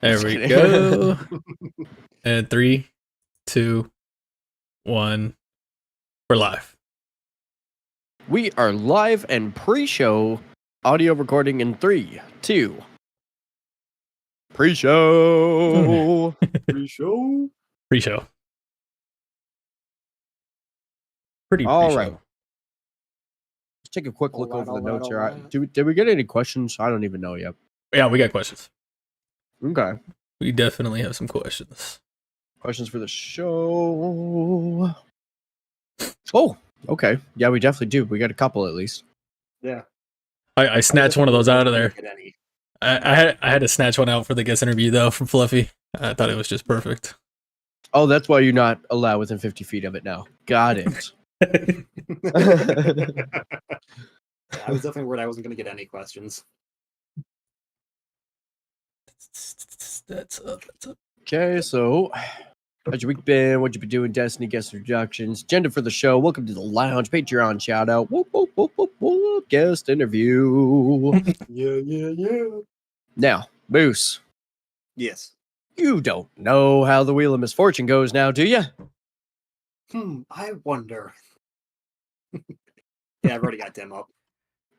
There we go. And 3, 2, 1. We're live. We are live and pre-show audio recording in 3, 2. Pre-show. Pre-show. Pre-show. Pretty All pre-show. right. Let's take a quick look All right, over the all right, notes all here. right. Did we get any questions? I don't even know yet. Yeah, we got questions. Okay. We definitely have some questions. Questions for the show. Oh, okay. Yeah, we definitely do. We got a couple at least. Yeah. I snatched one of those out of there. Get any. I had to snatch one out for the guest interview though from Fluffy. I thought it was just perfect. Oh, that's why you're not allowed within 50 feet of it now. Got it. I was definitely worried I wasn't going to get any questions. That's up. Okay, so how's your week been? What you been doing? Destiny guest introductions, agenda for the show. Welcome to the lounge. Patreon shout out. Whoop, whoop, whoop, whoop, whoop. Guest interview. Yeah. Now, Moose, Yes. you don't know how the Wheel of Misfortune goes now, do you? I wonder. Yeah, I've already got them up.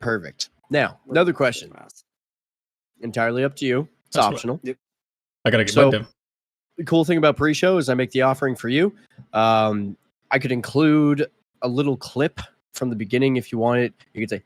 Perfect. Now, another question. Entirely up to you. It's That's what- optional. I gotta get So- back to him. The cool thing about pre-show is I make the offering for you. I could include a little clip from the beginning if you want it. You could say,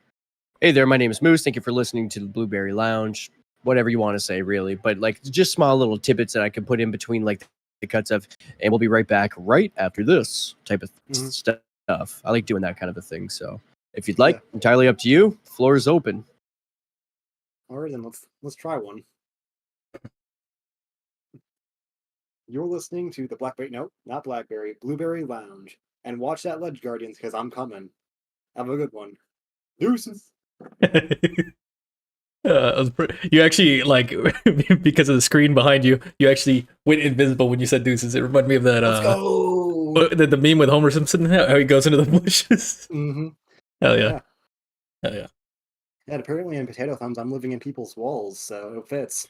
"Hey there, my name is Moose. Thank you for listening to the BlueBerry Lounge." Whatever you want to say, really. But like just small little tidbits that I can put in between like the cuts of, and we'll be right back right after this type of Mhm. stuff. I like doing that kind of a thing. So if you'd like, entirely up to you. Floor is open. All right, then let's try one. You're listening to the not Blackberry, BlueBerry Lounge, and watch that Ledge Guardians because I'm coming. Have a good one. Deuces. You actually like because of the screen behind you. You actually went invisible when you said deuces. It reminded me of that. Let's go. The meme with Homer Simpson. How he goes into the bushes. Mm-hmm. Hell Yeah. yeah. Hell yeah. And apparently in Potato Thumbs, I'm living in people's walls, so it fits.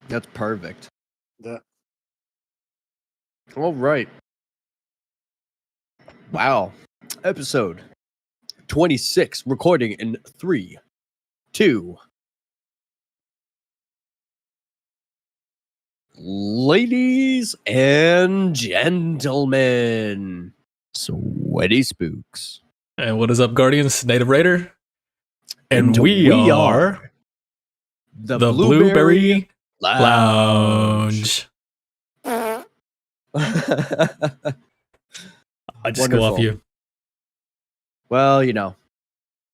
That's perfect. The All right. Wow. Episode 26, recording in 3, 2. Ladies and gentlemen, SweatySpookz. And what is up, Guardians? Native Raider. And we are the Blueberry Lounge. Lounge. I just go Wonderful. off you. Well, you know,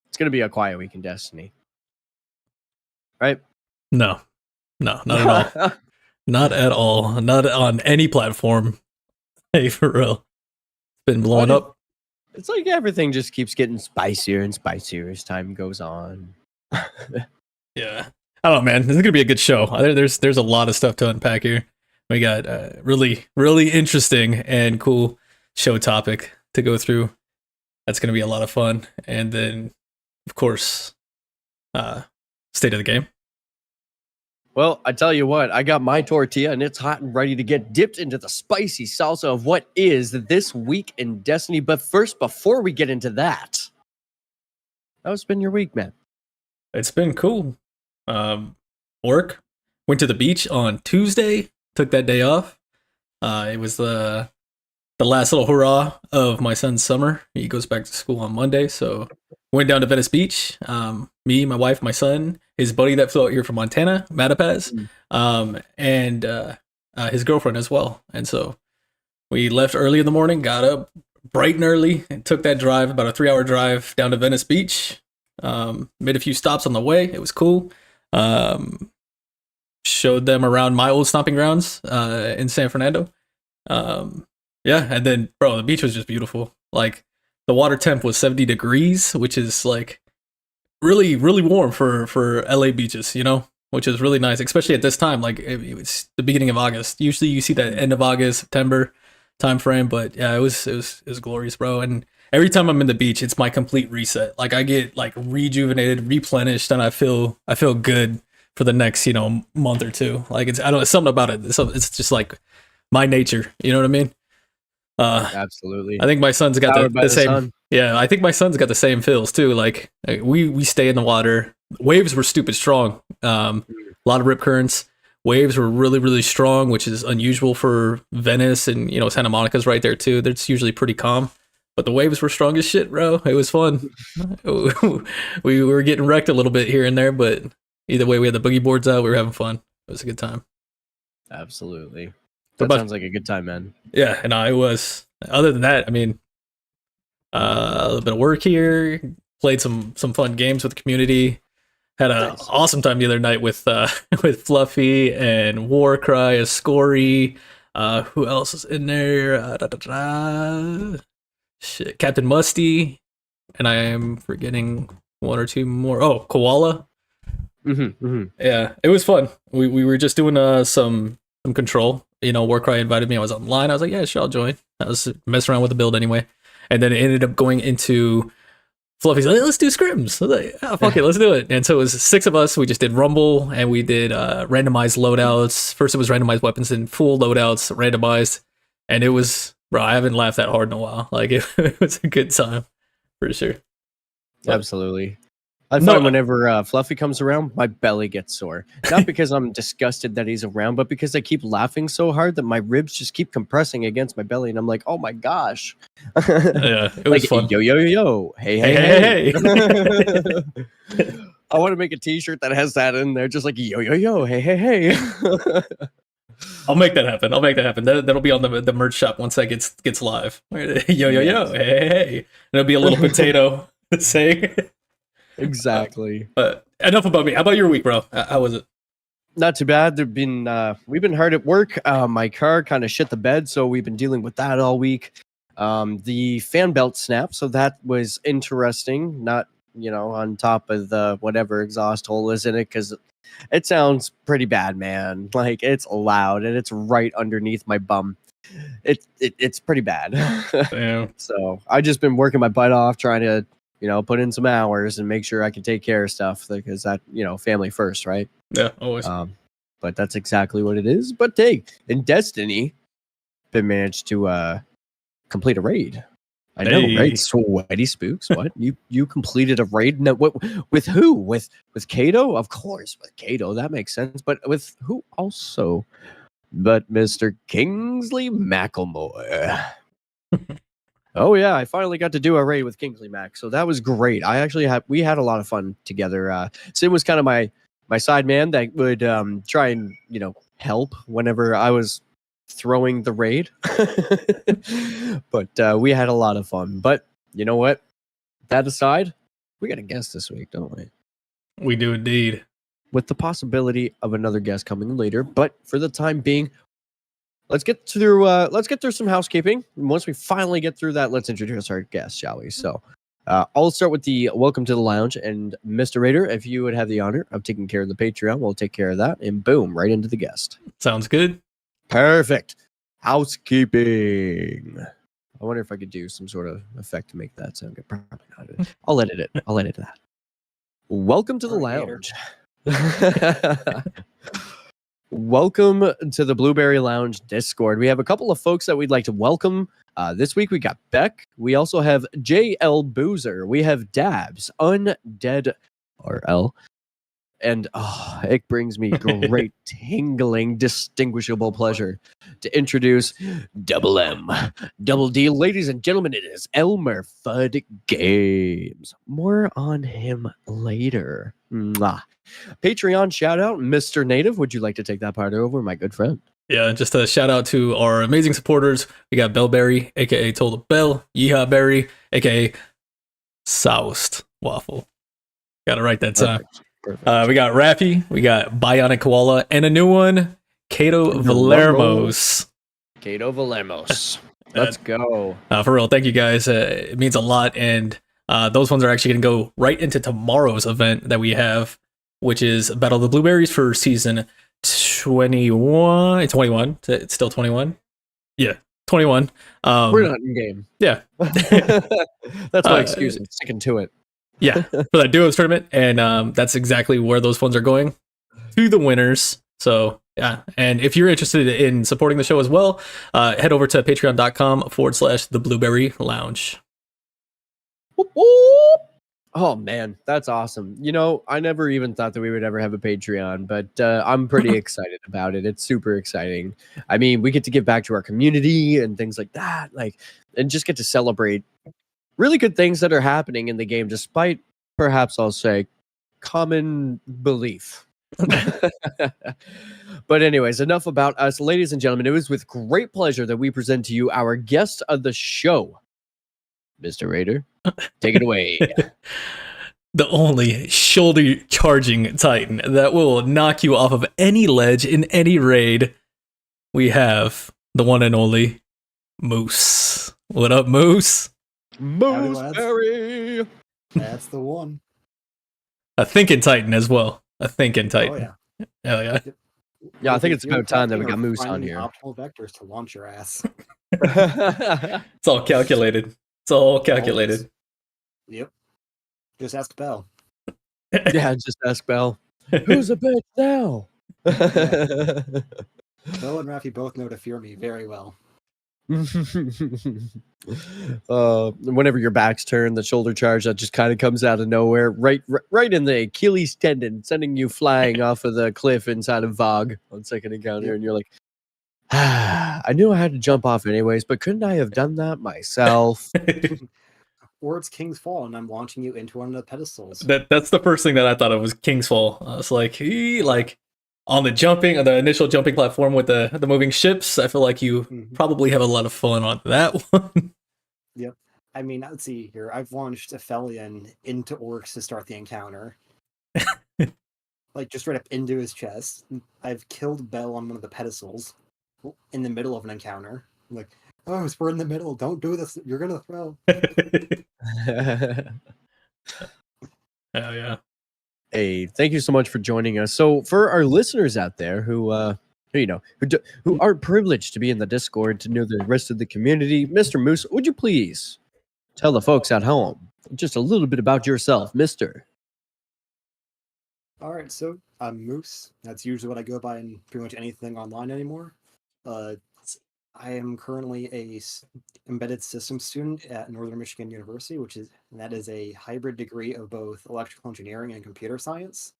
it's going to be a quiet week in Destiny. Right? No, not at all. Not at all. Not on any platform. Hey, for real. It's been blowing up. It's like everything just keeps getting spicier and spicier as time goes on. Yeah. I don't know, man. This is gonna be a good show. There's a lot of stuff to unpack here. We got really interesting and cool show topic to go through. That's gonna be a lot of fun. And then, of course, state of the game. Well, I tell you what, I got my tortilla and it's hot and ready to get dipped into the spicy salsa of what is this week in Destiny. But first, before we get into that, how's been your week, man? It's been cool. Work. Went to the beach on Tuesday. Took that day off. It was the last little hurrah of my son's summer. He goes back to school on Monday, so went down to Venice Beach. Me, my wife, my son, his buddy that flew out here from Montana, Matapaz, and his girlfriend as well. And so we left early in the morning, got up bright and early, and took that drive, about a 3-hour drive down to Venice Beach. Made a few stops on the way. It was cool. Showed them around my old stomping grounds in San Fernando. Yeah, and then, bro, the beach was just beautiful. Like, the water temp was 70 degrees, which is, like, really, really warm for LA beaches, you know? Which is really nice, especially at this time. Like, it was the beginning of August. Usually you see that end of August, September time frame, but yeah, it was glorious, bro. And every time I'm in the beach, it's my complete reset. Like, I get, like, rejuvenated, replenished, and I feel good for the next, month or two. Like it's something about it. It's just like my nature. You know what I mean? Absolutely. I think my son's got Powered by the the same. sun. Yeah, I think my son's got the same feels too. Like we stay in the water. Waves were stupid strong. A lot of rip currents. Waves were really, really strong, which is unusual for Venice, and Santa Monica's right there too. That's usually pretty calm. But the waves were strong as shit, bro. It was fun. We were getting wrecked a little bit here and there, but either way, we had the boogie boards out. We were having fun. It was a good time. Absolutely. What That about- sounds like a good time, man. Yeah, and I was. Other than that, I mean, a little bit of work here. Played some fun games with the community. Had an Nice. awesome time the other night with with Fluffy and Warcry, Ascori. Who else is in there? Shit, Captain Musty, and I am forgetting one or two more. Oh, Koala. Yeah, it was fun. We were just doing some control. Warcry invited me. I was online. I was like, yeah, sure, I'll join. I was messing around with the build anyway, and then it ended up going into Fluffy's like, let's do scrims. I was like, oh, fuck it, let's do it. And so it was 6 of us. We just did Rumble, and we did randomized loadouts. First it was randomized weapons, and full loadouts randomized, and it was, bro, I haven't laughed that hard in a while. Like it was a good time for sure. Absolutely. I No, find whenever Fluffy comes around, my belly gets sore. Not because I'm disgusted that he's around, but because I keep laughing so hard that my ribs just keep compressing against my belly, and I'm like, oh my gosh. Yeah, it was Like, fun. yo, yo, yo, yo. Hey, hey, Hey, hey. I want to make a t-shirt that has that in there, just like, yo, yo, yo. Hey, hey, hey. I'll make that happen. That'll be on the merch shop once that gets live. Yo, yo, yo. Hey, hey, hey. And it'll be a little potato saying. Exactly. But enough about me. How about your week, bro? How was it? Not too bad. We've been hard at work. My car kind of shit the bed, so we've been dealing with that all week. The fan belt snapped, so that was interesting. Not on top of the whatever exhaust hole is in it, because it sounds pretty bad, man. Like it's loud and it's right underneath my bum. It's pretty bad. Damn. So I just been working my butt off trying to put in some hours and make sure I can take care of stuff, because that family first, right? Yeah, always. But that's exactly what it is. But hey, in Destiny, been managed to complete a raid. I know, Hey. right? SweatySpookz. What? You completed a raid? No, what, with who? With Kato? Of course, with Kato. That makes sense. But with who also? But Mr. Kingsley Macklemore. Oh yeah, I finally got to do a raid with Kingsley Mac, so that was great. We had a lot of fun together. Sim was kind of my side man that would try and help whenever I was throwing the raid. But we had a lot of fun. But you know what? That aside, we got a guest this week, don't we? We do indeed. With the possibility of another guest coming later. But for the time being, let's get through some housekeeping. And once we finally get through that, let's introduce our guest, shall we? So I'll start with the welcome to the lounge. And Mr. Raider, if you would have the honor of taking care of the Patreon, we'll take care of that. And boom, right into the guest. Sounds good. Perfect. Housekeeping. I wonder if I could do some sort of effect to make that sound good. Probably not. I'll edit it. I'll edit that. Welcome to the lounge. Welcome to the BlueBerry Lounge Discord. We have a couple of folks that we'd like to welcome. This week we got Beck. We also have JL Boozer. We have Dabs, Undead RL. And it brings me great tingling, distinguishable pleasure to introduce Double M, Double D. Ladies and gentlemen, it is Elmer Fudd Games. More on him later. Mwah. Patreon shout out, Mr. Native. Would you like to take that part over, my good friend? Yeah, just a shout out to our amazing supporters. We got Bellberry, aka Total Bell, Yeehaw Berry, aka Soused Waffle. Gotta write that time. Perfect. We got Raffy, we got Bionic Koala, and a new one, Cato Valermos. Cato Valemos. Let's go. For real, thank you guys. It means a lot, and those ones are actually going to go right into tomorrow's event that we have, which is Battle of the Blueberries for season 21. It's 21. It's still 21. Yeah, 21. We're not in game. Yeah. That's my excuse. I'm sticking to it. Yeah, for that duos tournament, and that's exactly where those funds are going. to the winners. So yeah, and if you're interested in supporting the show as well, head over to patreon.com/the BlueBerry Lounge. Whoop, whoop. Oh man, that's awesome. You know, I never even thought that we would ever have a Patreon, but I'm pretty excited about it. It's super exciting. I mean, we get to give back to our community and things like that, like, and just get to celebrate really good things that are happening in the game, despite perhaps I'll say common belief. But anyways, enough about us, ladies and gentlemen. It was with great pleasure that we present to you our guest of the show, Mr. Raider. Take it away. The only shoulder charging Titan that will knock you off of any ledge in any raid. We have the one and only Moose. What up, Moose? BlueBerry. That's the one. A thinking Titan as well. A thinking Titan. Oh yeah. Hell yeah. Yeah, I think it's You about time that we are got Moose on finding here. Optimal vectors to launch your ass. It's all calculated. It's all calculated. Yep. Just ask Bell. Yeah, just ask Bell. Who's a bitch now? Bell and Rafi both know to fear me very well. Whenever your back's turned, the shoulder charge that just kind of comes out of nowhere, right in the Achilles tendon, sending you flying off of the cliff inside of Vogue on second encounter, and you're like, I knew I had to jump off anyways, but couldn't I have done that myself? Or it's King's Fall, and I'm launching you into one of the pedestals. That's the first thing that I thought of was King's Fall. I was like, on the initial jumping platform with the moving ships. I feel like you probably have a lot of fun on that one. Yep. I mean, let's see here. I've launched Aphelion into Orcs to start the encounter. Like, just right up into his chest. I've killed Bell on one of the pedestals in the middle of an encounter. I'm like, oh, we're in the middle. Don't do this. You're going to throw. Hell yeah. Hey, thank you so much for joining us. So, for our listeners out there who aren't privileged to be in the Discord to know the rest of the community, Mr. Moose, would you please tell the folks at home just a little bit about yourself, Mister? All right, so I'm Moose. That's usually what I go by in pretty much anything online anymore. I am currently a embedded systems student at Northern Michigan University, that is a hybrid degree of both electrical engineering and computer science.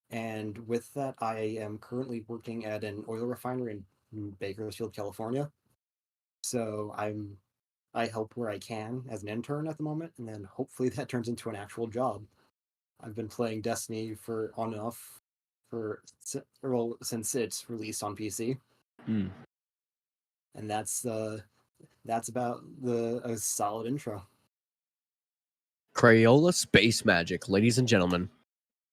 And with that, I am currently working at an oil refinery in Bakersfield, California. So I help where I can as an intern at the moment, and then hopefully that turns into an actual job. I've been playing Destiny on and off since it's released on PC. And that's about a solid intro. Crayola Space Magic, ladies and gentlemen.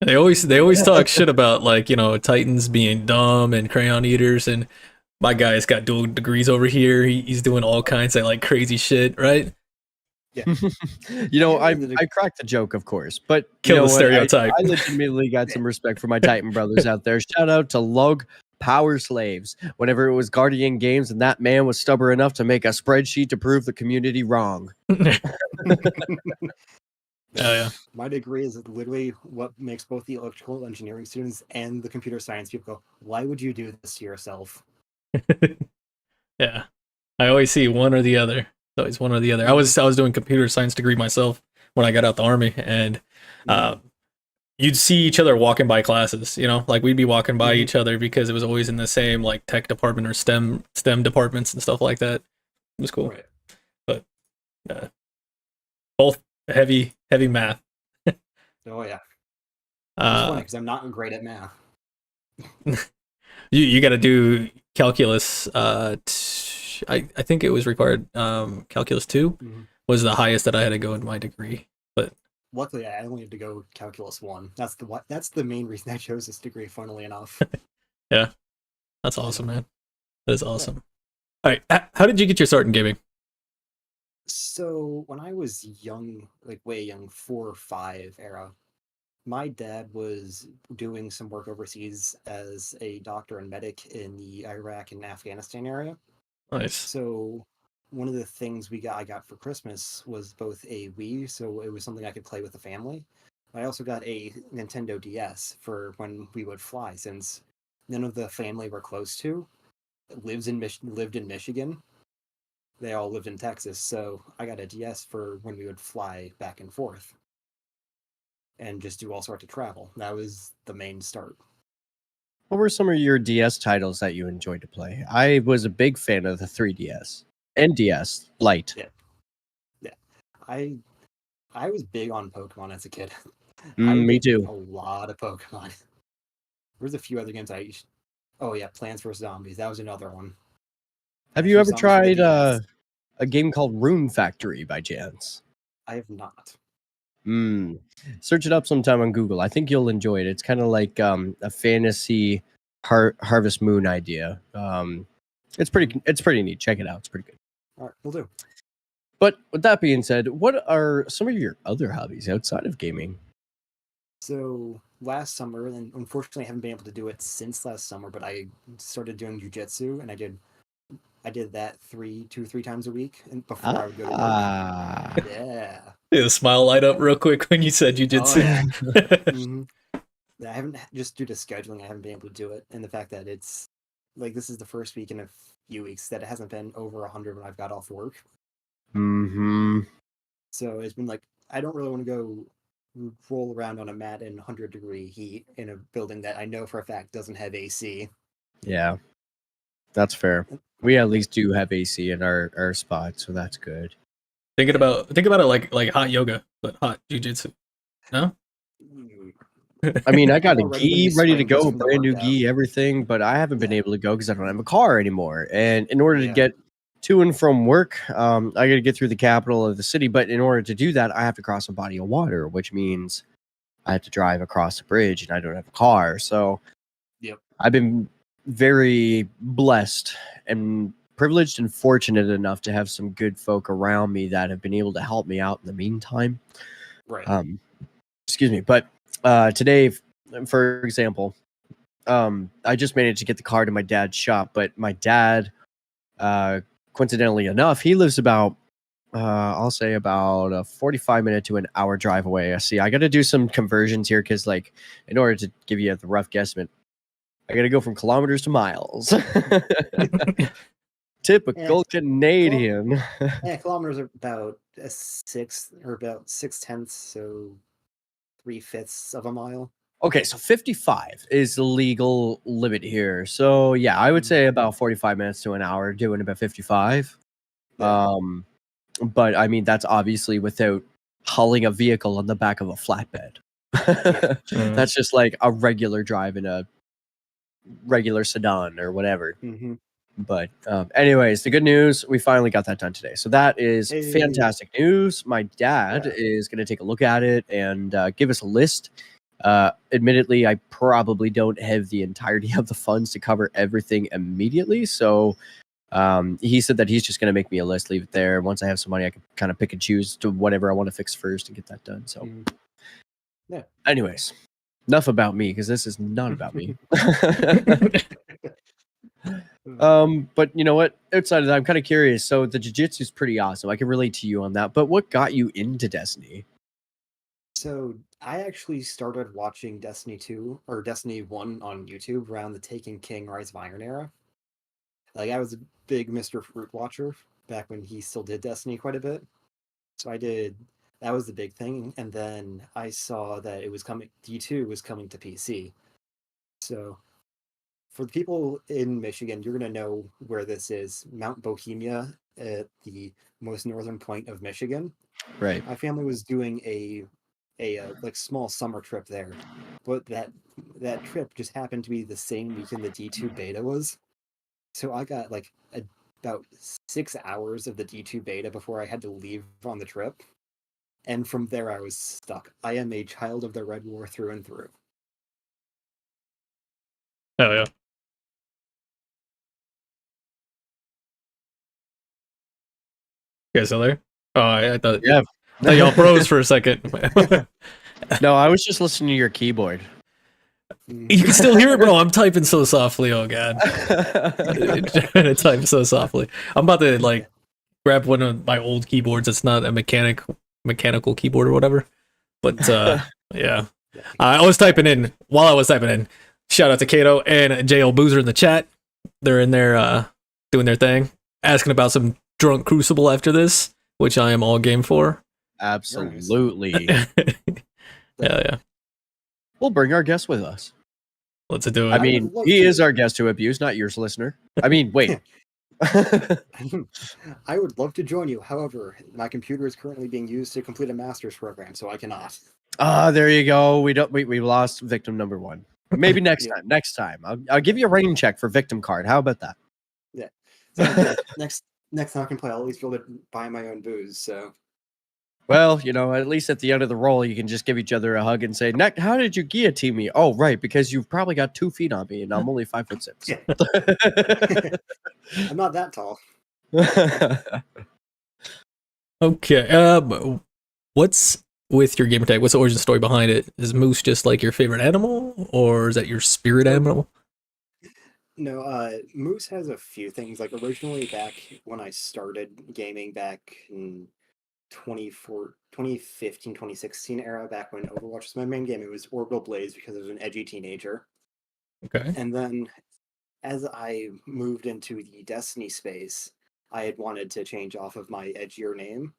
They always talk shit about, like, Titans being dumb and crayon eaters, and my guy's got dual degrees over here. He's doing all kinds of like crazy shit, right? Yeah. I cracked the joke, of course, but kill the stereotype. I legitimately got some respect for my Titan brothers out there. Shout out to Log Power Slaves. Whenever it was Guardian Games and that man was stubborn enough to make a spreadsheet to prove the community wrong. Oh yeah. My degree is literally what makes both the electrical engineering students and the computer science people go, why would you do this to yourself? Yeah. I always see one or the other. It's always one or the other. I was doing computer science degree myself when I got out the army, and you'd see each other walking by classes, like we'd be walking by each other because it was always in the same like tech department or STEM departments and stuff like that. It was cool. Right. But both heavy math. Oh yeah. It's funny because I'm not great at math. You got to do calculus. I think it was required. Calculus 2 was the highest that I had to go in my degree. But luckily, I only had to go calculus 1. That's the main reason I chose this degree. Funnily enough. Yeah, that's awesome, man. That is awesome. All right, how did you get your start in gaming? So when I was young, like way young, 4 or 5 era, my dad was doing some work overseas as a doctor and medic in the Iraq and Afghanistan area. Nice. So one of the things I got for Christmas was both a Wii, so it was something I could play with the family, I also got a Nintendo DS for when we would fly, since none of the family we're close to lived in Michigan. They all lived in Texas, so I got a DS for when we would fly back and forth and just do all sorts of travel. That was the main start. What were some of your DS titles that you enjoyed to play? I was a big fan of the 3DS and DS Lite. Yeah, I was big on Pokemon as a kid. Me did too. A lot of Pokemon. There's a few other games Oh yeah, Plants vs Zombies. That was another one. Have Plants you vs. ever Zombies for the tried DS. a game called Rune Factory by chance? I have not. Search it up sometime on Google. I think you'll enjoy it. It's kind of like a fantasy Harvest Moon idea. It's pretty neat. Check it out. It's pretty good. All right, we'll do. But with that being said, what are some of your other hobbies outside of gaming? So last summer, and unfortunately I haven't been able to do it since last summer, but I started doing jujitsu, and I did that 3 times a week, and before I would go to work. Yeah. Yeah, the smile light up real quick when you said Oh, jujitsu. yeah. I haven't, just due to scheduling, I haven't been able to do it, and the fact that it's like this is the first week in a few weeks that it hasn't been over 100 when I've got off work. So it's been like I don't really want to go roll around on a mat in 100-degree heat in a building that I know for a fact doesn't have AC. Yeah, that's fair. We at least do have AC in our spot, so that's good. Think about it like hot yoga, but hot jujitsu. No? I mean, I got a Already in gi the ready to spring just go, from the brand new workout. gi, everything, but I haven't been able to go because I don't have a car anymore. And in order to Yeah. get to and from work, I got to get through the capital of the city. But in order to do that, I have to cross a body of water, which means I have to drive across a bridge, and I don't have a car. So Yep. I've been very blessed and privileged and fortunate enough to have some good folk around me that have been able to help me out in the meantime. Right. Excuse me. But today, for example, I just managed to get the car to my dad's shop, but my dad, coincidentally enough, he lives about, I'll say about a 45-minute to an hour drive away. I see. I got to do some conversions here because, like, in order to give you the rough guesstimate, I got to go from kilometers to miles. Typical Canadian. Yeah, kilometers are about a sixth or about 6/10, so 3/5 of a mile. Okay, so 55 is the legal limit here. So yeah, I would say about 45 minutes to an hour doing about 55. Yeah. But I mean, that's obviously without hauling a vehicle on the back of a flatbed. That's just like a regular drive in a regular sedan or whatever. But anyways, the good news, we finally got that done today. So that is fantastic news. My dad is going to take a look at it and give us a list. Admittedly, I probably don't have the entirety of the funds to cover everything immediately. So he said that he's just going to make me a list, leave it there. Once I have some money, I can kind of pick and choose to whatever I want to fix first and get that done. So yeah. Anyways, enough about me because this is not about me. But you know what? Outside of that, I'm kind of curious. So the jiu-jitsu is pretty awesome. I can relate to you on that. But what got you into Destiny? So I actually started watching Destiny 2 or Destiny 1 on YouTube around the Taken King Rise of Iron era. Like I was a big Mr. Fruit watcher back when he still did Destiny quite a bit. So that was the big thing. And then I saw that it was coming, D2 was coming to PC. So for the people in Michigan, you're going to know where this is. Mount Bohemia at the most northern point of Michigan. Right. My family was doing a like small summer trip there, but that trip just happened to be the same weekend the D2 beta was. So I got like about 6 hours of the D2 beta before I had to leave on the trip. And from there I was stuck. I am a child of the Red War through and through. Oh yeah. You guys still there? Oh, I thought y'all froze for a second. No, I was just listening to your keyboard. You can still hear it, bro. I'm typing so softly. Oh god, trying to type so softly. I'm about to like grab one of my old keyboards. It's not a mechanical keyboard or whatever. But Yeah. I was typing in, while I was typing in, shout out to Kato and JL Boozer in the chat. They're in there doing their thing, asking about some drunk Crucible after this, which I am all game for. Absolutely. Yeah. We'll bring our guest with us. Let's do it. I mean, he is our guest to abuse, not yours, listener. I mean, wait. I would love to join you. However, my computer is currently being used to complete a master's program, so I cannot. There you go. We lost victim number 1. Maybe next Yeah. time. Next time. I'll give you a rain check for victim card. How about that? Yeah. So, next time I can play, I'll at least be able to buy my own booze. So. Well, at least at the end of the roll, you can just give each other a hug and say, "Nick, how did you guillotine me?" Oh, right, because you've probably got 2 feet on me, and I'm only 5'6". Yeah. I'm not that tall. Okay. What's with your gamer tag? What's the origin story behind it? Is Moose just like your favorite animal, or is that your spirit animal? No, Moose has a few things. Like originally, back when I started gaming back in 2015, 2016 era, back when Overwatch was my main game, it was Orbital Blaze because I was an edgy teenager. Okay. And then as I moved into the Destiny space, I had wanted to change off of my edgier name.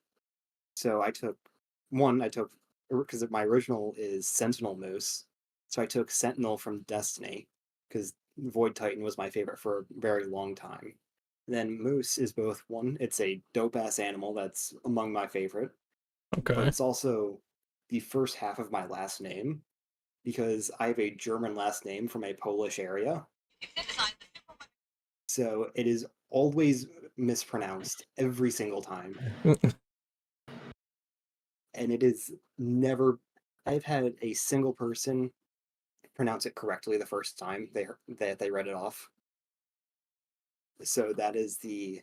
So I took, because my original is Sentinel Moose. So I took Sentinel from Destiny, because Void Titan was my favorite for a very long time. Then Moose is both one, it's a dope-ass animal that's among my favorite, but Okay. it's also the first half of my last name, because I have a German last name from a Polish area. So it is always mispronounced every single time. And it is never, I've had a single person pronounce it correctly the first time they read it off. So that is the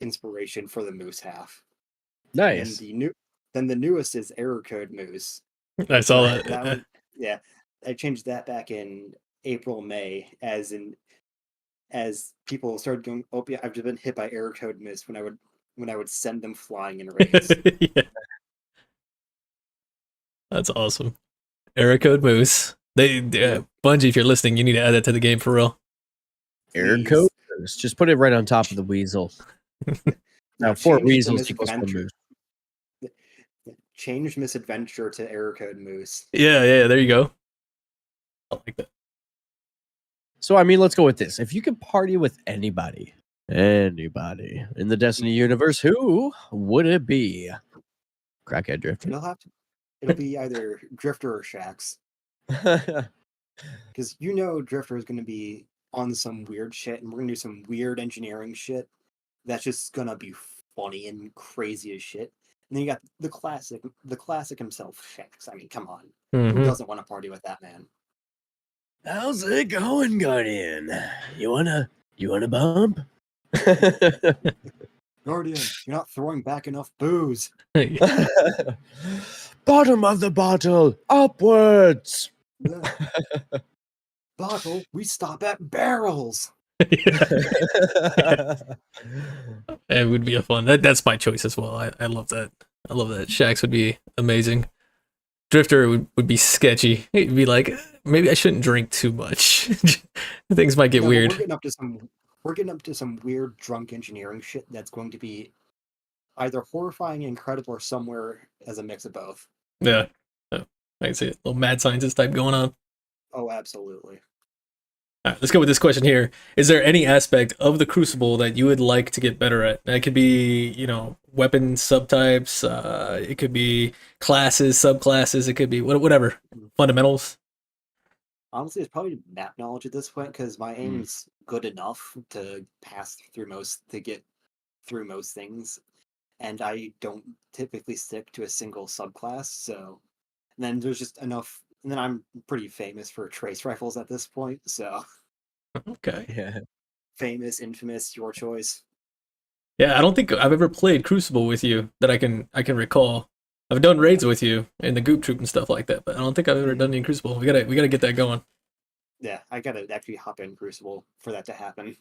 inspiration for the Moose half. Nice. And the newest is Error Code Moose. I saw So that. one, yeah, I changed that back in April, May, as people started going, "Oh yeah, I've just been hit by Error Code Moose," when I would send them flying in raids. Yeah. That's awesome. Error Code Moose. Bungie, if you're listening, you need to add that to the game for real. Error code. Just put it right on top of the weasel. Now, 4 weasels equals 1 moose. Change Misadventure to Error Code Moose. Yeah, there you go. I like that. So, I mean, let's go with this. If you could party with anybody in the Destiny universe, who would it be? Crackhead Drifter. It'll be either Drifter or Shax. Because Drifter is going to be on some weird shit, and we're going to do some weird engineering shit that's just going to be funny and crazy as shit. And then you got the classic himself, Shax. I mean, come on. Who doesn't want to party with that man? How's it going, Guardian? You wanna bump? Guardian, you're not throwing back enough booze. Bottom of the bottle, upwards. Bottle, we stop at barrels. It would be a fun. That's my choice as well. I love that. I love that. Shax would be amazing. Drifter would be sketchy. He'd be like, maybe I shouldn't drink too much. Things might get weird. We're getting up to some weird drunk engineering shit that's going to be either horrifying, incredible, or somewhere as a mix of both. Yeah. I can see it. A little mad scientist type going on. Oh, absolutely. All right, let's go with this question here. Is there any aspect of the Crucible that you would like to get better at? That could be, weapon subtypes. It could be classes, subclasses. It could be whatever. Fundamentals. Honestly, it's probably map knowledge at this point, because my aim's good enough to get through most things, and I don't typically stick to a single subclass. So, and then there's just enough. And then I'm pretty famous for trace rifles at this point, so. Okay. Yeah. Famous, infamous, your choice. Yeah, I don't think I've ever played Crucible with you that I can recall. I've done raids with you in the Goop Troop and stuff like that, but I don't think I've ever done any Crucible. We gotta get that going. Yeah, I gotta actually hop in Crucible for that to happen.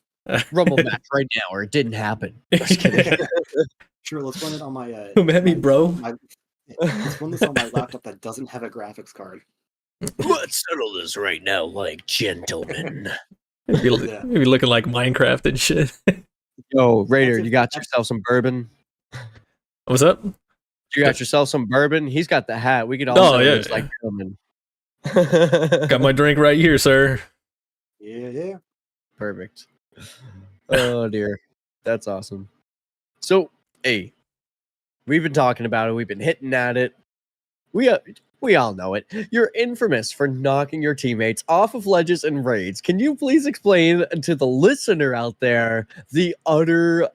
Rumble match right now, or it didn't happen. Just kidding. Sure, let's run it on my. Come at me, bro. Let's run this on my laptop that doesn't have a graphics card. Let's settle this right now, like gentlemen. Maybe looking like Minecraft and shit. Yo, Raider, you got yourself some bourbon? What's up? You got yourself some bourbon? He's got the hat. We could all just like gentlemen. Got my drink right here, sir. Yeah. Perfect. Oh dear, that's awesome. So, hey, we've been talking about it. We've been hitting at it. We all know it. You're infamous for knocking your teammates off of ledges and raids. Can you please explain to the listener out there the utter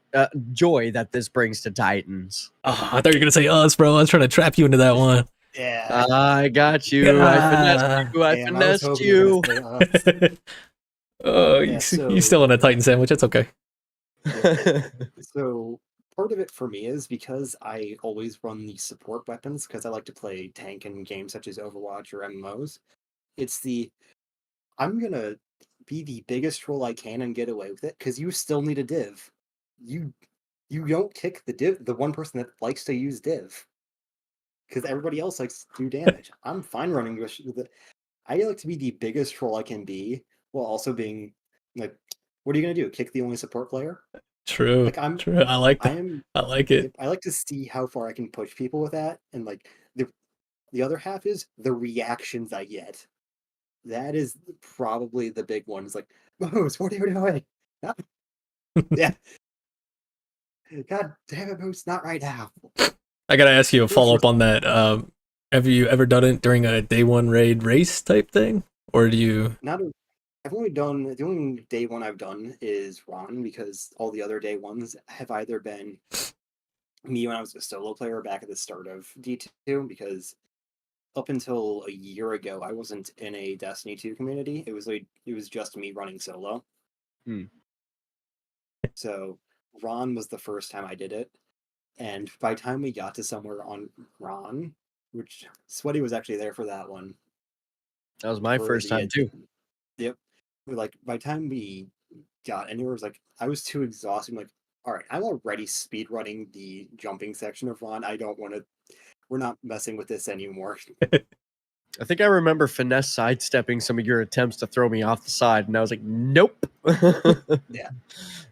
joy that this brings to Titans? Oh, I thought you were gonna say us, bro. I was trying to trap you into that one. Yeah. I got you. I finessed you. Oh, yeah, you still in a Titan sandwich. That's okay. Yeah. So part of it for me is because I always run the support weapons because I like to play tank in games such as Overwatch or MMOs. I'm gonna be the biggest troll I can and get away with it because you still need a div. You don't kick the one person that likes to use div because everybody else likes to do damage. I'm fine running with it. I like to be the biggest troll I can be while also being like, what are you gonna do? Kick the only support player? True. Like true. I like that. I like it. I like to see how far I can push people with that, and like the other half is the reactions I get. That is probably the big one. It's like, Moose, what are you doing? Yeah. God damn it, Moose, not right now. I gotta ask you a follow up on that. Have you ever done it during a day one raid race type thing, or do you? I've only done the only day one I've done is Ron because all the other day ones have either been me when I was a solo player back at the start of D2 because up until a year ago I wasn't in a Destiny 2 community. It was just me running solo. So Ron was the first time I did it, and by the time we got to somewhere on Ron, which Sweaty was actually there for that one. That was my first time too. Yep. Like by the time we got anywhere, it was like I was too exhausted. I'm like, all right, I'm already speed running the jumping section of Ron. I don't want to. We're not messing with this anymore. I think I remember finesse sidestepping some of your attempts to throw me off the side, and I was like, nope. Yeah.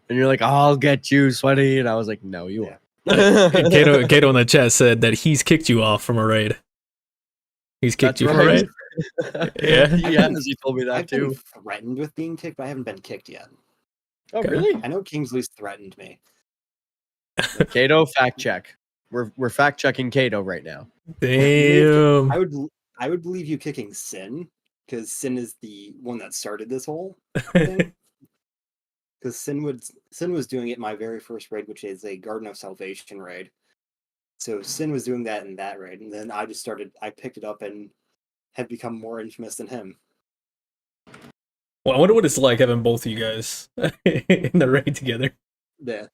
And you're like, I'll get you, Sweaty, and I was like, no, you won't. Kato in the chat said that he's kicked you off from a raid. He's kicked you from a raid. Yeah, he told me that I've too. been threatened with being kicked, but I haven't been kicked yet. Oh, really? I know Kingsley's threatened me. Kato, fact check. We're fact checking Kato right now. Damn. I would believe you kicking Sin because Sin is the one that started this whole thing. Because Sin was doing it in my very first raid, which is a Garden of Salvation raid. So Sin was doing that in that raid, and then I picked it up and have become more infamous than him. Well, I wonder what it's like having both of you guys in the raid together. Yeah.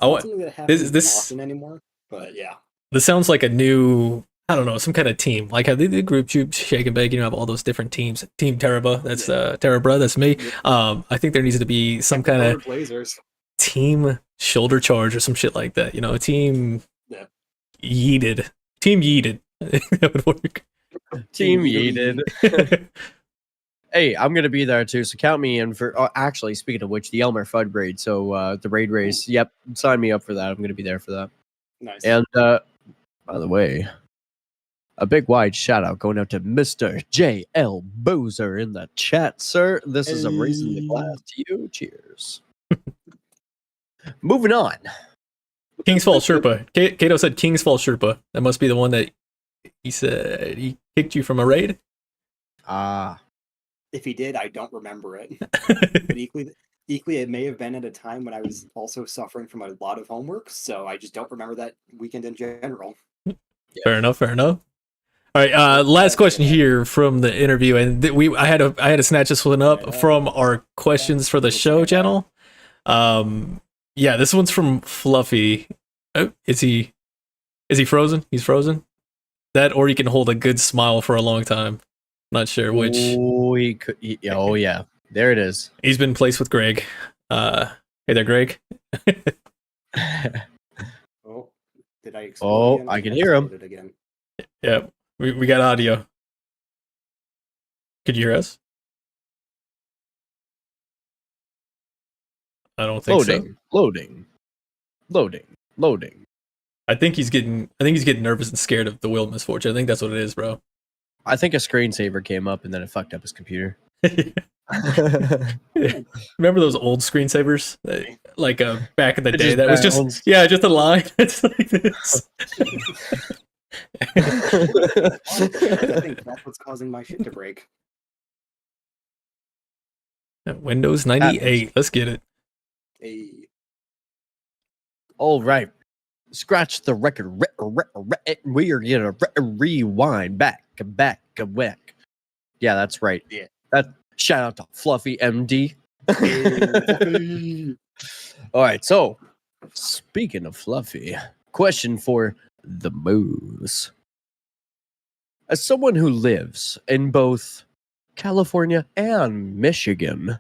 Not something that happens often anymore, but yeah. This sounds like a new, I don't know, some kind of team. Like how they did group tube, shake and bake, you have all those different teams. Team Terabra, that's Terabra, that's me. Yeah. I think there needs to be some kind of team shoulder charge or some shit like that. Team yeeted. Team yeeted. That would work. Team yeeted. Hey, I'm gonna be there too, so count me in for. Oh, actually, speaking of which, the Elmer Fudd raid. So the raid race. Yep, sign me up for that. I'm gonna be there for that. Nice. And by the way, a big wide shout out going out to Mr. J.L. Boozer in the chat, sir. This is a raising the glass to you. Cheers. Moving on. King's Fall Sherpa. Kato said King's Fall Sherpa. That must be the one that he said he kicked you from a raid. If he did, I don't remember it. But equally, it may have been at a time when I was also suffering from a lot of homework, so I just don't remember that weekend in general. Fair enough. All right, last question here from the interview, and I had to snatch this one up from our questions for the show channel. Yeah, this one's from Fluffy. Oh, is he frozen? He's frozen. That, or he can hold a good smile for a long time. Not sure which. Oh, he could. Oh, yeah. There it is. He's been placed with Greg. Hey there, Greg. Oh, Did I explode Oh, again? I can hear him. Exploded again. Yeah, we got audio. Could you hear us? I don't think so. Loading. I think he's getting nervous and scared of the wheel of misfortune. I think that's what it is, bro. I think a screensaver came up and then it fucked up his computer. Remember those old screensavers? Like back in the day, just that was bounced. just a line. It's like this. I think that's what's causing my shit to break. Windows 98. Let's get it. All right. Scratch the record. We are gonna rewind back. Yeah, that's right. Yeah. That shout out to Fluffy MD. All right. So, speaking of Fluffy, question for the Moose. As someone who lives in both California and Michigan,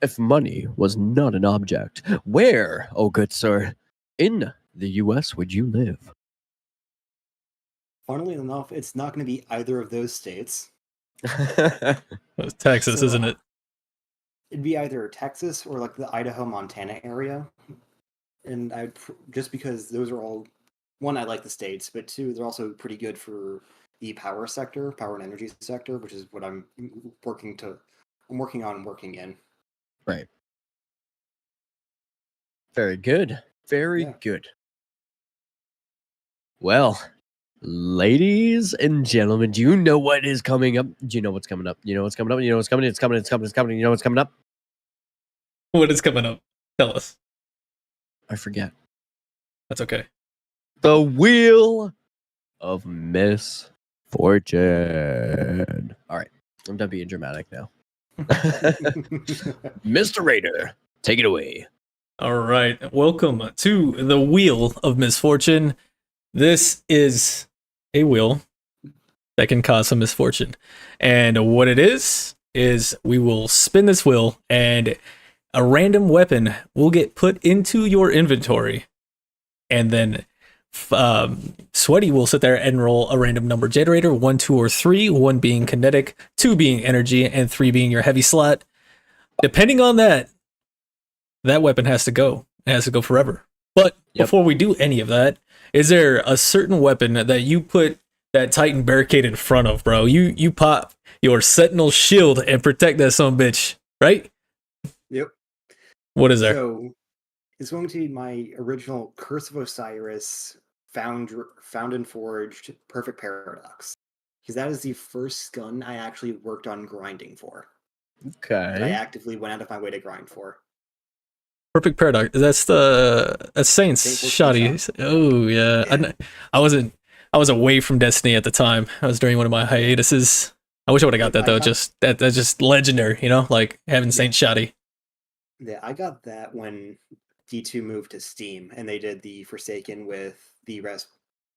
if money was not an object, where, oh good sir, in the U.S. would you live? Funnily enough, it's not going to be either of those states. It's Texas, So, isn't it? It'd be either Texas or like the Idaho, Montana area. And just because those are all, one, I like the states, but two, they're also pretty good for the power and energy sector, which is what I'm working on working in. Right. Very good. Very good. Well, ladies and gentlemen, do you know what is coming up? Do you know what's coming up? You know what's coming up? You know what's coming? It's coming. You know what's coming up? What is coming up? Tell us. I forget. That's okay. The Wheel of Misfortune. All right. I'm done being dramatic now. Mr. Raider, take it away. All right. Welcome to the Wheel of Misfortune. This is a wheel that can cause some misfortune. And what it is we will spin this wheel and a random weapon will get put into your inventory. And then Sweaty will sit there and roll a random number generator, 1, 2, or 3, 1 being kinetic, 2 being energy, and 3 being your heavy slot. Depending on that weapon has to go. It has to go forever. But before we do any of that, is there a certain weapon that you put that Titan barricade in front of, bro? You pop your Sentinel shield and protect that son of a bitch, right? Yep. What is there? So it's going to be my original Curse of Osiris found and forged Perfect Paradox. Because that is the first gun I actually worked on grinding for. Okay. That I actively went out of my way to grind for. Perfect Paradox. That's Saints shoddy. Oh yeah. I was away from Destiny at the time. I was during one of my hiatuses. I wish I would have got that though. That's just legendary, you know, like having Saint shoddy. Yeah, I got that when D2 moved to Steam and they did the Forsaken with the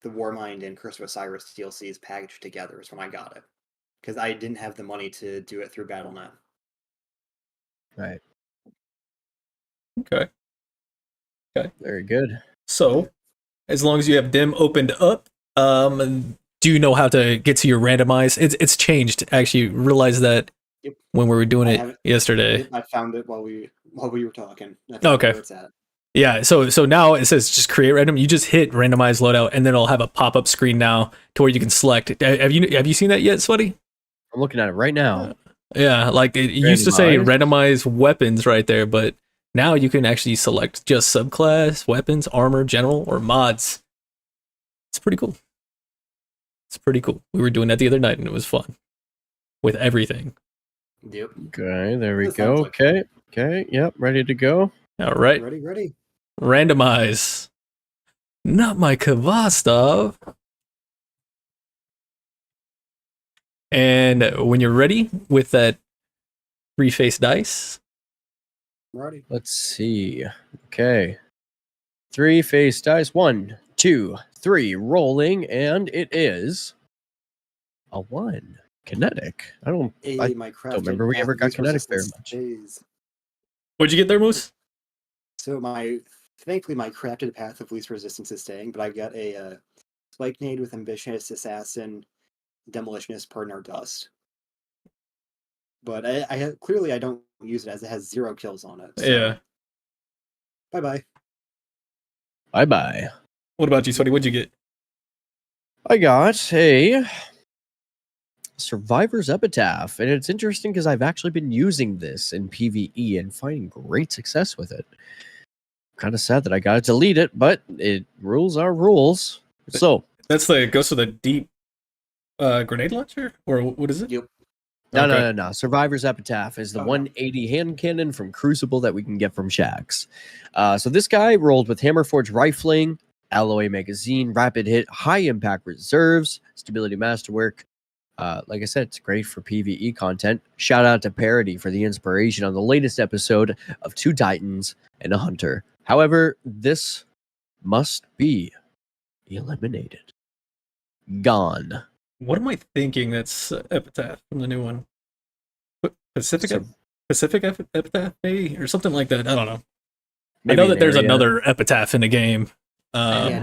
Warmind and Curse of Osiris DLCs packaged together is when I got it. Because I didn't have the money to do it through Battle.net. Right. Okay. Very good. So, as long as you have dim opened up, do you know how to get to your randomize? It's changed. Actually, realized that when we were doing it yesterday. I found it while we were talking. Okay. Where it's at. Yeah, so now it says just create random. You just hit randomize loadout, and then it'll have a pop up screen now to where you can select. Have you seen that yet, Sweaty? I'm looking at it right now. Yeah, like it used to say randomize weapons right there, but now you can actually select just subclass, weapons, armor, general, or mods. It's pretty cool. We were doing that the other night, and it was fun with everything. Yep. Okay, there we go. Okay, yep, ready to go. All right. Ready. Randomize. Not my Kvastov. And when you're ready with that 3-face dice. Ready. Let's see. Okay. 3-face dice. 1, 2, 3. Rolling, and it is a 1. Kinetic. I don't remember we ever got kinetic very much. What'd you get there, Moose? So my thankfully my crafted path of least resistance is staying, but I've got a spike nade with ambitionist assassin, demolitionist, partner dust. But I clearly I don't use it as it has 0 kills on it. So. Yeah. Bye bye. Bye bye. What about you, Sweaty? What'd you get? I got a Survivor's Epitaph, and it's interesting because I've actually been using this in PvE and finding great success with it. Kind of sad that I gotta delete it, but rules are rules. So That's the Ghost of the Deep grenade launcher? Or what is it? Yep. No. Survivor's Epitaph is the 180 hand cannon from Crucible that we can get from Shaxx. So this guy rolled with Hammerforge rifling, alloy magazine, rapid hit, high impact reserves, stability masterwork. Like I said, it's great for PvE content. Shout out to Parody for the inspiration on the latest episode of 2 Titans and a Hunter. However, this must be eliminated. Gone. What am I thinking? That's Epitaph from the new one. Pacific Epitaph, maybe? Or something like that. I don't know. I know that there's another Epitaph in the game. Yeah,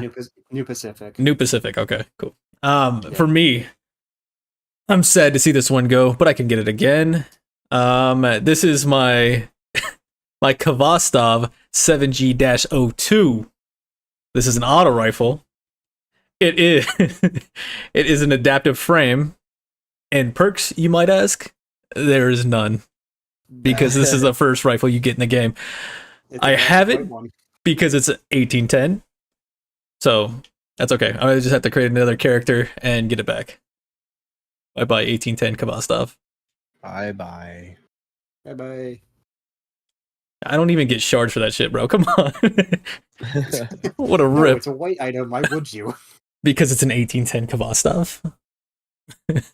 New Pacific. New Pacific. Okay, cool. For me, I'm sad to see this one go, but I can get it again. This is my my Kvastov 7G-02. This is an auto rifle. It is it is an adaptive frame. And perks, you might ask? There is none. Because this is the first rifle you get in the game. I have it because it's 1810. So that's okay. I just have to create another character and get it back. Bye bye 1810 Kvastov. Bye bye. Bye bye. I don't even get shards for that shit, bro. Come on. What a No, rip. it's a white item. Why would you? Because it's an 1810 Kvastov.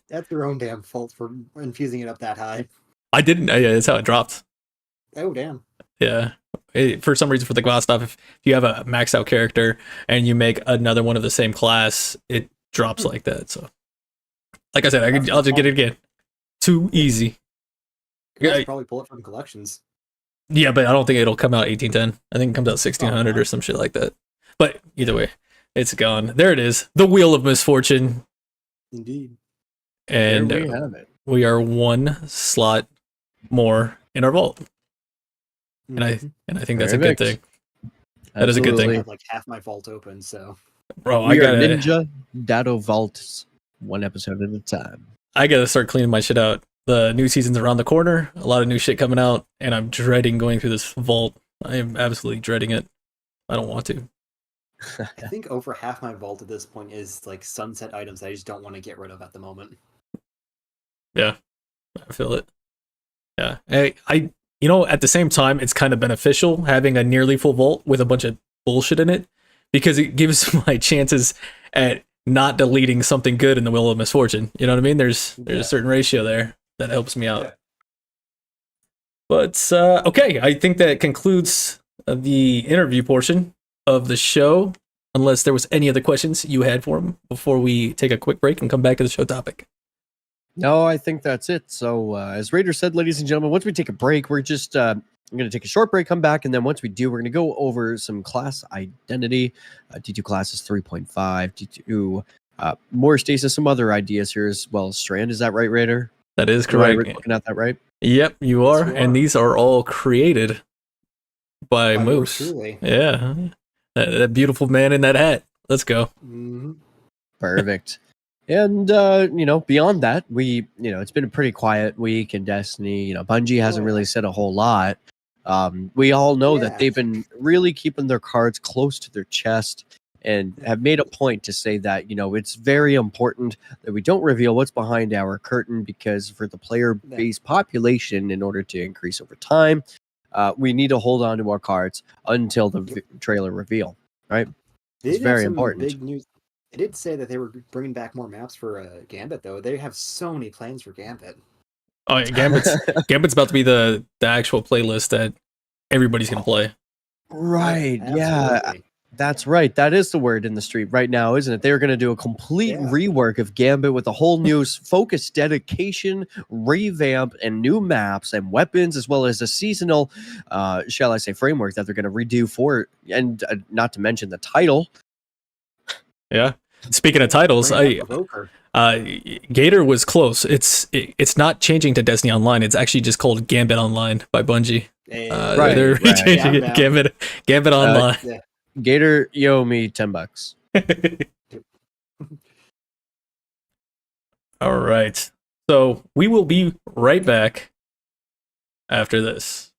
That's your own damn fault for infusing it up that high. I didn't. Yeah, that's how it dropped. Oh, damn. Yeah. For some reason, for the Kvastov, if you have a maxed out character and you make another one of the same class, it drops like that. So, like I said, I'll just get it again. Too easy. You guys probably pull it from collections. Yeah, but I don't think it'll come out 1810. I think it comes out 1600 or some shit like that. But either way, it's gone. There it is. The Wheel of Misfortune. Indeed. And There we have it. we are 1 slot more in our vault. And I think that's a good thing. That is a good I thing. have like half my vault open, so Bro, We are Ninja Dado Vaults, 1 episode at a time. I gotta start cleaning my shit out. The new season's around the corner. A lot of new shit coming out, and I'm dreading going through this vault. I am absolutely dreading it. I don't want to. I think over half my vault at this point is like sunset items I just don't want to get rid of at the moment. Yeah, I feel it. Yeah, I you know, at the same time, it's kind of beneficial having a nearly full vault with a bunch of bullshit in it, because it gives my chances at not deleting something good in the Wheel of Misfortune. You know what I mean? There's a certain ratio there that helps me out. Yeah. But okay, I think that concludes the interview portion of the show. Unless there was any other questions you had for him before we take a quick break and come back to the show topic. No, I think that's it. So, as Raider said, ladies and gentlemen, once we take a break, we're just going to take a short break, come back, and then once we do, we're going to go over some class identity. D2 class is 3.5, D2 more stasis, some other ideas here as well. Strand, is that right, Raider? That is correct. Looking at that right? Yep, you are. And these are all created by Moose. Truly. Yeah. That beautiful man in that hat. Let's go. Mm-hmm. Perfect. And, beyond that, it's been a pretty quiet week in Destiny. Bungie hasn't really said a whole lot. We all know that they've been really keeping their cards close to their chest and have made a point to say that, it's very important that we don't reveal what's behind our curtain, because for the player base population, in order to increase over time, we need to hold on to our cards until the trailer reveal, right? It's very important. Big news. They did say that they were bringing back more maps for Gambit, though. They have so many plans for Gambit. Oh, yeah, Gambit's about to be the actual playlist that everybody's going to play. Right, yeah. That's right. That is the word in the street right now, isn't it? They're going to do a complete Yeah. rework of Gambit with a whole new focus, dedication, revamp, and new maps and weapons, as well as a seasonal, shall I say, framework that they're going to redo for it. And not to mention the title. Yeah. Speaking of titles, Bring back Evoker. Gator was close. It's not changing to Destiny Online. It's actually just called Gambit Online by Bungie. Right, They're right. changing Yeah, it. Gambit Online. Yeah. Gator, you owe me $10. All right. So we will be right back after this.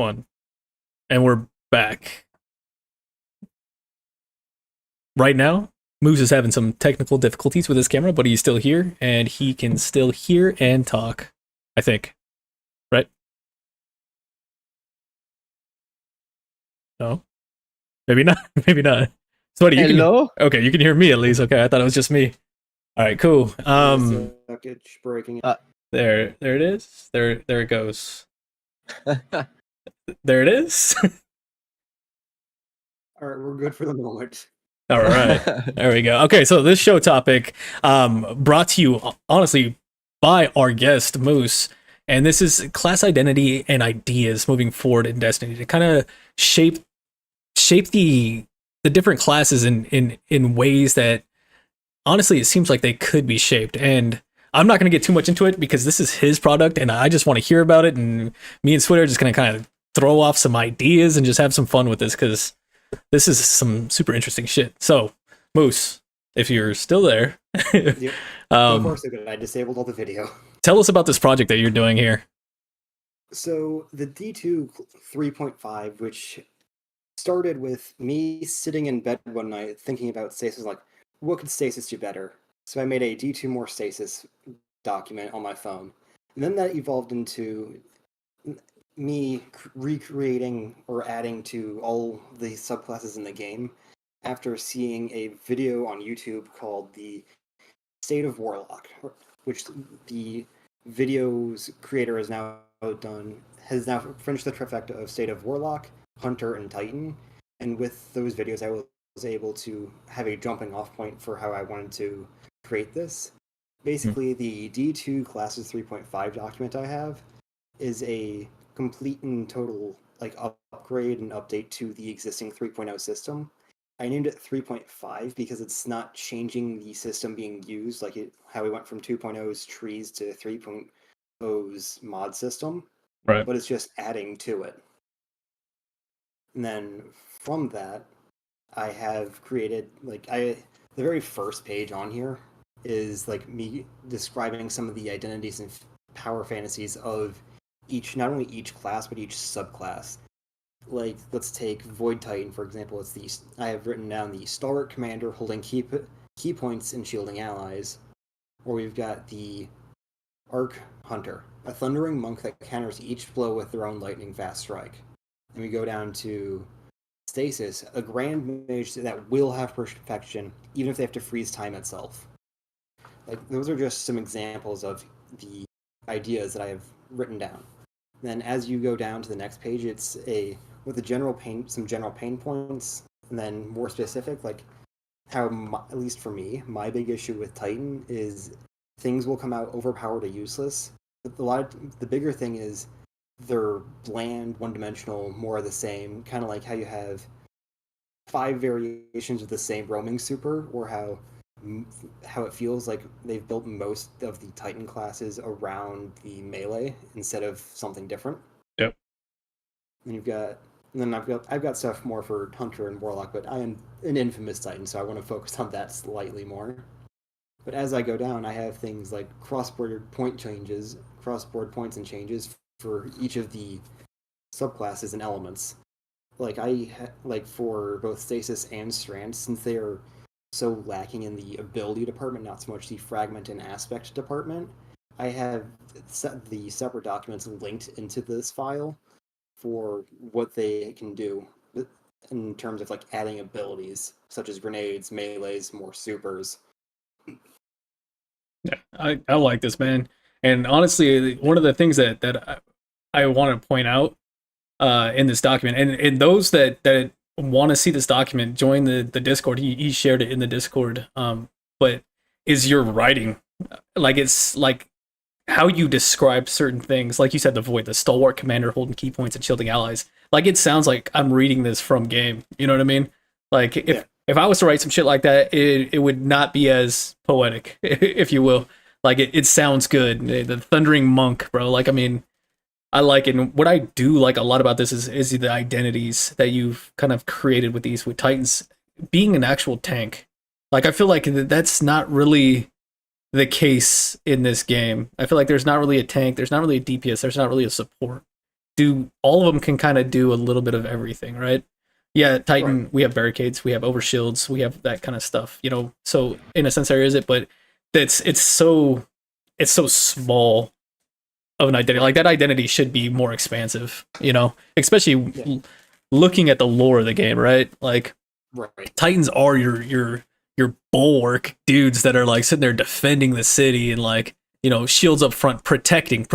one. And we're back. Right now, Moose is having some technical difficulties with his camera, but he's still here, and he can still hear and talk, I think. Right? No? Maybe not. Maybe not. Sweaty, you Hello? okay, you can hear me at least. Okay, I thought it was just me. All right, cool. Suckage breaking. There it is. There it goes. There it is. All right, we're good for the moment. All right, there we go. Okay, so this show topic, brought to you honestly by our guest Moose, and this is class identity and ideas moving forward in Destiny to kind of shape the different classes in ways that honestly it seems like they could be shaped. And I'm not going to get too much into it because this is his product, and I just want to hear about it. And me and Sweaty are just going to kind of throw off some ideas and just have some fun with this because this is some super interesting shit. So, Moose, if you're still there, Yep. So far, so good. I disabled all the video. tell us about this project that you're doing here. So the D2 3.5, which started with me sitting in bed one night thinking about stasis, like, what could stasis do better? So I made a D2 more stasis document on my phone. And then that evolved into me recreating or adding to all the subclasses in the game after seeing a video on YouTube called the State of Warlock, which the video's creator has now finished the trifecta of State of Warlock, Hunter, and Titan. And with those videos, I was able to have a jumping off point for how I wanted to create this. Basically, the D2 Classes 3.5 document I have is a complete and total upgrade and update to the existing 3.0 system. I named it 3.5 because it's not changing the system being used, how we went from 2.0's trees to 3.0's mod system, Right. but it's just adding to it. And then from that, I have created the very first page on here is me describing some of the identities and power fantasies of not only each class but each subclass. Let's take Void Titan for example. I have written down the stalwart commander holding key points and shielding allies, or we've got the Arc Hunter, a thundering monk that counters each blow with their own lightning fast strike. And we go down to Stasis, a grand mage that will have perfection even if they have to freeze time itself. Those are just some examples of the ideas that I have written down. Then as you go down to the next page, it's with some general pain points, and then more specific, how, at least for me, my big issue with Titan is things will come out overpowered or useless. But the bigger thing is they're bland, one-dimensional, more of the same, kind of like how you have 5 variations of the same roaming super, or how it feels like they've built most of the Titan classes around the melee instead of something different. Yep. And I've got stuff more for Hunter and Warlock, but I am an infamous Titan, so I want to focus on that slightly more. But as I go down, I have things like cross-board points and changes for each of the subclasses and elements. For both Stasis and Strand, since they are so lacking in the ability department, not so much the fragment and aspect department, I have the separate documents linked into this file for what they can do in terms of adding abilities such as grenades, melees, more supers. Yeah, I like this, man. And honestly, one of the things that I want to point out in this document, and those that want to see this document, join the Discord. He shared it in the Discord. But is your writing, it's how you describe certain things, like you said, the Void, the stalwart commander holding key points and shielding allies. It sounds like I'm reading this from game. You know what I mean? If I was to write some shit like that, it would not be as poetic, if you will. It sounds good. The thundering monk, bro. I like it. And what I do like a lot about this is the identities that you've kind of created with Titans being an actual tank. I feel like that's not really the case in this game. I feel like there's not really a tank, there's not really a DPS, there's not really a support. do all of them can kind of do a little bit of everything, right? Yeah, Titan, we have barricades, we have overshields, we have that kind of stuff, you know. So in a sense, there is it, but it's so small of an identity. Like that identity should be more expansive, you know, especially looking at the lore of the game, right? Like Titans are your bulwark dudes that are like sitting there defending the city and like, you know, shields up front, protecting.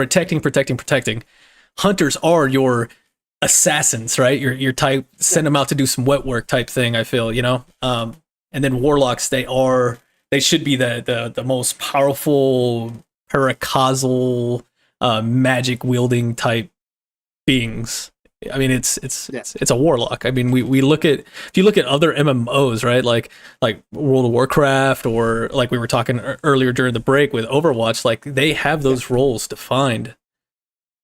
Hunters are your assassins, right? Your type, send them out to do some wet work type thing, I feel, you know. And then warlocks, they should be the most powerful paracausal magic wielding type beings. I mean, it's a warlock. I mean, we look at, if you look at other MMOs, right? Like World of Warcraft, or like we were talking earlier during the break with Overwatch, like they have those roles defined,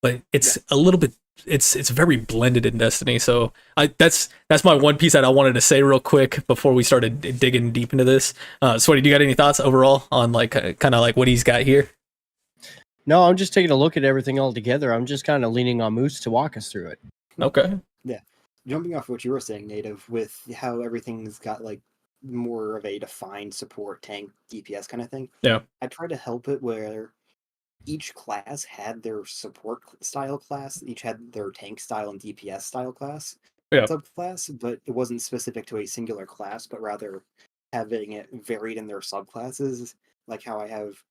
but it's a little bit, it's very blended in Destiny. So that's my one piece that I wanted to say real quick before we started digging deep into this. Sweaty, do you got any thoughts overall on like kind of like what he's got here? No, I'm just taking a look at everything all together. I'm just kind of leaning on Moose to walk us through it. Okay. Yeah. Jumping off what you were saying, Native, with how everything's got like more of a defined support tank DPS kind of thing. Yeah. I try to help it where each class had their support style class, each had their tank style and DPS style class subclass, but it wasn't specific to a singular class, but rather having it varied in their subclasses, like how I've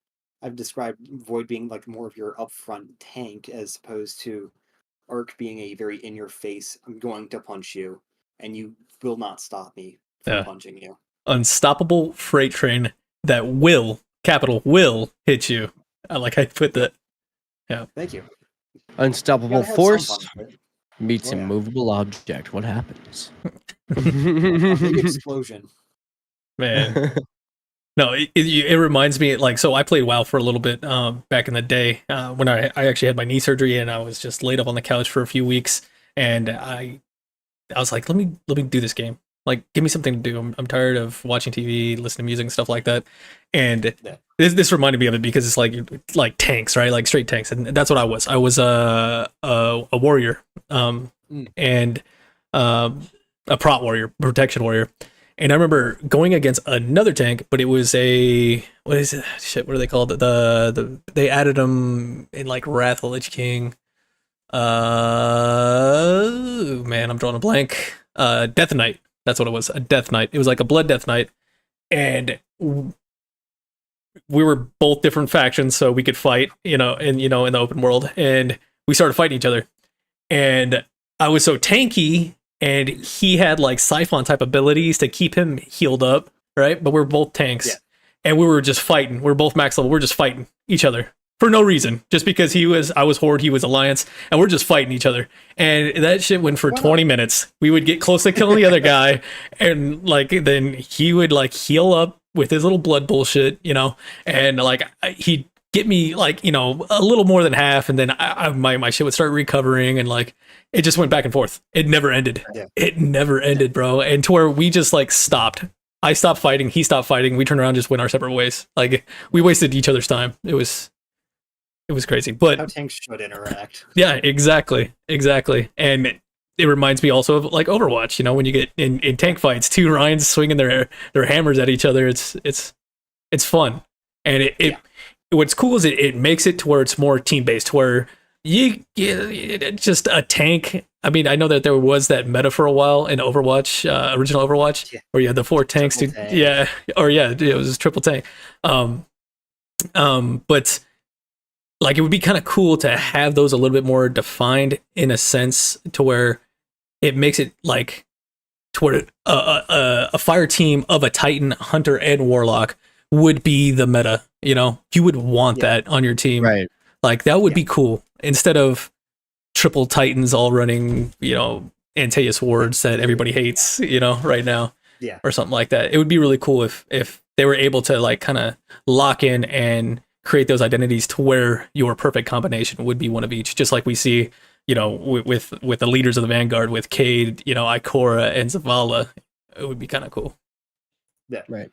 described Void being like more of your upfront tank as opposed to Arc being a very in-your-face, I'm going to punch you, and you will not stop me from punching you. Unstoppable freight train that will, capital will, hit you. I like how you put that. Yeah. Thank you. Unstoppable force meets immovable object. What happens? A big explosion. Man. No, it reminds me, like, so I played WoW for a little bit back in the day when I actually had my knee surgery and I was just laid up on the couch for a few weeks, and I was like, let me do this game. Like, give me something to do. I'm tired of watching TV, listening to music and stuff like that. And this reminded me of it because it's like tanks, right? Like straight tanks, and that's what I was. I was a warrior, and a prot warrior, protection warrior. And I remember going against another tank, but it was a, what is it? Shit, what are they called? They added them in like Wrath of the Lich King. Man, I'm drawing a blank. Death Knight. That's what it was. A Death Knight. It was like a Blood Death Knight. And we were both different factions, so we could fight, in the open world. And we started fighting each other. And I was so tanky, and he had like Siphon type abilities to keep him healed up, right? But we're both tanks. Yeah. And we were just fighting. We're both max level. We're just fighting each other for no reason. Just because I was Horde, he was Alliance, and we're just fighting each other. And that shit went for 20 minutes. We would get close to killing the other guy, and like then he would like heal up with his little blood bullshit, and like he'd get me like, a little more than half, and then my shit would start recovering, and like it just went back and forth. It never ended. Yeah. It never ended, bro. And to where we just like stopped. I stopped fighting. He stopped fighting. We turned around, just went our separate ways. Like we wasted each other's time. It was crazy. But how tanks should interact. Yeah, exactly. And it reminds me also of like Overwatch. When you get in tank fights, two Ryans swinging their hammers at each other. It's fun. And what's cool is it makes it to where it's more team based, where you get just a tank. I mean, I know that there was that meta for a while in Overwatch, original Overwatch, where you had the 4 tanks. It was triple tank. But like it would be kind of cool to have those a little bit more defined in a sense, to where it makes it like to where a fire team of a Titan, Hunter, and Warlock would be the meta. You would want that on your team, right? Like that would be cool, instead of triple Titans all running, Antaeus wards that everybody hates, right now, or something like that. It would be really cool if they were able to like kind of lock in and create those identities to where your perfect combination would be one of each, just like we see, with the leaders of the Vanguard, with Cade, Ikora and Zavala. It would be kind of cool. Yeah, right.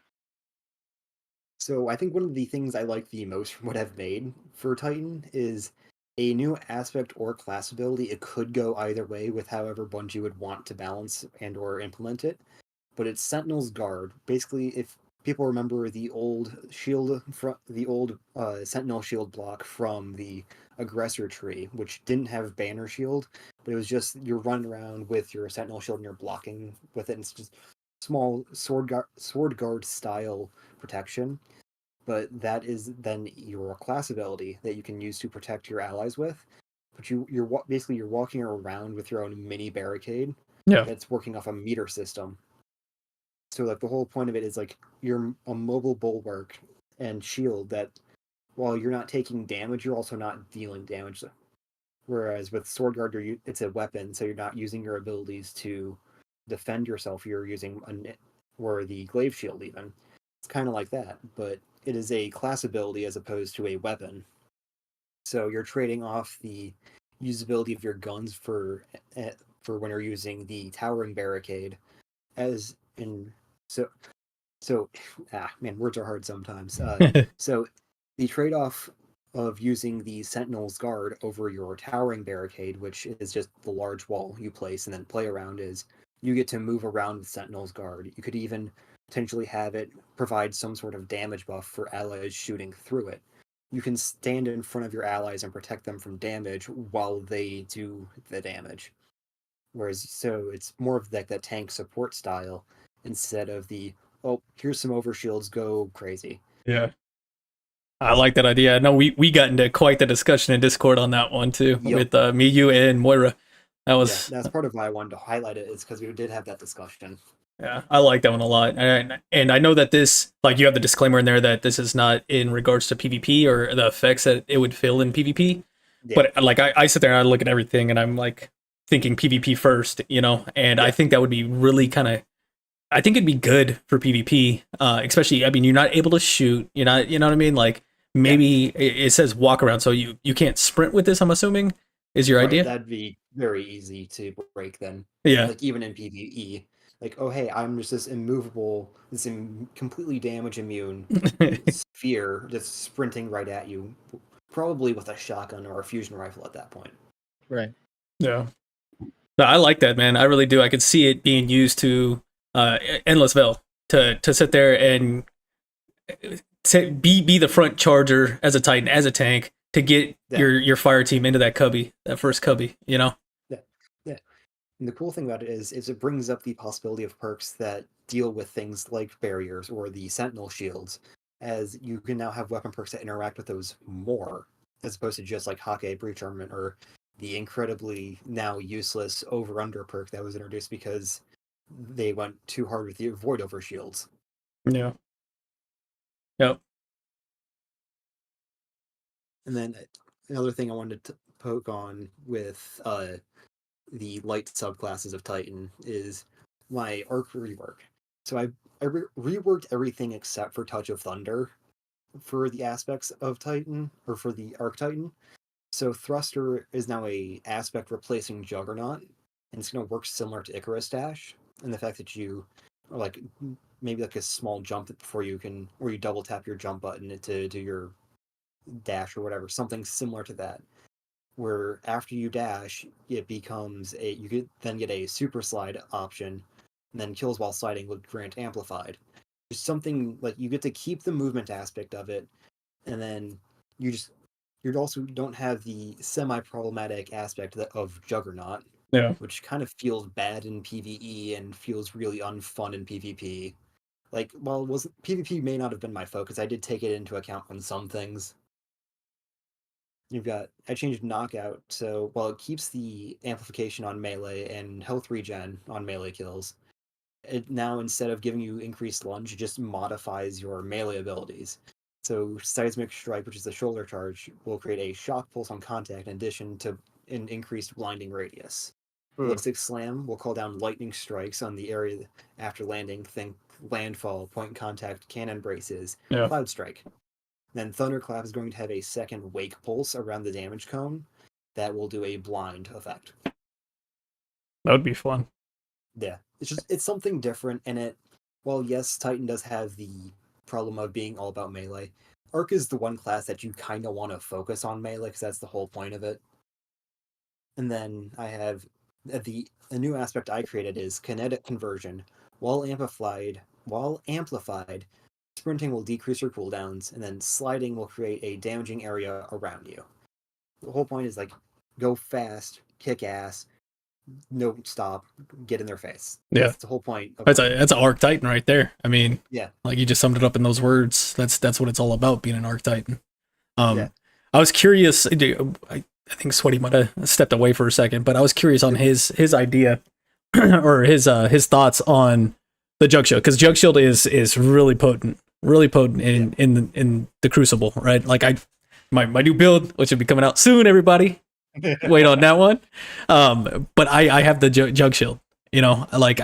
So I think one of the things I like the most from what I've made for Titan is a new aspect or class ability. It could go either way with however Bungie would want to balance and or implement it. But it's Sentinel's Guard. Basically, if people remember the old shield, the old Sentinel shield block from the aggressor tree, which didn't have banner shield, but it was just you're running around with your Sentinel shield and you're blocking with it. And it's just small sword guard style protection. But that is then your class ability that you can use to protect your allies with. But you're walking around with your own mini barricade Yeah. that's working off a meter system. So like the whole point of it is like you're a mobile bulwark and shield that while you're not taking damage, you're also not dealing damage. Whereas with Sword Guard, it's a weapon, so you're not using your abilities to defend yourself. You're using or the glaive shield even. It's kind of like that, but it is a class ability as opposed to a weapon. So you're trading off the usability of your guns for when you're using the towering barricade, as in so man, words are hard sometimes. So the trade-off of using the Sentinel's Guard over your towering barricade, which is just the large wall you place and then play around, is you get to move around with Sentinel's Guard. You could even potentially have it provide some sort of damage buff for allies shooting through it. You can stand in front of your allies and protect them from damage while they do the damage. Whereas, so it's more of like that tank support style instead of the, oh, here's some overshields, go crazy. Yeah. I like that idea. I know we got into quite the discussion in Discord on that one too, Yep. with me, you, and Moira. That was that's part of why I wanted to highlight it, is because we did have that discussion. yeah, I like that one a lot. And I know that this, like, you have the disclaimer in there that this is not in regards to PvP or the effects that it would feel in PvP. Yeah. But like I sit there and I look at everything and I'm like thinking PvP first, you know, and I think that would be really kind of, I think it'd be good for PvP, especially, I mean, you're not able to shoot, you're not, you know what I mean? Like maybe it says walk around, so you can't sprint with this, I'm assuming, is your idea? That'd be very easy to break then. Yeah. Like even in PvE, like, oh hey, I'm just this immovable, completely damage immune sphere just sprinting right at you, probably with a shotgun or a fusion rifle at that point. Right. Yeah. No, I like that, man. I really do. I could see it being used to Endless Veil to sit there and be the front charger as a Titan, as a tank, to get your fire team into that first cubby, you know? Yeah. And the cool thing about it is it brings up the possibility of perks that deal with things like barriers or the sentinel shields, as you can now have weapon perks that interact with those more, as opposed to just like Hake Breach Armament or the incredibly now useless over-under perk that was introduced because they went too hard with the Void over shields. Yeah. Yep. And then another thing I wanted to poke on with the light subclasses of Titan is my arc rework. So I reworked everything except for Touch of Thunder for the aspects of Titan, or for the Arc Titan. So Thruster is now a aspect replacing Juggernaut, and it's going to work similar to Icarus Dash, and the fact that you are like maybe like a small jump before you can, or you double tap your jump button to do your dash or whatever, something similar to that, where after you dash, it becomes then get a super slide option, and then kills while sliding would grant amplified. Just something like you get to keep the movement aspect of it, and then you also don't have the semi-problematic aspect of Juggernaut, which kind of feels bad in PvE and feels really unfun in PvP. Like, while PvP may not have been my focus, I did take it into account on some things. I changed Knockout, so while it keeps the amplification on melee and health regen on melee kills, it now, instead of giving you increased lunge, it just modifies your melee abilities. So Seismic Strike, which is the shoulder charge, will create a shock pulse on contact in addition to an increased blinding radius. Ballistic Slam will call down lightning strikes on the area after landing, think landfall, point contact, cannon braces, Cloud Strike. Then Thunderclap is going to have a second Wake Pulse around the damage cone that will do a blind effect. That would be fun. Yeah, it's something different, and while yes, Titan does have the problem of being all about melee, Arc is the one class that you kind of want to focus on melee because that's the whole point of it. And then I have a new aspect I created is kinetic conversion. While amplified, sprinting will decrease your cooldowns, and then sliding will create a damaging area around you. The whole point is like go fast, kick ass, no stop, get in their face. Yeah. That's the whole point. That's an Arc Titan right there. I mean, yeah, like you just summed it up in those words. That's what it's all about, being an Arc Titan. Yeah. I was curious. I think Sweaty might have stepped away for a second, but I was curious on his idea or his thoughts on the Jug Shield, because Jug Shield is really potent in the Crucible, right? Like my new build, which will be coming out soon, everybody. Wait on that one. But I have the Jug Shield, you know, like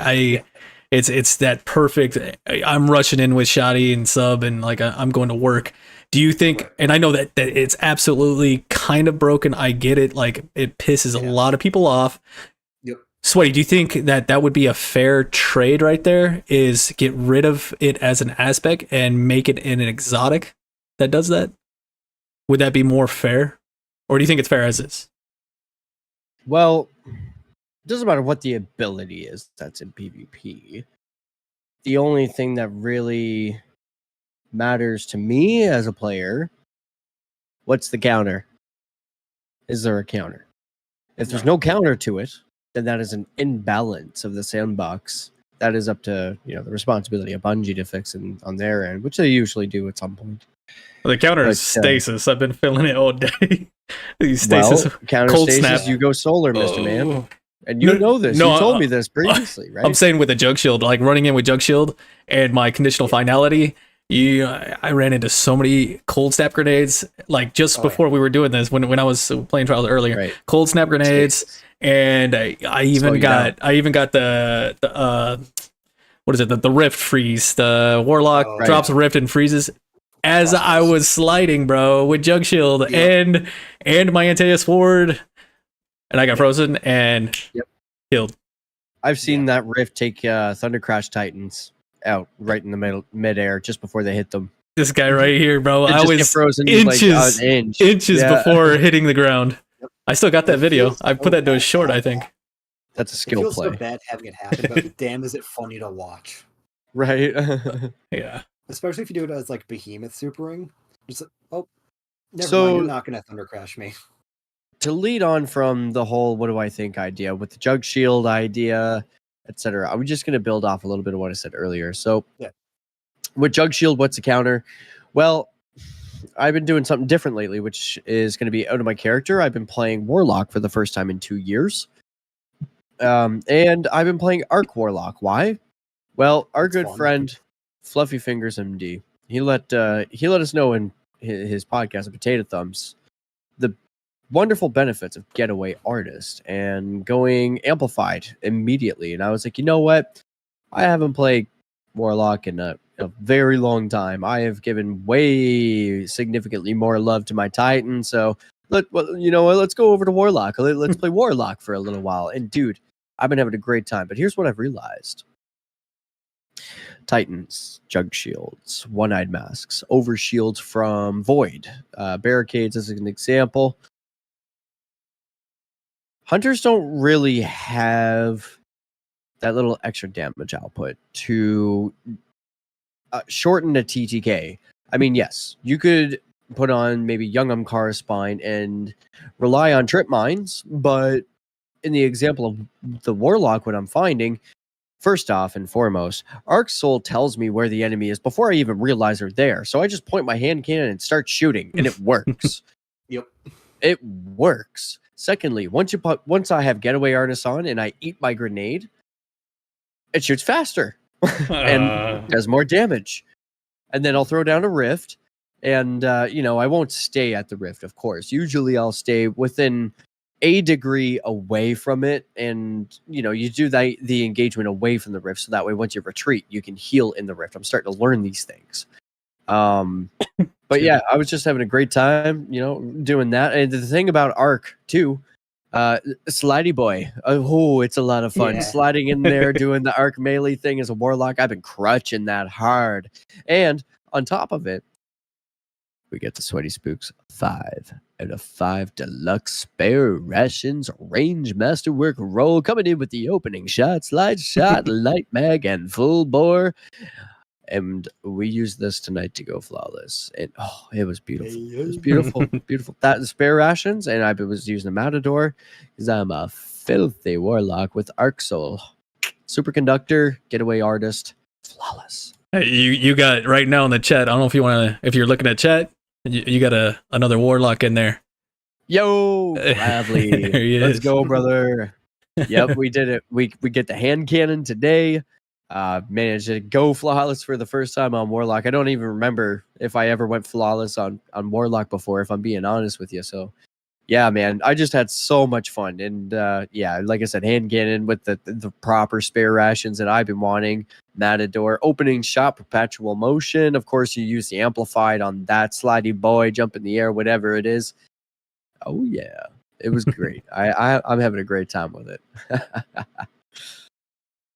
it's that perfect. I'm rushing in with Shoddy and sub, and like I'm going to work. Do you think, and I know that it's absolutely kind of broken, I get it, like it pisses a lot of people off. Yep. Sweaty, do you think that would be a fair trade right there, is get rid of it as an aspect and make it in an exotic that does that? Would that be more fair? Or do you think it's fair as is? Well, it doesn't matter what the ability is that's in PvP. The only thing that really matters to me as a player, what's the counter? Is there a counter? If there's no counter to it, then that is an imbalance of the sandbox. That is up to the responsibility of Bungie to fix it on their end, which they usually do at some point. Well, the counter is stasis. I've been feeling it all day. Stasis, counter cold stasis, snap. you go solar, Mr. Man. And you know this. You told me this previously, right? I'm saying with a Jug Shield, like running in with Jug Shield and my conditional finality, I ran into so many cold snap grenades, like just before we were doing this, when I was playing Trials earlier. Right. Cold snap grenades, and I even got the what is it? The Rift freeze. The Warlock drops a Rift and freezes. As I was sliding, bro, with Jug Shield and my Antaeus Ward, and I got frozen and killed. I've seen that Rift take Thunder Crash Titans out right in the midair just before they hit them. This guy right here, bro. I was frozen inches before hitting the ground. Yep. I still got that video. I put that to a short, I think. That's a skill it feels play. so bad having it happen, but damn, is it funny to watch. Right. Yeah. Especially if you do it as like Behemoth Supering. Just never mind, So- you're not gonna Thunder Crash me. To lead on from the whole what do I think idea with the Jug Shield idea, etc. I'm just going to build off a little bit of what I said earlier. So with Jug Shield, what's the counter? Well, I've been doing something different lately, which is going to be out of my character. I've been playing Warlock for the first time in 2 years. And I've been playing Arc Warlock. Why? Well, our good friend Fluffy Fingers MD, he let us know in his podcast, Potato Thumbs, the wonderful benefits of Getaway Artist and going amplified immediately. And I was like, you know what? I haven't played Warlock in a very long time. I have given way significantly more love to my Titan. So let's go over to Warlock. Let's play Warlock for a little while. And dude, I've been having a great time. But here's what I've realized. Titans, Jug Shields, One-Eyed Masks, Overshields from Void, Barricades as an example. Hunters don't really have that little extra damage output to shorten a TTK. I mean, yes, you could put on maybe Young Umkara Spine and rely on trip mines, but in the example of the Warlock, what I'm finding, first off and foremost, Arc Soul tells me where the enemy is before I even realize they're there. So I just point my hand cannon and start shooting, and it works. Yep. It works. Secondly, once I have Getaway Artist on and I eat my grenade, it shoots faster and does more damage. And then I'll throw down a Rift, and I won't stay at the Rift, of course. Usually I'll stay within a degree away from it, and you do the engagement away from the Rift, so that way once you retreat, you can heal in the Rift. I'm starting to learn these things. But yeah, I was just having a great time, doing that. And the thing about Arc too, Slidey Boy. Oh, it's a lot of fun. Yeah. Sliding in there, doing the Arc melee thing as a Warlock. I've been crutching that hard. And on top of it, we get the SweatySpookz 5 out of 5 deluxe spare rations range masterwork roll, coming in with the opening shot, slide shot, light mag, and full bore. And we used this tonight to go flawless. And it was beautiful. It was beautiful, beautiful. That the spare rations, and I was using the Matador because I'm a filthy warlock with Arc Soul, superconductor, getaway artist, flawless. Hey, you got right now in the chat. I don't know if you want to, if you're looking at chat, you got another warlock in there. Yo, Gravely. Let's go, brother. Yep, we did it. We get the hand cannon today. Managed to go flawless for the first time on Warlock. I don't even remember if I ever went flawless on Warlock before, if I'm being honest with you. So, yeah, man, I just had so much fun. And, yeah, like I said, hand cannon with the proper spare rations that I've been wanting. Matador, opening shot, perpetual motion. Of course, you use the amplified on that slidey boy, jump in the air, whatever it is. Oh, yeah. It was great. I'm having a great time with it.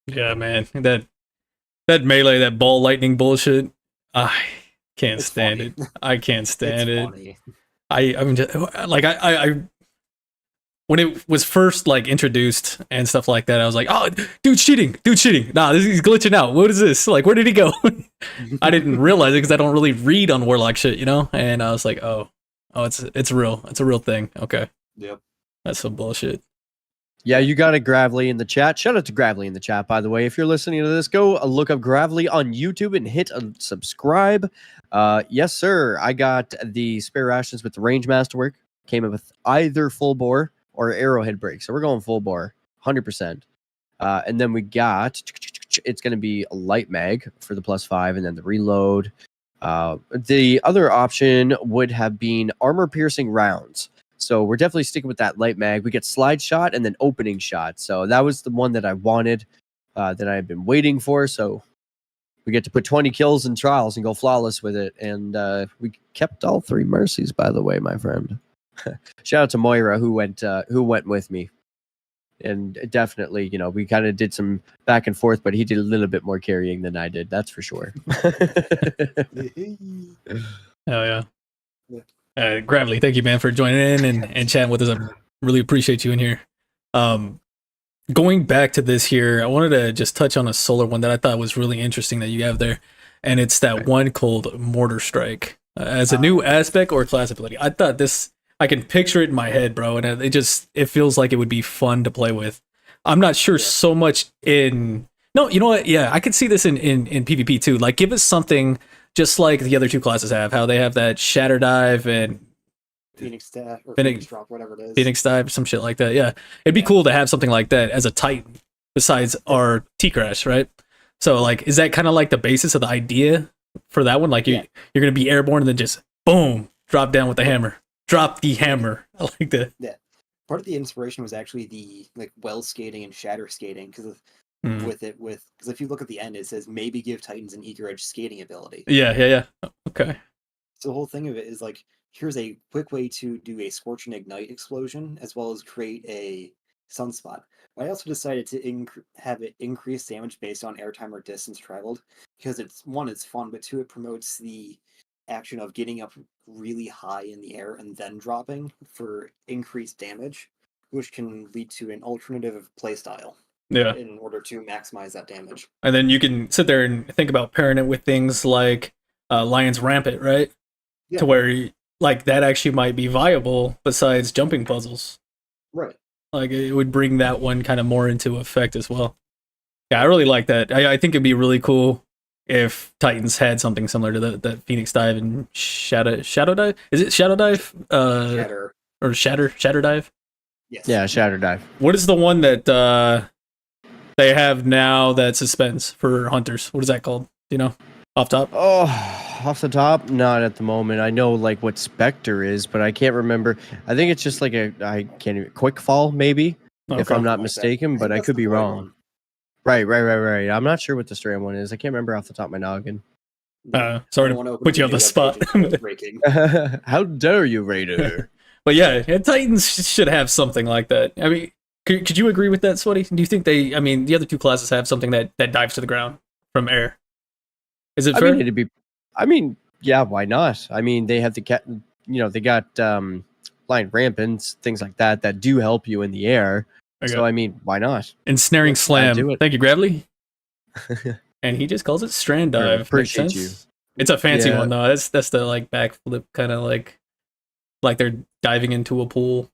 Yeah, man, that melee, that ball lightning bullshit, I can't stand it. I can't stand it. Funny. I'm just like I when it was first like introduced and stuff like that, I was like, oh, dude's cheating. Nah, he's glitching out. What is this? Like, where did he go? I didn't realize it because I don't really read on Warlock shit, you know. And I was like, oh, it's real. It's a real thing. Okay. Yep. That's some bullshit. Yeah, you got it, Gravely, in the chat. Shout out to Gravely in the chat, by the way. If you're listening to this, go look up Gravely on YouTube and hit subscribe. Yes, sir. I got the spare rations with the range masterwork. Came in with either full bore or arrowhead break. So we're going full bore, 100%. And then we got, it's going to be a light mag for the +5 and then the reload. The other option would have been armor piercing rounds. So we're definitely sticking with that light mag. We get slide shot and then opening shot. So that was the one that I wanted, that I had been waiting for. So we get to put 20 kills in trials and go flawless with it. And we kept all 3 mercies, by the way, my friend. Shout out to Moira who went with me. And definitely, you know, we kind of did some back and forth, but he did a little bit more carrying than I did. That's for sure. Hell yeah. Gravely, thank you, man, for joining in and chatting with us. I really appreciate you in here. Going back to this here, I wanted to just touch on a solar one that I thought was really interesting that you have there, and it's that one called Mortar Strike. As a new aspect or class ability, I thought this, I can picture it in my head, bro, and it feels like it would be fun to play with. I'm not sure so much in... No, you know what? Yeah, I could see this in PvP too. Like, give us something... just like the other 2 classes have, how they have that Shatter Dive and Phoenix Dive or Phoenix Drop, whatever it is. Phoenix Dive, some shit like that. Yeah, it'd be cool to have something like that as a Titan besides our T-Crash, right? So, like, is that kind of like the basis of the idea for that one? Like, you're gonna be airborne and then just boom, drop down with the hammer. Drop the hammer. I like that. Yeah, part of the inspiration was actually the like well skating and shatter skating because if you look at the end, it says maybe give Titans an eager edge skating ability. Yeah. Okay. So the whole thing of it is like, here's a quick way to do a scorch and ignite explosion, as well as create a sunspot. But I also decided to have it increase damage based on airtime or distance traveled, because it's fun, but 2, it promotes the action of getting up really high in the air and then dropping for increased damage, which can lead to an alternative playstyle. Yeah. In order to maximize that damage. And then you can sit there and think about pairing it with things like Lion's Rampant, right? Yeah. To where like that actually might be viable besides jumping puzzles. Right. Like it would bring that one kind of more into effect as well. Yeah, I really like that. I think it'd be really cool if Titans had something similar to that Phoenix Dive and Shadow Dive. Is it Shadow Dive? Shatter. Or Shatter Dive? Yes. Yeah, Shatter Dive. What is the one that they have now that suspends for hunters? What is that called? Do you know? Off top? Oh, off the top, not at the moment. I know like what Spectre is, but I can't remember. I think it's just like quick fall, maybe, if I'm not mistaken, but I could be wrong. Right. I'm not sure what the strand one is. I can't remember off the top of my noggin. Sorry to put you on the spot. How dare you, Raider? But yeah, Titans should have something like that. I mean, could you agree with that, Sweaty? Do you think the other 2 classes have something that dives to the ground from air? Is it fair? Yeah, why not? I mean, they have they got flying rampants, things like that that do help you in the air. So I mean, why not? Ensnaring Slam. Do it. Thank you, Gravely. And he just calls it Strand Sure, Dive. Makes appreciate sense. you. It's a fancy Yeah. one though. That's the like backflip kind of like they're diving into a pool.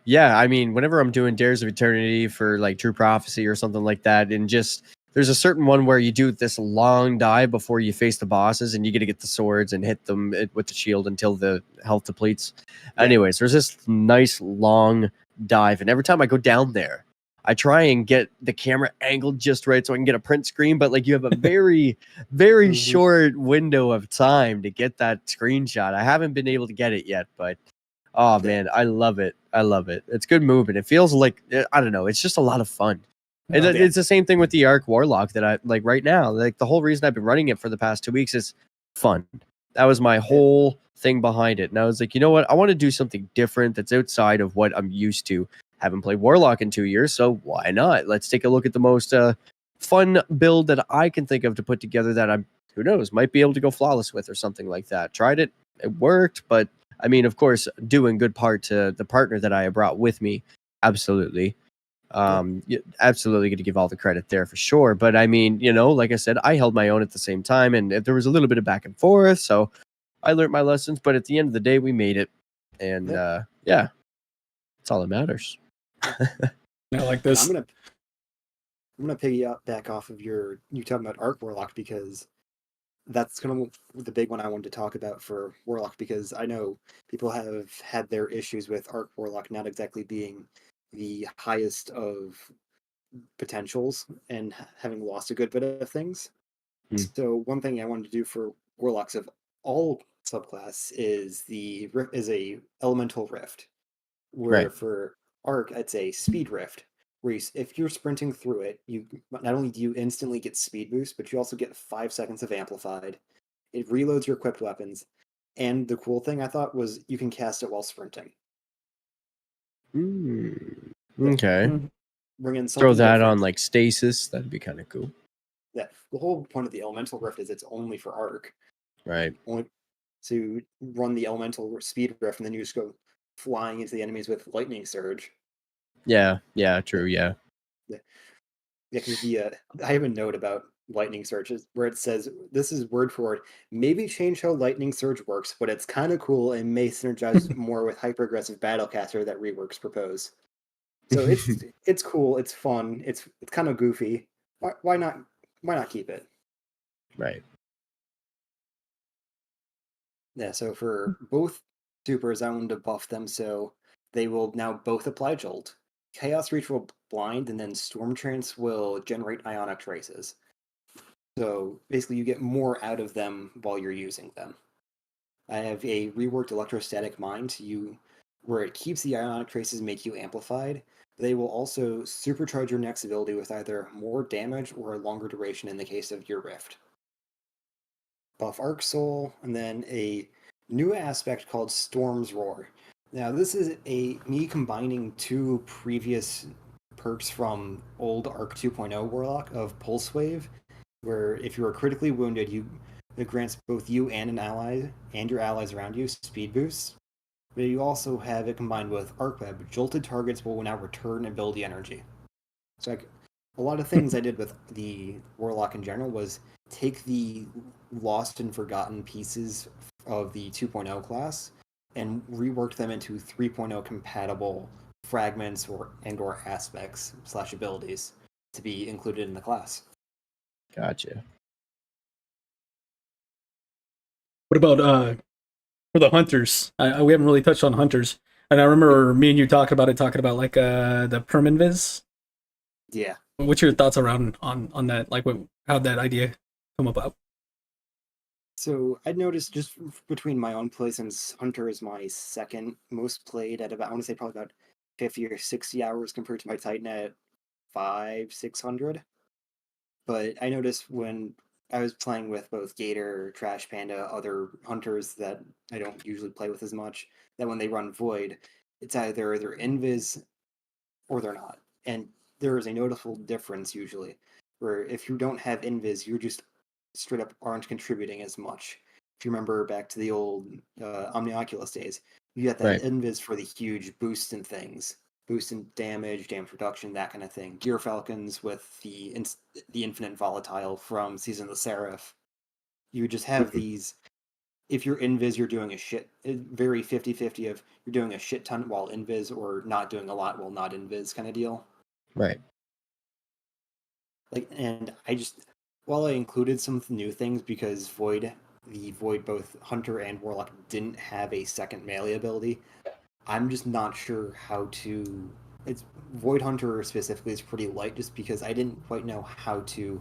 Yeah, I mean, whenever I'm doing Dares of Eternity for like True Prophecy or something like that, and just there's a certain one where you do this long dive before you face the bosses, and you get to get the swords and hit them with the shield until the health depletes. Yeah. Anyways, there's this nice long dive, and every time I go down there, I try and get the camera angled just right so I can get a print screen, but like you have a very, very Mhm. short window of time to get that screenshot. I haven't been able to get it yet, but oh man, I love it. I love it. It's good movement. It feels like I don't know. It's just a lot of fun. And Yeah. it's the same thing with the Arc Warlock that I like right now. Like the whole reason I've been running it for the past 2 weeks is fun. That was my whole thing behind it. And I was like, you know what? I want to do something different that's outside of what I'm used to. Haven't played Warlock in 2 years, so why not? Let's take a look at the most fun build that I can think of to put together that I'm, who knows, might be able to go flawless with or something like that. Tried it. It worked, but I mean, of course, doing good part to the partner that I brought with me. Absolutely. Absolutely going to give all the credit there for sure. But I mean, like I said, I held my own at the same time, and there was a little bit of back and forth. So I learned my lessons, but at the end of the day, we made it. And yeah, that's all that matters. I like this. I'm gonna piggyback off of you talking about Arc Warlock, because that's kind of the big one I wanted to talk about for Warlock, because I know people have had their issues with Arc Warlock not exactly being the highest of potentials and having lost a good bit of things. So one thing I wanted to do for Warlocks of all subclass is a elemental rift, where Right. for Arc it's a speed rift, where if you're sprinting through it, you not only do you instantly get speed boost, but you also get 5 seconds of amplified. It reloads your equipped weapons, and the cool thing I thought was you can cast it while sprinting. Okay. Bring in Throw something that different. on like stasis. That'd be kind of cool. Yeah, the whole point of the elemental rift is it's only for Arc. Right. Only to run the elemental speed rift, and then you just go flying into the enemies with lightning surge. Yeah. Yeah. True. Yeah. Yeah, because I have a note about lightning surges where it says, this is word for word, maybe change how lightning surge works, but it's kind of cool and may synergize more with hyper aggressive battlecaster that reworks propose. So it's cool, it's fun, it's kind of goofy. Why not keep it? Right. Yeah, so for both supers, I wanted to buff them so they will now both apply Jolt. Chaos Reach will blind, and then Storm Trance will generate Ionic Traces. So basically, you get more out of them while you're using them. I have a reworked Electrostatic Mind, where it keeps the Ionic Traces make you amplified. They will also supercharge your next ability with either more damage or a longer duration in the case of your Rift. Buff Arc Soul, and then a new aspect called Storm's Roar. Now, this is me combining 2 previous perks from old Arc 2.0 Warlock of Pulse Wave, where if you are critically wounded, it grants both you and an ally and your allies around you speed boosts. But you also have it combined with Arc Web. Jolted targets will now return ability energy. So a lot of things I did with the Warlock in general was take the lost and forgotten pieces of the 2.0 class and reworked them into 3.0 compatible fragments or aspects / abilities to be included in the class. Gotcha. What about for the hunters? We haven't really touched on hunters, and I remember me and you talking about like the permanviz. Yeah. What's your thoughts around on that? Like, how'd that idea come about? So I'd noticed just between my own play, since Hunter is my second most played at about, I want to say probably about 50 or 60 hours compared to my Titan at 600. But I noticed when I was playing with both Gator, Trash Panda, other hunters that I don't usually play with as much, that when they run Void, it's either they're invis or they're not. And there is a noticeable difference usually, where if you don't have invis, you're just straight up aren't contributing as much. if you remember back to the old Omnioculus days, you got that Right. invis for the huge boost in things, boost in damage reduction, that kind of thing. Gear Falcons with the infinite volatile from Season of the Seraph. You just have Mhm. these. If you're invis, you're doing a shit, very 50-50 of you're doing a shit ton while invis or not doing a lot while not invis kind of deal. Right. Like, and while I included some new things because the Void, both Hunter and Warlock didn't have a second melee ability, I'm just not sure how to. It's Void Hunter specifically is pretty light just because I didn't quite know how to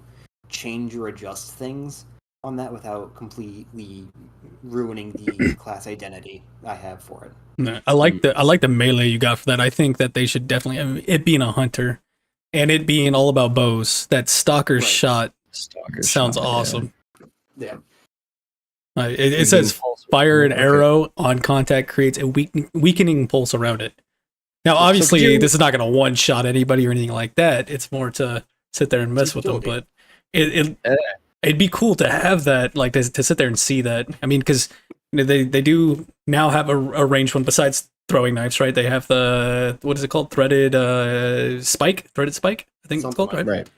change or adjust things on that without completely ruining the class identity I have for it. No, I like the melee you got for that. I think that they should definitely, I mean, it being a hunter and it being all about bows. That stalker Right. shot Stalker sounds shot, awesome. Yeah. It says pulse. fire an Okay. arrow on contact creates a weakening pulse around it. Now, So could obviously, you- this is not going to one shot anybody or anything like that. It's more to sit there and mess with them. utility. But it'd be cool to have that, like to sit there and see that. I mean, because they do now have a ranged one besides throwing knives, right? They have the, what is it called? Threaded spike? Threaded spike, I think it's called, Something right? Right.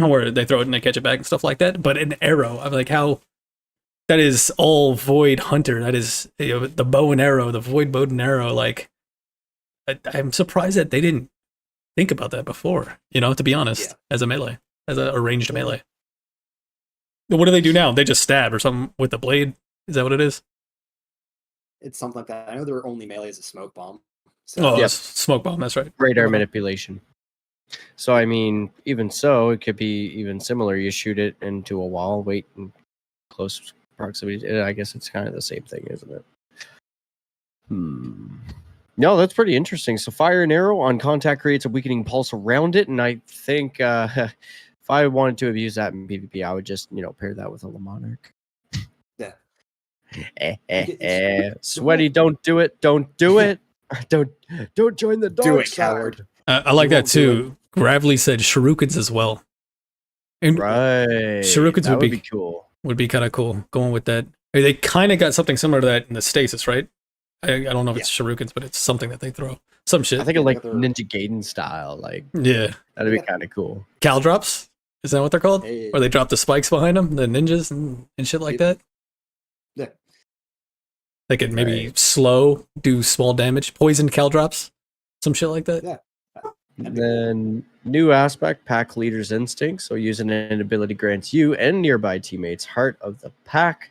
Where they throw it and they catch it back and stuff like that. But an arrow, I'm like, how that is all Void Hunter. That is, you know, the bow and arrow, the Void bow and arrow. Like, I'm surprised that they didn't think about that before. You know, to be honest, as a melee, as a ranged melee. What do they do now? They just stab or something with the blade. Is that what it is? It's something like that. I know their only melee is a smoke bomb. So Oh, Yep. smoke bomb. That's right. Radar manipulation. So I mean, even so, it could be even similar. You shoot it into a wall, wait in close proximity. I guess it's kind of the same thing, isn't it? No, that's pretty interesting. So fire an arrow on contact creates a weakening pulse around it, and I think if I wanted to have used that in PvP, I would just pair that with a Monarch. Yeah. Sweaty, don't do it. Don't do it. Don't join the dark Do it, side. coward. I like You that won't do too. Gravely said shurikens as well. And Right. Shurikens That would be cool. would be kind of cool going with that. I mean, they kind of got something similar to that in the stasis, right? I don't know if it's shurikens, but it's something that they throw. Some shit. I think of like Other- Ninja Gaiden style. Like Yeah. that'd be Yeah. kind of cool. Cal drops? Is that what they're called? Hey. Where they drop the spikes behind them, the ninjas and shit like that? Yeah. They could maybe slow, do small damage, poisoned cal drops, some shit like that. Yeah. Then new aspect, pack leader's instinct. So using an ability grants you and nearby teammates Heart of the Pack.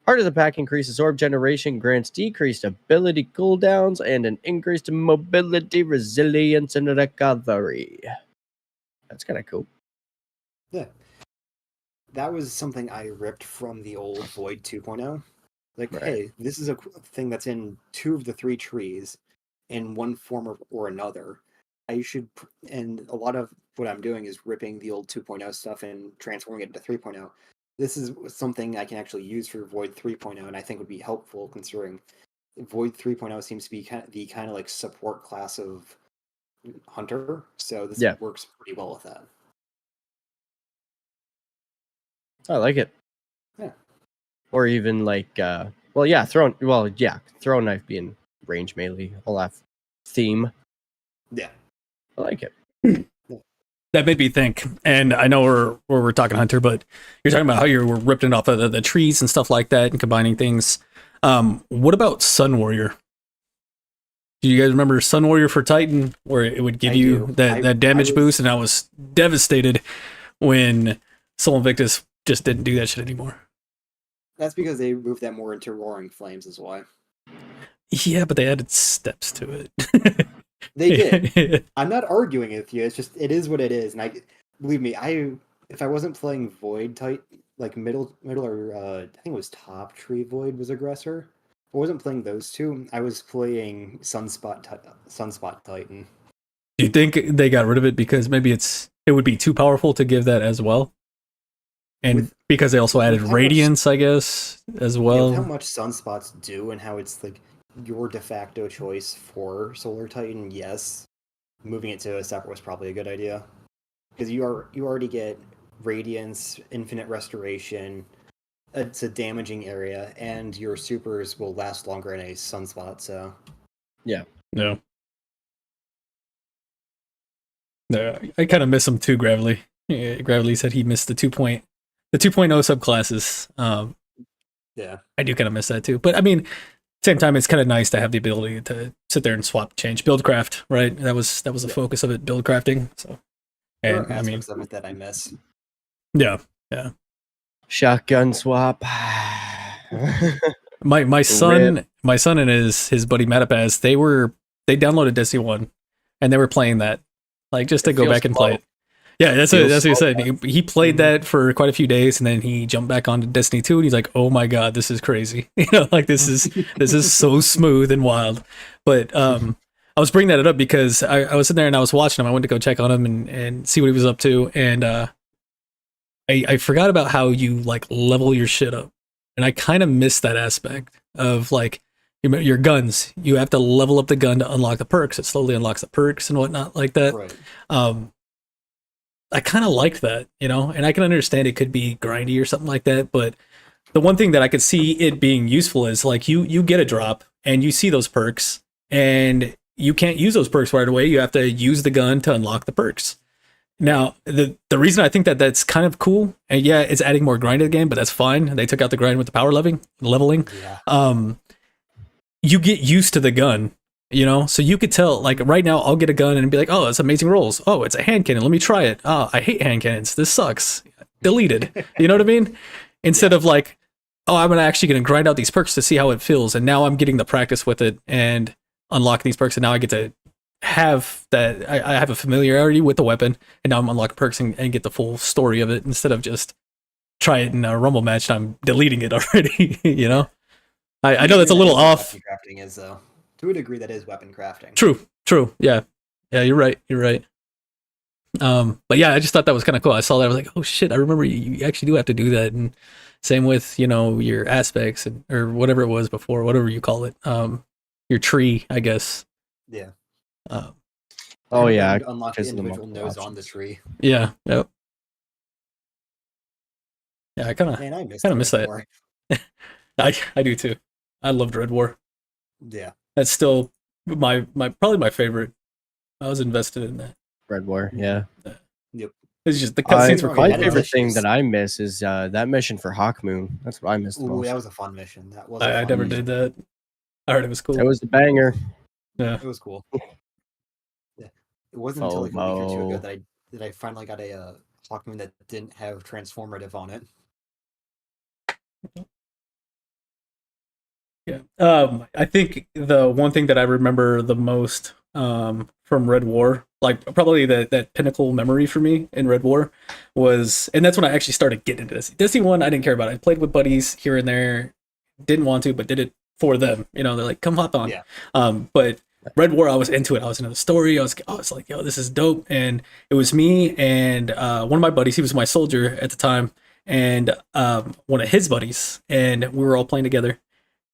Heart of the Pack increases orb generation, grants decreased ability cooldowns, and an increased mobility, resilience, and recovery. That's kind of cool. Yeah. That was something I ripped from the old Void 2.0. Like, Right. hey, this is a thing that's in 2 of the 3 trees in one form or another. And a lot of what I'm doing is ripping the old 2.0 stuff and transforming it into 3.0. This is something I can actually use for Void 3.0, and I think would be helpful considering Void 3.0 seems to be kind of like support class of Hunter, so this works pretty well with that. I like it. Yeah. Or even like, throw knife being range melee, all that theme. Yeah. I like it. That made me think, and I know we're talking Hunter, but you're talking about how you were ripping off of the trees and stuff like that and combining things. What about Sun Warrior? Do you guys remember Sun Warrior for Titan, where it would give you that damage boost? And I was devastated when Soul Invictus just didn't do that shit anymore. That's because they moved that more into Roaring Flames is why. Yeah, but they added steps to it. They did. I'm not arguing with you. It's just it is what it is, and believe me. If I wasn't playing Void type, like middle or I think it was top tree Void was aggressor. If I wasn't playing those two. I was playing Sunspot Titan. Do you think they got rid of it because maybe it would be too powerful to give that as well? And because they also added Radiance, I guess, as well. Yeah, with how much Sunspots do and how it's like your de facto choice for Solar Titan, yes, moving it to a separate was probably a good idea. Because you already get Radiance, Infinite Restoration, it's a damaging area, and your supers will last longer in a sunspot. So Yeah. No. No, I kind of miss him too, Gravely. Yeah, Gravely said he missed the 2.0 subclasses. yeah, I do kind of miss that too. But I mean, same time, it's kind of nice to have the ability to sit there and swap, change, build craft, right? That was the focus of it, build crafting. So, there and are I mean, aspects of it that I miss. yeah. Shotgun swap. My son and his buddy Matapaz, they downloaded Destiny 1 and they were playing that, like, just to It go feels back and slow. play it. Yeah, that's Feels what he slow, said. He played that for quite a few days, and then he jumped back onto Destiny 2, and he's like, "Oh my god, this is crazy!" Like this is so smooth and wild. But I was bringing that up because I was sitting there and I was watching him. I went to go check on him and see what he was up to, and I forgot about how you like level your shit up, and I kind of missed that aspect of like your guns. You have to level up the gun to unlock the perks. It slowly unlocks the perks and whatnot like that. Right. I kind of liked that, and I can understand it could be grindy or something like that. But the one thing that I could see it being useful is like you get a drop and you see those perks, and you can't use those perks right away. You have to use the gun to unlock the perks. Now, the reason I think that that's kind of cool, and yeah, it's adding more grind to the game, but that's fine. They took out the grind with the power leveling. Yeah. You get used to the gun, so you could tell, like, right now I'll get a gun and be like, oh, it's amazing rolls. Oh, it's a hand cannon. Let me try it. Oh, I hate hand cannons. This sucks. Deleted. You know what I mean? Instead of like, oh, I'm actually going to grind out these perks to see how it feels. And now I'm getting the practice with it and unlock these perks. And now I get to have that. I have a familiarity with the weapon, and now I'm unlocking perks and get the full story of it instead of just try it in a rumble match and I'm deleting it already. I know that's a little off. Weapon crafting is, though. To a degree, that is weapon crafting. True. Yeah, you're right. But yeah, I just thought that was kind of cool. I saw that, I was like, oh shit, I remember you actually do have to do that. And same with your aspects or whatever it was before, whatever you call it, your tree, I guess. Yeah. Oh yeah, unlock the individual nodes on the tree. Yeah. Yep. Yeah, I kind of miss that. War. I do too. I loved Red War. Yeah. That's still my probably my favorite. I was invested in that. Red War, yeah. Yep. It's just the cutscenes were cool. My favorite thing that I miss is that mission for Hawk Moon. That's what I missed the most. That was a fun mission. That was. I never did that. I heard it was cool. It was a banger. Yeah. It was cool. Yeah. It wasn't until like a week or two ago that I finally got a Hawk Moon that didn't have transformative on it. Yeah. I think the one thing that I remember the most from Red War, like probably that pinnacle memory for me in Red War was, and that's when I actually started getting into this. Destiny 1, I didn't care about it. I played with buddies here and there, didn't want to, but did it for them. They're like, come hop on. Yeah. But Red War, I was into it. I was into the story. I was like, yo, this is dope. And it was me and one of my buddies. He was my soldier at the time, and one of his buddies, and we were all playing together.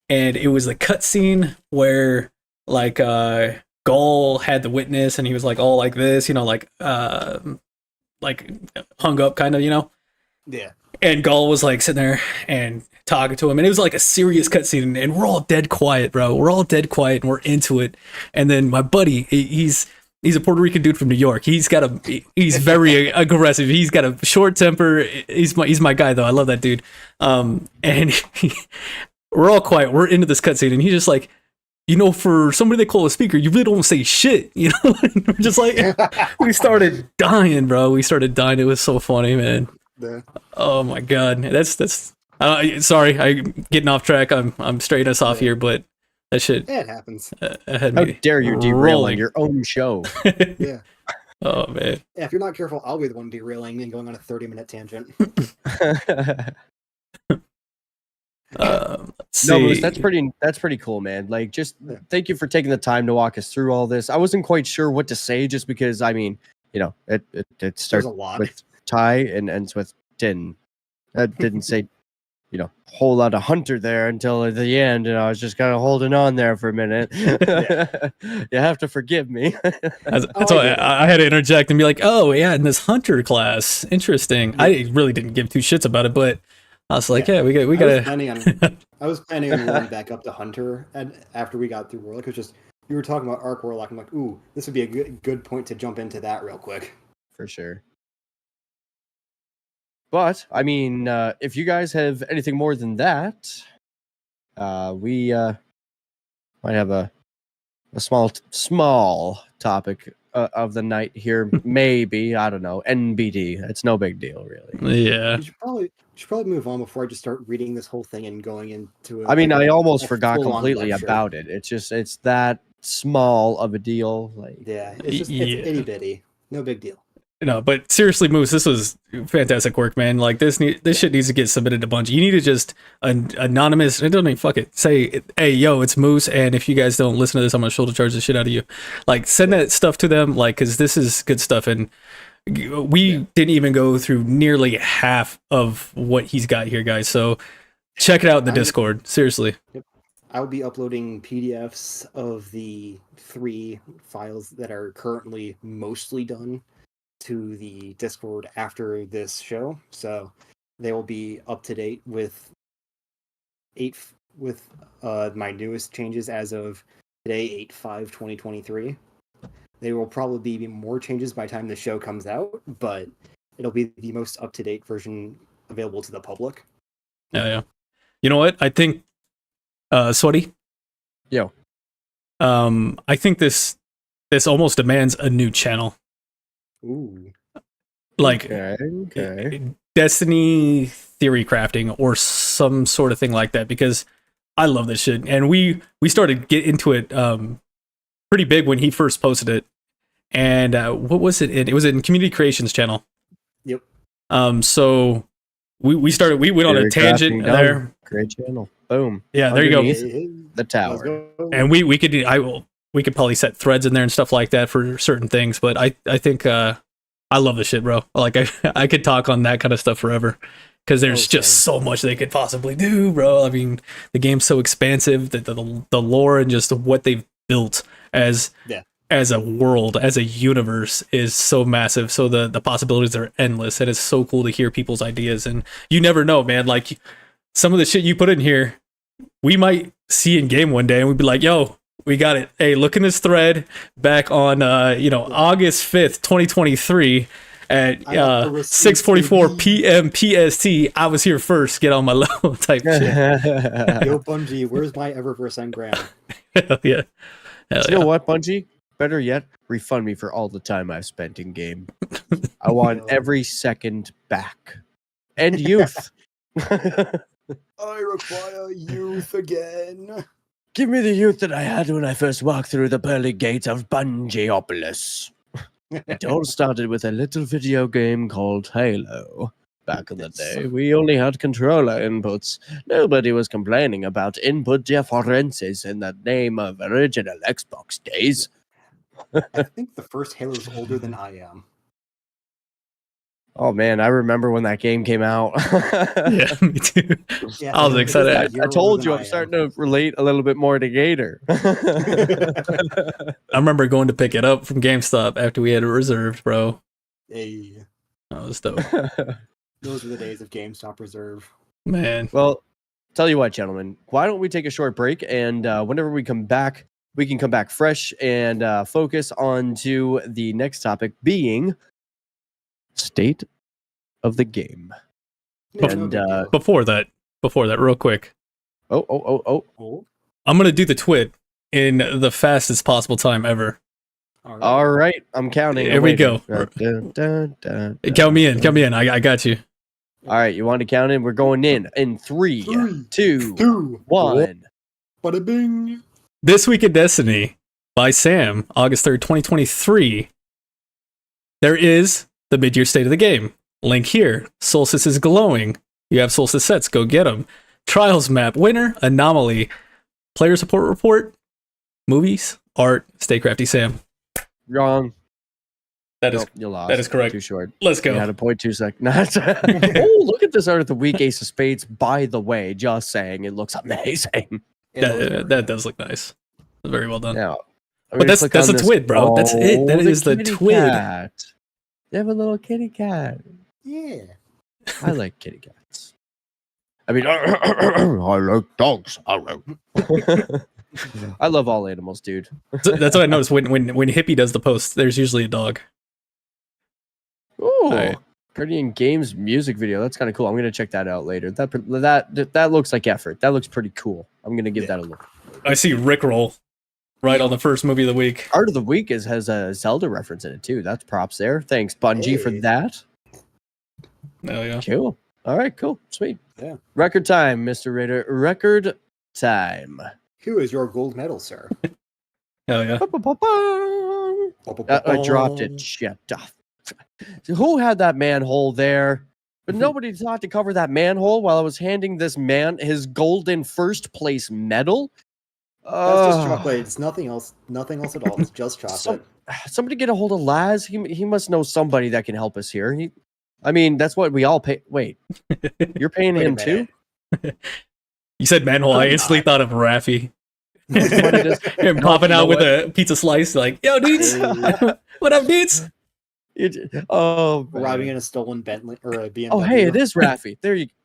And it was the cutscene where like Gaul had the witness, and he was like all like this, like hung up kind of, Yeah. And Gaul was like sitting there and talking to him, and it was like a serious cutscene, and we're all dead quiet, bro. We're all dead quiet, and we're into it. And then my buddy, he's a Puerto Rican dude from New York. He's very aggressive. He's got a short temper. He's my guy though. I love that dude. And we're all quiet. We're into this cutscene, and he's just like, for somebody they call a speaker, you really don't say shit, And we're just like, we started dying, bro. We started dying. It was so funny, man. Yeah. Oh my god, that's. Sorry, I'm getting off track. I'm straighting us off here, but that shit. Yeah, it happens. Had How me dare you derail rolling. your own show? Yeah. Oh man. Yeah, if you're not careful, I'll be the one derailing and going on a 30-minute tangent. Let's see. No, but that's pretty cool, man. Like, just thank you for taking the time to walk us through all this. I wasn't quite sure what to say, just because it starts a lot. with Ty and ends with Din. That didn't say whole lot of Hunter there until at the end, and I was just kind of holding on there for a minute. You have to forgive me. That's why I had to interject and be like, oh yeah, in this Hunter class, interesting. I really didn't give two shits about it, but I was like, Yeah. we I was gotta. planning on rolling back up to Hunter, and after we got through Warlock, it's just you were talking about Arc Warlock. I'm like, ooh, this would be a good point to jump into that real quick. For sure. But I mean, if you guys have anything more than that, we might have a small topic of the night here. Maybe, I don't know. NBD. It's no big deal, really. Yeah. We should probably move on before I just start reading this whole thing and going into it. I mean, I almost forgot full-on completely lecture. about it. It's that small of a deal. Like, Yeah, it's itty bitty, no big deal. No, but seriously, Moose, this was fantastic work, man. Like this shit needs to get submitted to Bungie. You need to just anonymous. It doesn't even fuck it. Say, hey, yo, it's Moose, and if you guys don't listen to this, I'm gonna shoulder charge the shit out of you. Like, send that stuff to them, like, because this is good stuff, and we didn't even go through nearly half of what he's got here, guys. So check it out in the Discord. Seriously. Yep. I'll be uploading PDFs of the 3 files that are currently mostly done to the Discord after this show, so they will be up to date with my newest changes as of today, 8/5/2023. There will probably be more changes by the time the show comes out, but it'll be the most up to date version available to the public. Yeah. You know what? I think, Sweaty. Yo. I think this almost demands a new channel. Ooh. Like okay. Destiny theory crafting or some sort of thing like that, because I love this shit, and we started get into it pretty big when he first posted it. And what was it? It was in Community Creations channel. Yep. So we went on a tangent there. Great channel. Boom. Yeah, there you go. The tower. And we could probably set threads in there and stuff like that for certain things, but I think I love this shit, bro. Like I could talk on that kind of stuff forever, because there's just so much they could possibly do, bro. I mean, the game's so expansive, that the lore and just what they've built as a world, as a universe, is so massive. So the possibilities are endless, and it's so cool to hear people's ideas. And you never know, man. Like, some of the shit you put in here, we might see in game one day, and we'd be like, yo, we got it. Hey, look in this thread back on August 5th, 2023 at 6:44 p.m. PST. I was here first. Get on my level type shit. Yo, Bungie, where's my Eververse engram? Hell yeah. You know what, Bungie? Better yet, refund me for all the time I've spent in game. I want every second back. And youth. I require youth again. Give me the youth that I had when I first walked through the pearly gates of Bungieopolis. It all started with a little video game called Halo. Back in the day, we only had controller inputs. Nobody was complaining about input differences in the name of original Xbox days. I think the first Halo is older than I am. Oh man, I remember when that game came out. Yeah, me too. Yeah, I was excited. I told you I'm starting to relate a little bit more to Gator. I remember going to pick it up from GameStop after we had it reserved, bro. Hey, That was dope. those were the days of GameStop Reserve. Man. Well, tell you what, gentlemen, why don't we take a short break, and whenever we come back, we can come back fresh and focus on to the next topic, being state of the game. Yeah, And Before that, real quick, oh. I'm gonna do the twit in the fastest possible time ever. All right, I'm counting. Here we go. Count me in. I got you. All right, you want to count in? We're going in 3, 2, 1. Bada bing. This Week in Destiny by Sam, August 3rd, 2023. There is the mid-year state of the game. Link here. Solstice is glowing. You have Solstice sets. Go get them. Trials map. Winner. Anomaly. Player support report. Movies. Art. Stay crafty, Sam. Wrong. That is Nope, you lost. that is correct. Too short. Let's go. You had a 0.2 second. Oh, look at this art of the week, Ace of Spades. By the way, just saying, it looks amazing. That does look nice. Very well done. Now, But that's a twid, bro. That's it. That is the twid. Cat. They have a little kitty cat. Yeah. I like kitty cats. I mean, I like dogs. I love all animals, dude. So that's what I noticed when Hippie does the post. There's usually a dog. Ooh, Right. Guardian Games music video. That's kind of cool. I'm gonna check that out later. That looks like effort. That looks pretty cool. I'm gonna give that a look. I see Rickroll right on the first movie of the week. Art of the Week has a Zelda reference in it too. That's props there. Thanks, Bungie, for Hey. that. Oh yeah. Cool. All right, cool. Sweet. Yeah. Record time, Mr. Raider. Record time. Who is your gold medal, sir? Oh yeah. I dropped it. Shit. Who had that manhole there? But nobody thought to cover that manhole while I was handing this man his golden first place medal. That's just chocolate. It's nothing else. Nothing else at all. It's just chocolate. Somebody get a hold of Laz. He must know somebody that can help us here. I mean, that's what we all pay. Wait, you're paying Wait a him too? minute. You said manhole. I I'm instantly not. thought of Raffi. Funny this- Him No, popping you out know with what? a pizza slice, like, yo, dudes, Hey, what up, dudes? Oh, arriving man. in a stolen Bentley or a BMW. Oh, hey, it is Raffi.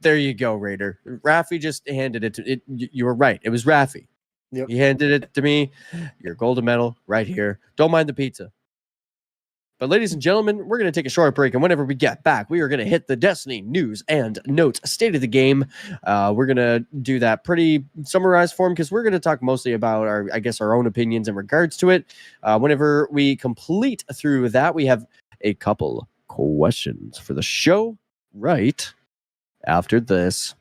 There you go, Raider. Raffi just handed it to it. You were right. It was Raffi. Yep. He handed it to me. Your golden medal right here. Don't mind the pizza. But ladies and gentlemen, we're going to take a short break, and whenever we get back, we are going to hit the Destiny news and notes state of the game. We're going to do that pretty summarized form because we're going to talk mostly about our own opinions in regards to it. Whenever we complete through that, we have a couple questions for the show right after this.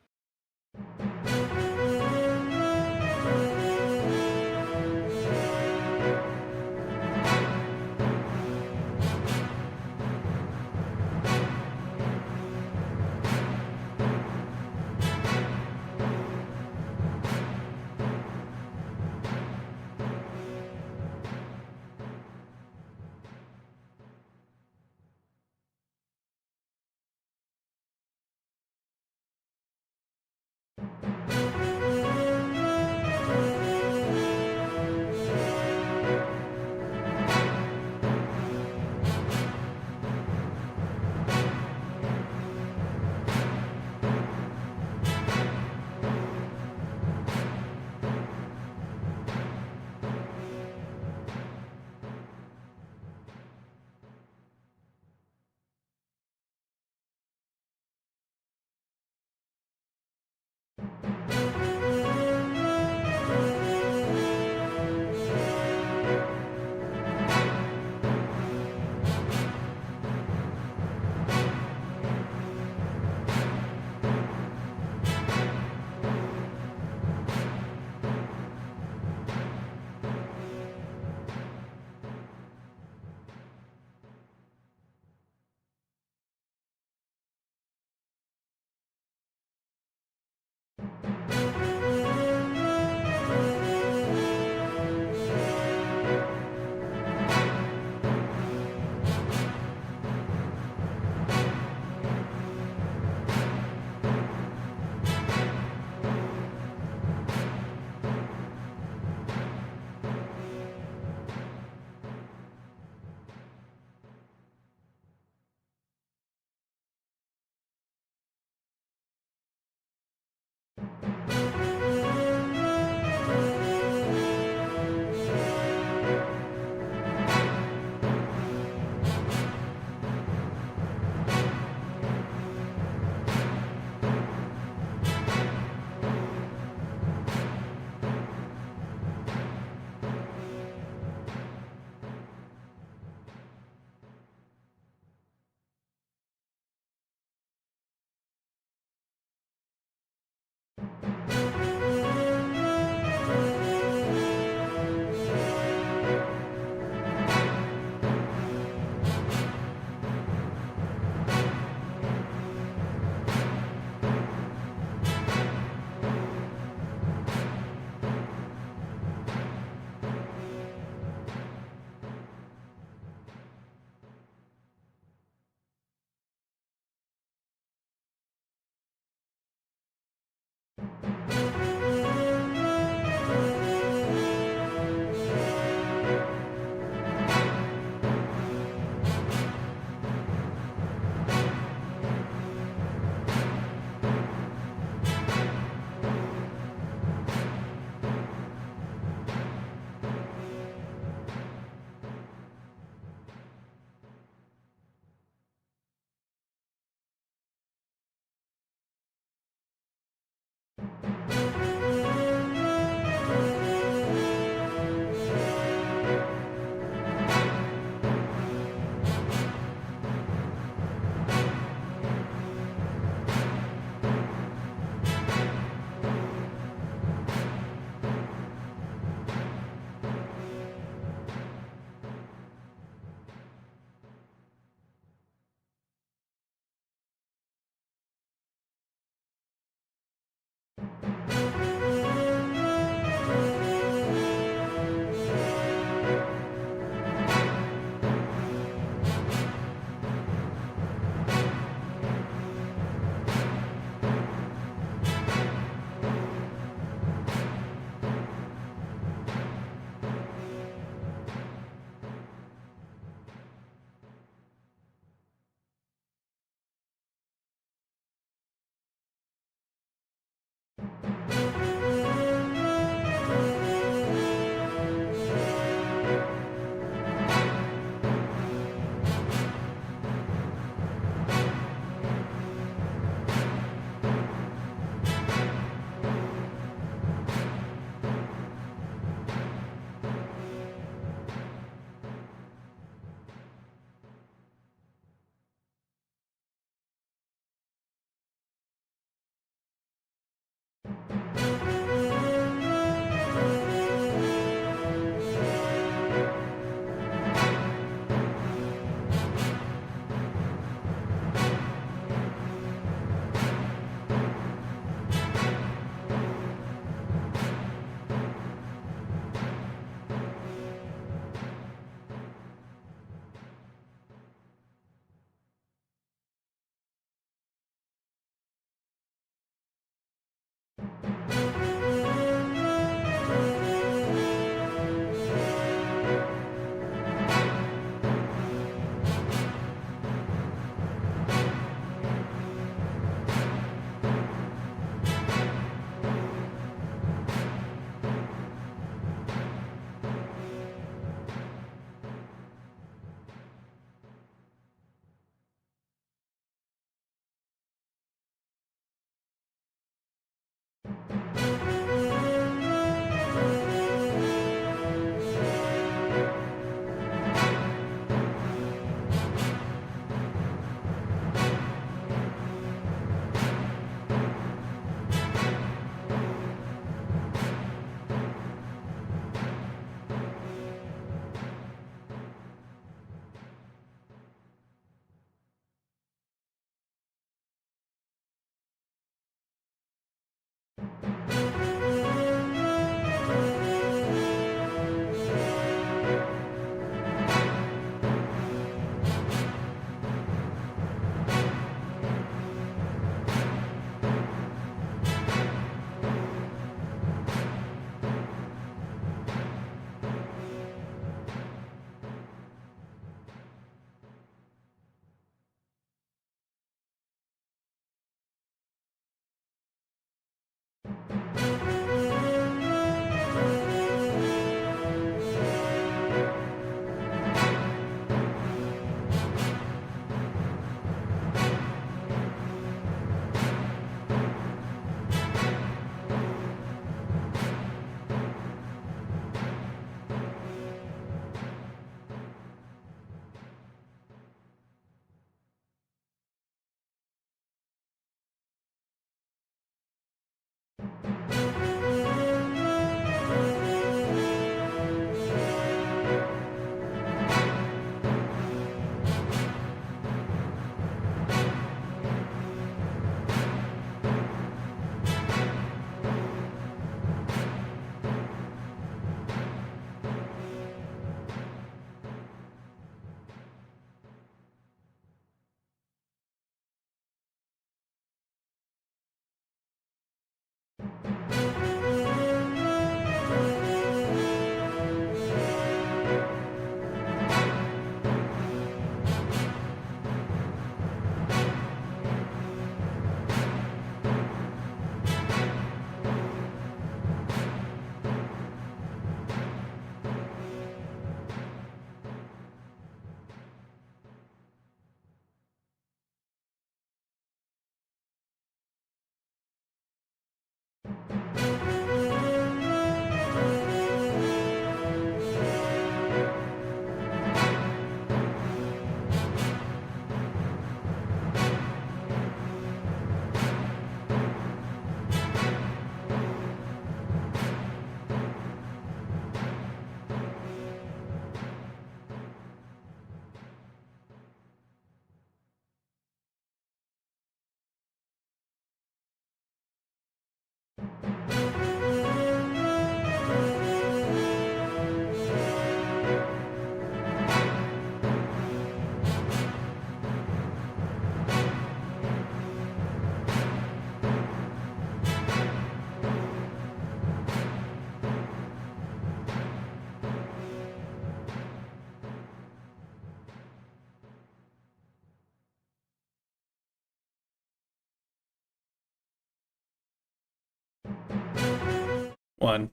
One.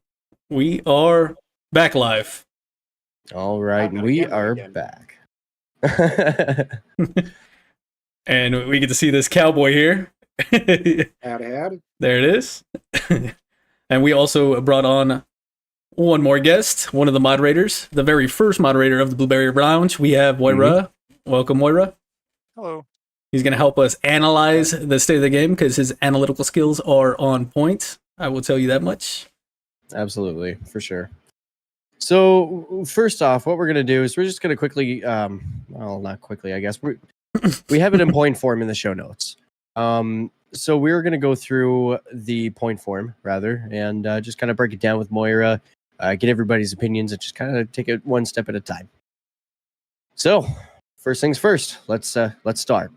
We are back live. All right, Back on we camera are again. back. And we get to see this cowboy here. There Had. it is. And we also brought on one more guest, one of the moderators, the very first moderator of the BlueBerry Lounge. We have Moira. Welcome, Moira. Hello. He's going to help us analyze the state of the game because his analytical skills are on point. I will tell you that much. Absolutely, for sure. So first off, what we're going to do is we're just going to quickly, well, not quickly, I guess. We have it in point form in the show notes. So we're going to go through the point form, rather, and just kind of break it down with Moira, get everybody's opinions, and just kind of take it one step at a time. So, first things first, let's start.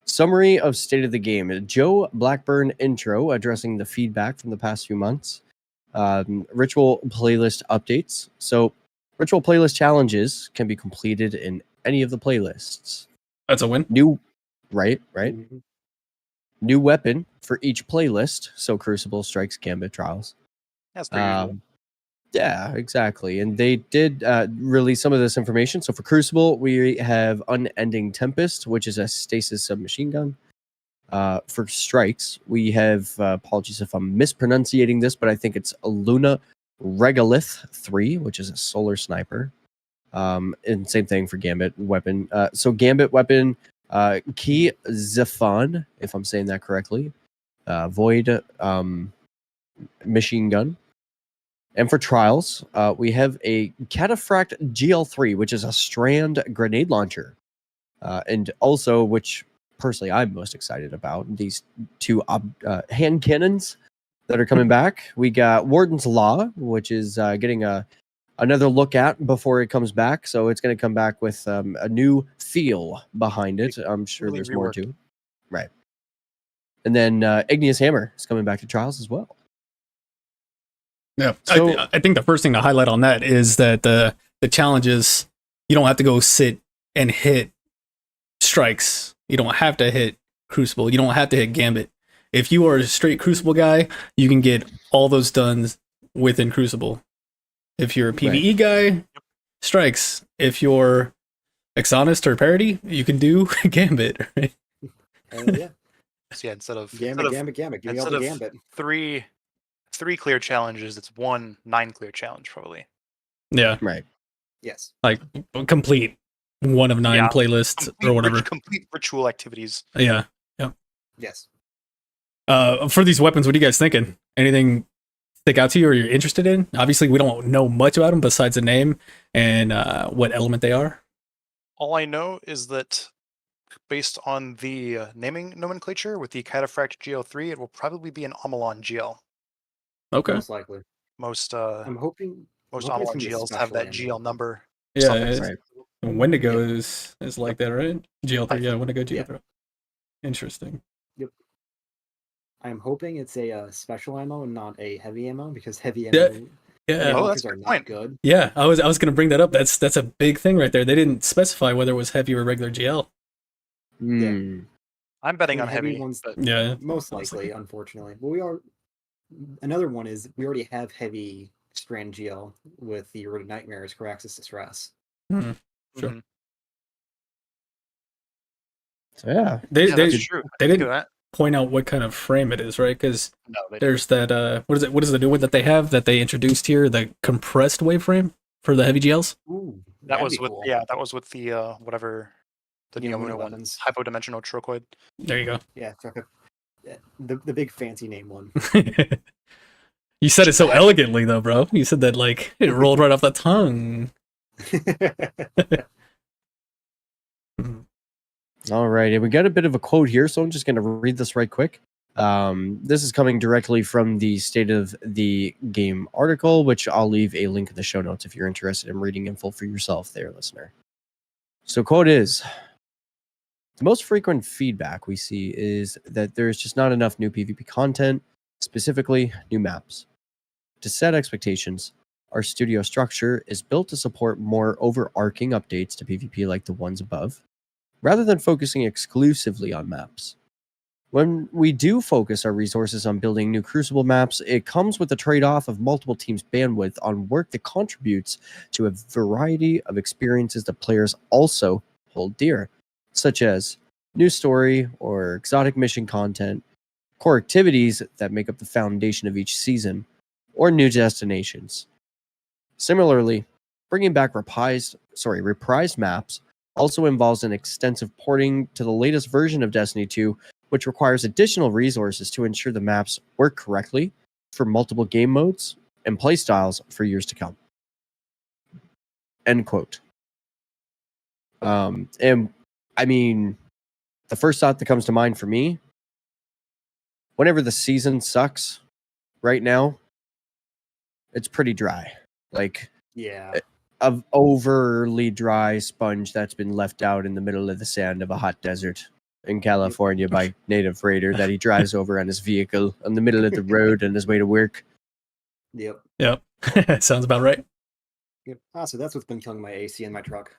Summary of state of the game. Joe Blackburn intro addressing the feedback from the past few months. Ritual playlist updates. So, ritual playlist challenges can be completed in any of the playlists. That's a win. Right. Mm-hmm. New weapon for each playlist. So, Crucible, Strikes, Gambit, Trials. That's pretty usual. Yeah, exactly. And they did release some of this information. So for Crucible, we have Unending Tempest, which is a stasis submachine gun. For Strikes, we have, apologies if I'm mispronunciating this, but I think it's Luna Regolith 3, which is a solar sniper. And same thing for Gambit weapon. So Gambit weapon, Key Zephon, if I'm saying that correctly. Void machine gun. And for Trials, we have a Cataphract GL3, which is a strand grenade launcher. And also, which personally I'm most excited about, these two hand cannons that are coming back. We got Warden's Law, which is getting another look at before it comes back. So it's going to come back with a new feel behind it. I'm sure Really there's more reworked. to. Right. And then Igneous Hammer is coming back to Trials as well. Yeah, So- I think the first thing to highlight on that is that the challenges, you don't have to go sit and hit Strikes. You don't have to hit Crucible. You don't have to hit Gambit. If you are a straight Crucible guy, you can get all those done within Crucible. If you're a PvE guy, Strikes. If you're Exonist or Parody, you can do Gambit. Right? Yeah. So yeah, instead of Gambit. Give me all instead the of- Gambit. three clear challenges, it's 1 9 clear challenge probably. Yeah, Right. Yes. like complete one of 9 Yeah. playlists or whatever. Complete ritual activities. Yeah. Yes. For these weapons, what are you guys thinking? anything stick out to you or you're interested in? Obviously, we don't know much about them besides the name and what element they are. All I know is that based on the naming nomenclature with the Cataphract GL3, it will probably be an Omelon GL. Okay. Most likely. Most I'm hoping most I'm hoping Omelon it's gonna be a GLs have special that ammo. GL number. Yeah, suffix. Right. Wendigo Yeah. is like that, right? GL3, yeah, Wendigo GL3. Interesting. I'm hoping it's a special ammo and not a heavy ammo because heavy Yeah, ammo yeah. Oh, markers that's a are good not point. good. Yeah, I was gonna bring that up. That's a big thing right there. They didn't specify whether it was heavy or regular GL. Hmm. I'm betting I on mean, heavy heavy, ones but Yeah, most I was likely, thinking. unfortunately. But we are another one is we already have heavy strand GL with the Road of Nightmares, Caraxis Distress. Mhm, sure. mhm. So yeah, They Yeah, they that's true. I they didn't think of didn't that. point out what kind of frame it is, right? Because No, they didn't. there's that what is it? What is the new one that they have that they introduced here? The compressed waveform for the heavy GLs. Ooh, That that'd was be with cool. that was with the whatever the Neomuna Neomuna one, weapons. hypodimensional trochoid. There you go. Yeah, the big fancy name one. You said it so Heck. elegantly, though, bro. You said that like it rolled right off the tongue. Mhm. all right. And we got a bit of a quote here, so I'm just going to read this right quick. This is coming directly from the State of the Game article, which I'll leave a link in the show notes if you're interested in reading in full for yourself there, listener. So, quote is, the most frequent feedback we see is that there's just not enough new PvP content, specifically new maps. To set expectations, our studio structure is built to support more overarching updates to PvP like the ones above, rather than focusing exclusively on maps. When we do focus our resources on building new Crucible maps, it comes with a trade-off of multiple teams' bandwidth on work that contributes to a variety of experiences that players also hold dear, such as new story or exotic mission content, core activities that make up the foundation of each season, or new destinations. Similarly, bringing back reprised maps also involves an extensive porting to the latest version of Destiny 2, which requires additional resources to ensure the maps work correctly for multiple game modes and playstyles for years to come. End quote. And I mean, the first thought that comes to mind for me, whenever the season sucks right now, it's pretty dry. Like, Yeah. of overly dry sponge that's been left out in the middle of the sand of a hot desert in California by native raider that he drives over on his vehicle in the middle of the road on his way to work. Yep. Yep, sounds about right. Yep. Ah, so that's what's been killing my AC in my truck.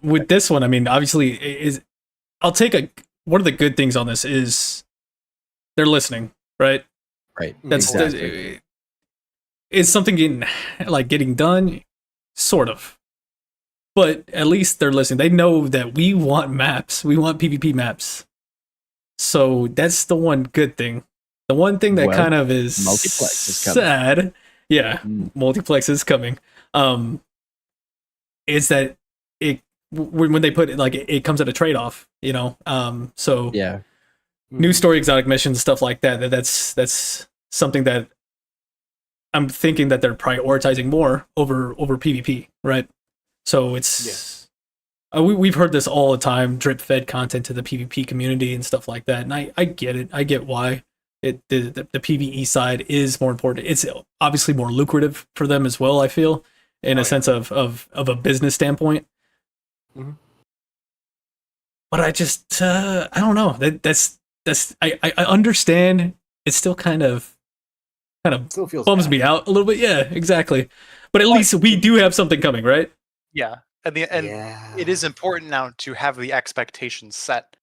With this one, I mean, obviously, I'll take one of the good things on this is they're listening, right? Right. That's Exactly. is something getting done, sort of. But at least they're listening. They know that we want maps. We want PvP maps. So that's the one good thing. The one thing that Well, kind of is multiplex is coming. sad, yeah, Mm. multiplex is coming. Is that when they put it like it comes at a trade off, you know. So Yeah. new story, exotic missions, stuff like that. That's something that I'm thinking that they're prioritizing more over PvP, right? So it's we've heard this all the time, drip fed content to the PvP community and stuff like that, and I get it. I get why the PvE side is more important. It's obviously more lucrative for them as well. I feel in a sense of a business standpoint. Mhm. But I just I don't know. That's I understand. It's still kind of Still feels bums bad. me out a little bit. Yeah, exactly. But at least we do have something coming, right? Yeah, and Yeah. it is important now to have the expectations set.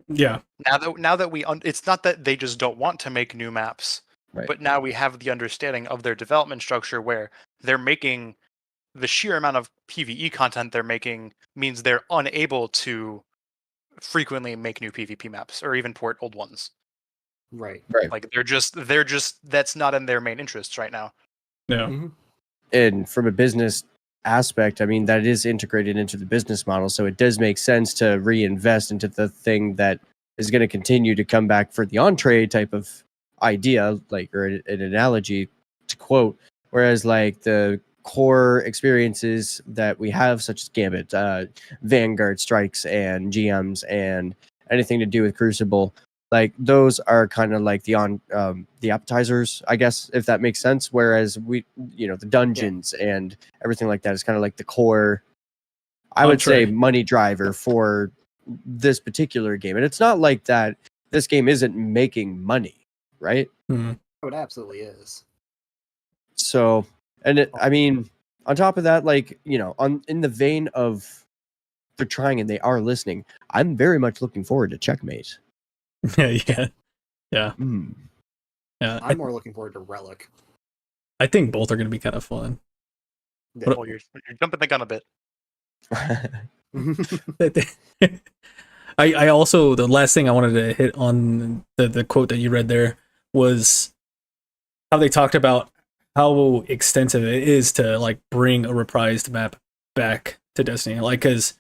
Yeah. Now that it's not that they just don't want to make new maps, Right. but now we have the understanding of their development structure where they're making the sheer amount of PvE content they're making means they're unable to frequently make new PvP maps or even port old ones. Right. Right. Like they're just that's not in their main interests right now. Yeah. Mhm. And from a business aspect, I mean, that is integrated into the business model. So it does make sense to reinvest into the thing that is going to continue to come back for the entree type of idea, like, or an analogy to quote, whereas like the core experiences that we have, such as Gambit, Vanguard Strikes, and GMs, and anything to do with Crucible, like those are kind of like the appetizers, I guess, if that makes sense. Whereas the dungeons and everything like that is kind of like the core, I would say, money driver for this particular game. And it's not like that this game isn't making money, right? Mm-hmm. Oh, it absolutely is. So, and I mean, on top of that, like, in the vein of they're trying and they are listening, I'm very much looking forward to Checkmate. yeah. Yeah. I'm more looking forward to Relic. I think both are going to be kind of fun. Yeah. Oh, you're jumping the gun a bit. I also, the last thing I wanted to hit on the quote that you read there was how they talked about how extensive it is to like bring a reprised map back to Destiny. Like, because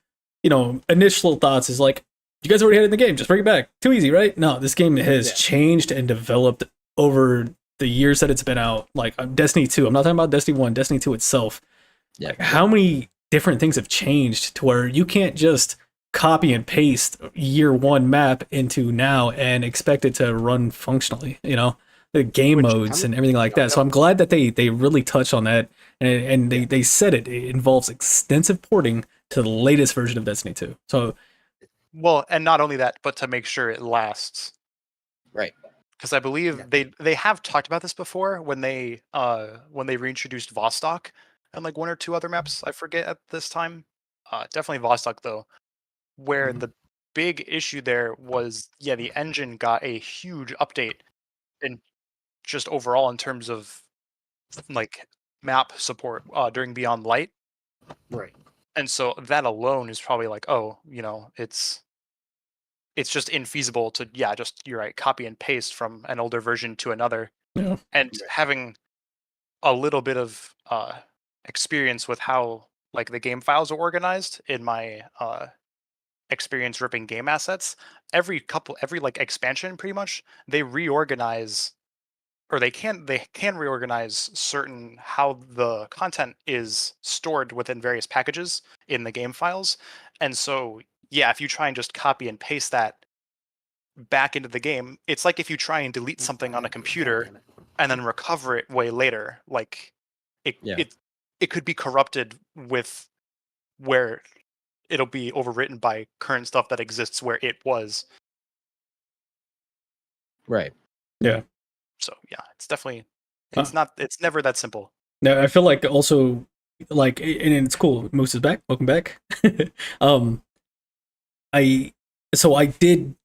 initial thoughts is like, you guys already had it in the game, just bring it back. Too easy, right? No, this game has changed and developed over the years that it's been out. Like Destiny 2, I'm not talking about Destiny 1, Destiny 2 itself. Yeah. Like, how many different things have changed to where you can't just copy and paste year one map into now and expect it to run functionally, the game modes and everything like that. So I'm glad that they really touched on that, and they said it involves extensive porting to the latest version of Destiny 2. So, well, and not only that, but to make sure it lasts. Right. Because I believe they have talked about this before when they reintroduced Vostok and like one or two other maps, I forget at this time. Definitely Vostok though, where the big issue there was the engine got a huge update in just overall in terms of like map support during Beyond Light. Right. And so that alone is probably like, it's just infeasible to you're right, copy and paste from an older version to another. Yeah. And having a little bit of experience with how like the game files are organized in my experience ripping game assets, every like expansion pretty much they reorganize, or they can reorganize certain how the content is stored within various packages in the game files. And so if you try and just copy and paste that back into the game, it's like if you try and delete something on a computer and then recover it way later, like it could be corrupted with where it'll be overwritten by current stuff that exists where it was. Right. Yeah. So it's definitely it's never that simple. Now I feel like also like, and it's cool. Moose is back. Welcome back. I did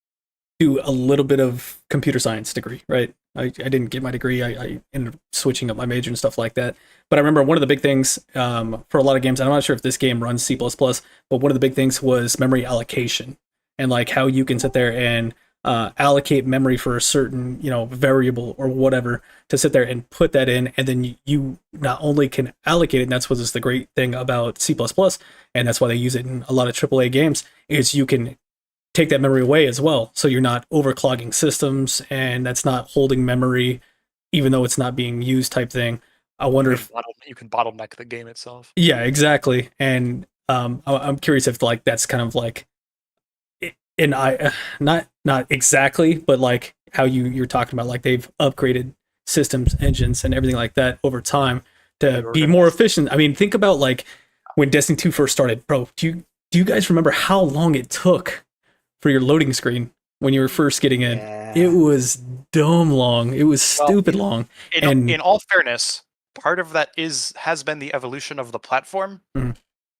do a little bit of computer science degree, right? I didn't get my degree. I ended up switching up my major and stuff like that. But I remember one of the big things for a lot of games, and I'm not sure if this game runs C++, but one of the big things was memory allocation, and like how you can sit there and allocate memory for a certain variable or whatever to sit there and put that in, and then you not only can allocate it, and that's what's the great thing about C++, and that's why they use it in a lot of AAA games, is you can take that memory away as well, so you're not overclogging systems, and that's not holding memory even though it's not being used type thing. I wonder if you can bottleneck the game itself. Yeah, exactly. And I'm curious if like that's kind of like, and I not exactly, but like how you're talking about, like they've upgraded systems, engines, and everything like that over time to be more efficient. I mean, think about like when Destiny 2 first started, bro. Do you guys remember how long it took for your loading screen when you were first getting in? Yeah. It was dumb long. It was stupid long. In all fairness, part of that has been the evolution of the platform.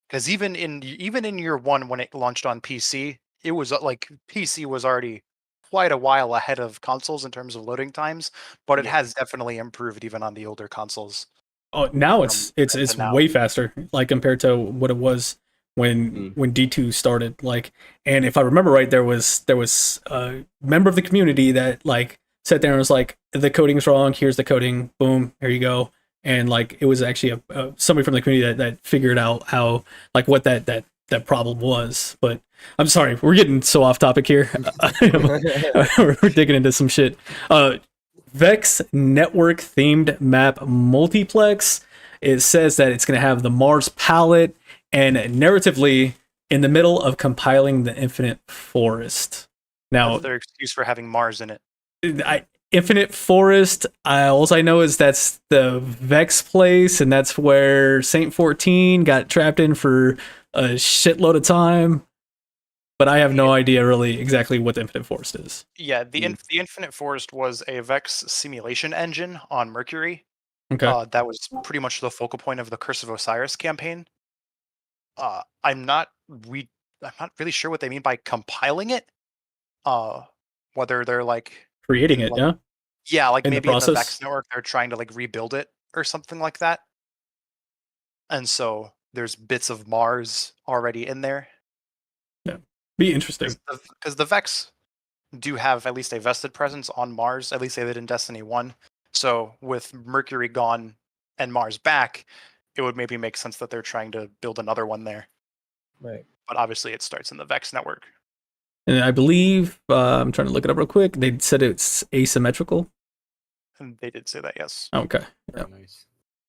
Because even in year one, when it launched on PC, it was like PC was already quite a while ahead of consoles in terms of loading times, but it has definitely improved even on the older consoles. Oh, now it's way faster, like compared to what it was when D2 started. Like, and if I remember right, there was a member of the community that like sat there and was like, the coding's wrong, here's the coding, boom, here you go. And like it was actually somebody from the community that figured out how, like, what that that problem was. But I'm sorry, we're getting so off topic here. We're digging into some shit. Vex network themed map multiplex. It says that it's going to have the Mars palette and narratively in the middle of compiling the Infinite Forest. Now, That's their excuse for having Mars in it. Infinite Forest, all I know is that's the Vex place, and that's where Saint 14 got trapped in for a shitload of time. But I have no idea really exactly what the Infinite Forest is. Yeah, the Infinite Forest was a Vex simulation engine on Mercury. Okay. That was pretty much the focal point of the Curse of Osiris campaign. I'm not really sure what they mean by compiling it. Whether they're like Creating it, yeah? Yeah, like In the maybe in the process? Vex network they're trying to like rebuild it or something like that. And so there's bits of Mars already in there. Be interesting. Because the Vex do have at least a vested presence on Mars, at least they did in Destiny 1. So with Mercury gone and Mars back, it would maybe make sense that they're trying to build another one there. Right. But obviously it starts in the Vex network. And I believe, I'm trying to look it up real quick, they said it's asymmetrical. And they did say that, yes. Okay. Yeah. Nice.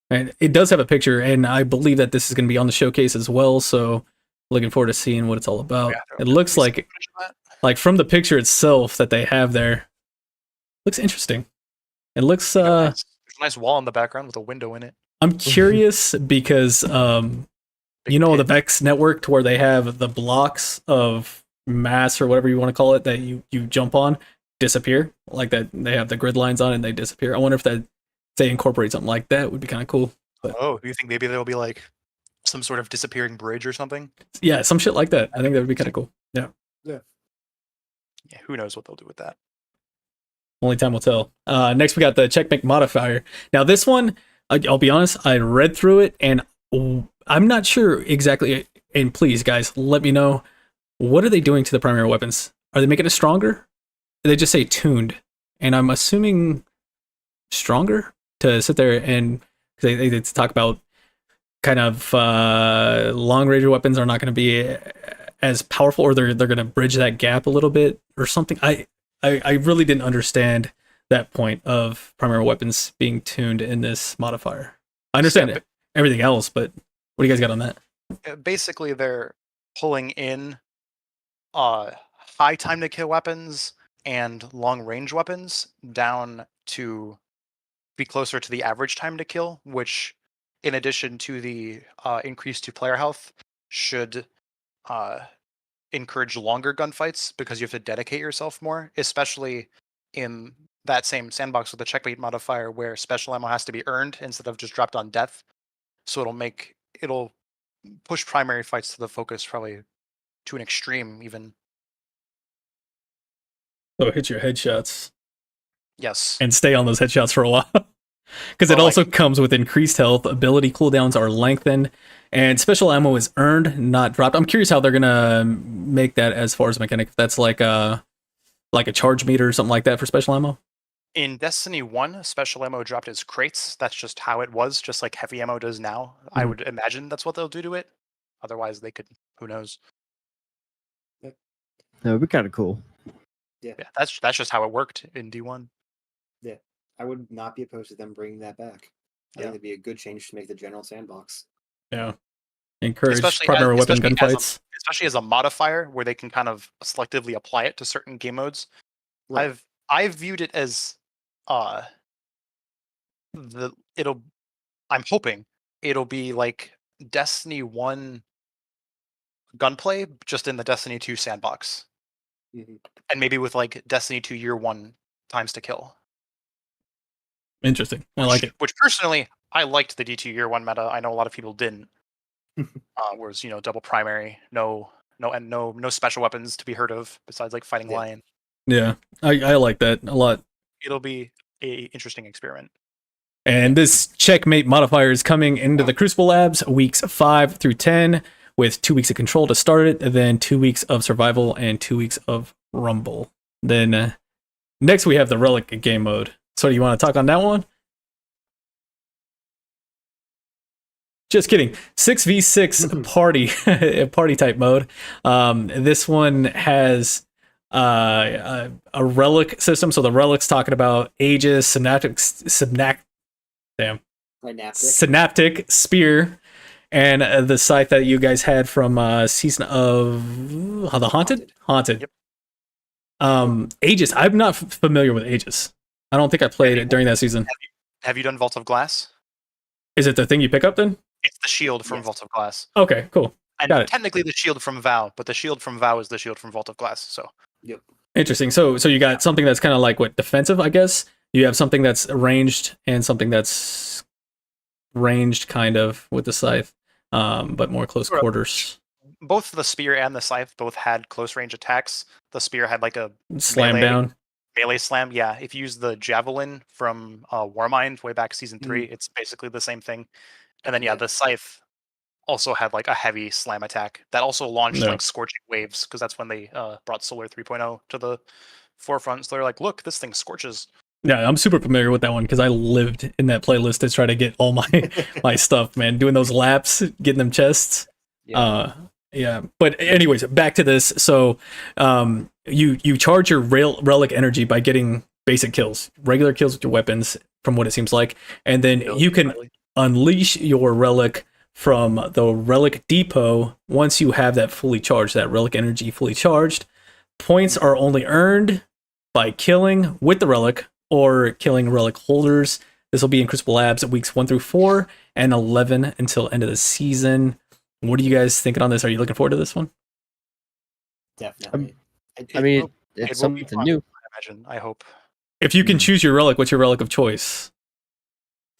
And it does have a picture, and I believe that this is going to be on the showcase as well, so looking forward to seeing what it's all about. Yeah, It looks like from the picture itself that they have there, looks interesting. It looks There's a nice wall in the background with a window in it. I'm curious because the Vex network, to where they have the blocks of mass or whatever you want to call it that you jump on disappear, like that they have the grid lines on and they disappear. I wonder if they incorporate something like that. Would be kind of cool. But do you think maybe there'll be like some sort of disappearing bridge or something? yeah, some shit like that. I think that would be kind of cool. Yeah. Yeah, who knows what they'll do with that. Only time will tell. Next, we got the checkmate modifier. Now, this one, I'll be honest, I read through it, and I'm not sure exactly. And please, guys, let me know, what are they doing to the primary weapons? Are they making it stronger? They just say tuned, and I'm assuming stronger to sit there and they talk about kind of long range weapons are not going to be as powerful, or they're going to bridge that gap a little bit or something. I really didn't understand that point of primary weapons being tuned in this modifier. I understand everything else, but what do you guys got on that? Basically, they're pulling in high time to kill weapons and long range weapons down to be closer to the average time to kill, which, in addition to the increase to player health, should encourage longer gunfights because you have to dedicate yourself more, especially in that same sandbox with the checkmate modifier where special ammo has to be earned instead of just dropped on death. So it'll push primary fights to the focus probably to an extreme even. So hit your headshots Yes. and stay on those headshots for a while. Because it also comes with increased health, ability cooldowns are lengthened, and special ammo is earned, not dropped. I'm curious how they're gonna make that as far as a mechanic. If that's like a charge meter or something like that for special ammo. In Destiny 1, special ammo dropped as crates. That's just how it was, just like heavy ammo does now. I would imagine that's what they'll do to it. Otherwise, they could, who knows. That would be kind of cool. Yeah, that's just how it worked in D1. Yeah, I would not be opposed to them bringing that back. I Yeah. think it'd be a good change to make the general sandbox. Yeah. Encourage Especially primary as- weapon especially as a- gunfights. Especially as a modifier where they can kind of selectively apply it to certain game modes. Right. I've viewed it as I'm hoping it'll be like Destiny 1 gunplay just in the Destiny 2 sandbox. Mhm. And maybe with like Destiny 2 year 1 times to kill. Interesting. I like it. Which personally, I liked the D2 year 1 meta. I know a lot of people didn't. Whereas, double primary, no special weapons to be heard of besides like fighting Yeah. lion. Yeah, I like that a lot. It'll be a interesting experiment. And this checkmate modifier is coming into the Crucible Labs weeks 5 through 10 with 2 weeks of control to start it, and then 2 weeks of survival and 2 weeks of rumble. Then next we have the relic game mode. So do you want to talk on that one? Just kidding. 6v6 party type mode. This one has a relic system. So the relic's talking about Aegis, synaptic spear, and the scythe that you guys had from season of the Haunted. Yep. Aegis. I'm not familiar with Aegis. I don't think I played it during that season. Have you done Vault of Glass? Is it the thing you pick up then? It's the shield from Yes. Vault of Glass. Okay, cool. And Got it. technically the shield from Vow, but the shield from Vow is the shield from Vault of Glass. So Interesting. So you got something that's kind of like what, defensive, I guess. You have something that's ranged and something that's ranged kind of with the scythe, but more close quarters. both the spear and the scythe both had close range attacks. The spear had like a Slam melee- down. melee slam. Yeah, if you use the javelin from Warmind way back season 3, it's basically the same thing. And then the scythe also had like a heavy slam attack that also launched Yeah. like scorching waves, because that's when they brought Solar 3.0 to the forefront. So they're like, look, this thing scorches. Yeah, I'm super familiar with that one because I lived in that playlist to try to get all my stuff, man. Doing those laps, getting them chests. Yeah. But anyways, back to this. So you charge your relic energy by getting basic kills, regular kills with your weapons, from what it seems like, and then you can unleash your relic from the relic depot once you have that fully charged, that relic energy fully charged. Points are only earned by killing with the relic or killing relic holders. This will be in Crucible Labs at weeks 1 through 4 and 11 until end of the season. What are you guys thinking on this? Are you looking forward to this one? Definitely. I mean, It it's will be something fun, new. I imagine. I hope. If you can choose your relic, what's your relic of choice?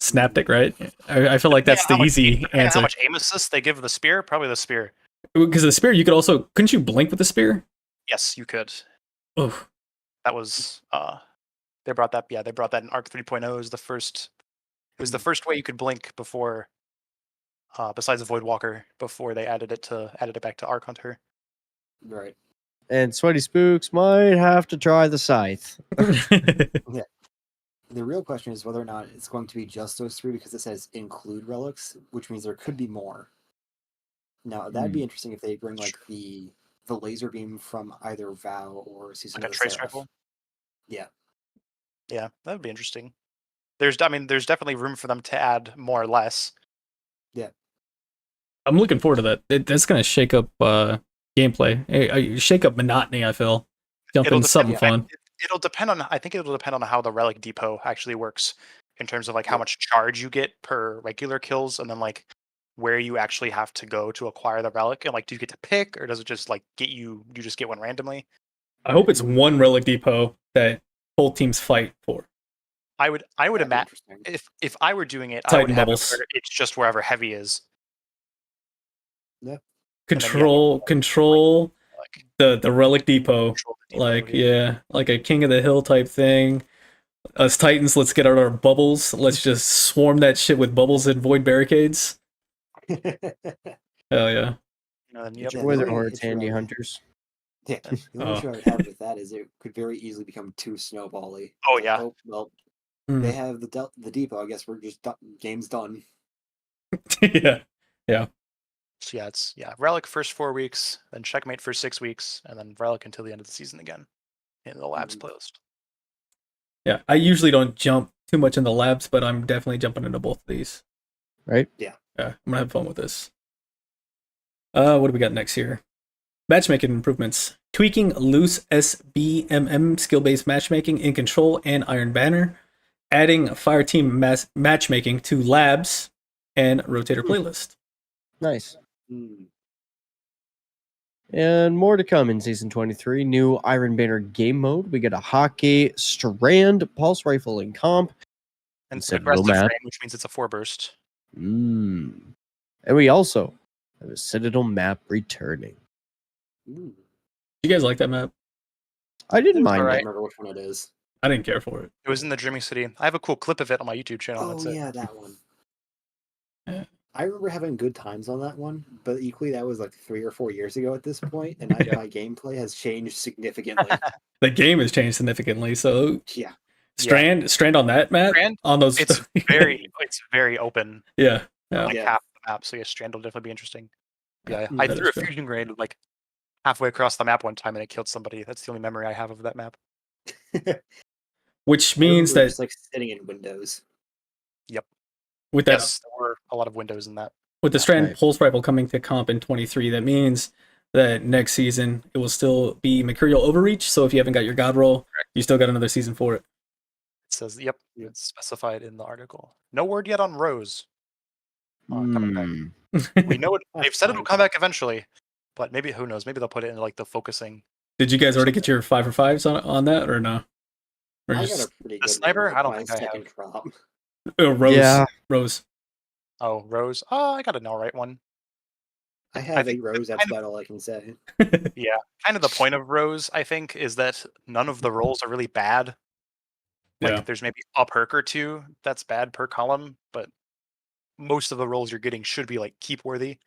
Snaptic, right? I feel like that's the easy Depending on answer. how much aim assist they give the spear? Probably the spear. Because the spear, you could also, couldn't you blink with the spear? Yes, you could. Oh, That was they brought that. Yeah, they brought that in Arc 3.0 as the first. It was the first way you could blink before, besides the Void Walker, before they added it back to Arc Hunter. Right. And SweatySpookz might have to try the scythe. The real question is whether or not it's going to be just those 3, because it says include relics, which means there could be more. Now that'd be interesting if they bring like the laser beam from either Vow or Season Like of a the trace Seraph. rifle. Yeah. Yeah, that would be interesting. There's definitely room for them to add more or less. I'm looking forward to that. That's going to shake up gameplay. Shake up monotony, I feel. Jump It'll in something depend- fun. It'll depend on. I think it'll depend on how the relic depot actually works in terms of like how much charge you get per regular kills, and then like where you actually have to go to acquire the relic, and like do you get to pick, or does it just like you just get one randomly? I hope it's one relic depot that both teams fight for. I would That'd be imagine interesting. if I were doing it, I Titan would have it bubbles. where it's just wherever heavy is. Control Like the relic depot. control the depot, Like like a king of the hill type thing. Us Titans, let's get out our bubbles. Let's just swarm that shit with bubbles and void barricades. Hell yeah. And then, Yep. Enjoy the really hordes, interesting. handy hunters. Yeah, the only issue I would have with that is it could very easily become too snowbally. Oh, Like, yeah. well, Mm. they have the depot. I guess we're just game's done. Yeah. So it's relic first 4 weeks, then checkmate for 6 weeks, and then relic until the end of the season again in the labs playlist. Yeah. I usually don't jump too much in the labs, but I'm definitely jumping into both of these. Right? Yeah, I'm gonna have fun with this. What do we got next here? Matchmaking improvements. Tweaking loose SBMM skill-based matchmaking in Control and Iron Banner. Adding Fireteam matchmaking to labs and Rotator playlist. Nice. Hmm. And more to come in Season 23. New Iron Banner game mode. We get a hockey, strand, pulse rifle, and comp. And Said aggressive no map. frame, which means it's a 4-burst. And we also have a Citadel map returning. Ooh. You guys like that map? I didn't I mind don't alright. it. remember which one it is. I didn't care for it. It was in the Dreaming City. I have a cool clip of it on my YouTube channel. Oh That's it. yeah, that one. Yeah. I remember having good times on that one, but equally that was like 3 or 4 years ago at this point, and Yeah. my gameplay has changed significantly. The game has changed significantly. So Yeah. Strand on that map Strand, on those. It's very open. yeah. Like Yeah. the map. So yeah, Strand will definitely be interesting. Yeah, Mm, I that threw is a true. fusion grenade like halfway across the map one time and it killed somebody. That's the only memory I have of that map. Which I means remember that just like sitting in windows. Yep. with that Yes, there were a lot of windows in that. with the Strand Right. Pulse Rifle coming to comp in 23, that means that next season it will still be Mercurial Overreach. So if you haven't got your God roll, you still got another season for it. It says, yep, Yep. it's specified in the article. No word yet on Rose coming back. Hmm. We know it. That's They've said it'll fine. come back eventually, but maybe who knows? Maybe they'll put it in like the focusing. Did you guys already get your 5 for 5s on that or no? Or I got just a pretty The good sniper? one with I don't my think I have. second drop. Rose? Yeah. Rose. Oh, Rose. Oh, I got an alright one. I have think 8 rows. That's about all I can say. Yeah, kind of the point of Rose, I think, is that none of the rolls are really bad. Like, Yeah. there's maybe a perk or two that's bad per column, but most of the rolls you're getting should be like keep worthy.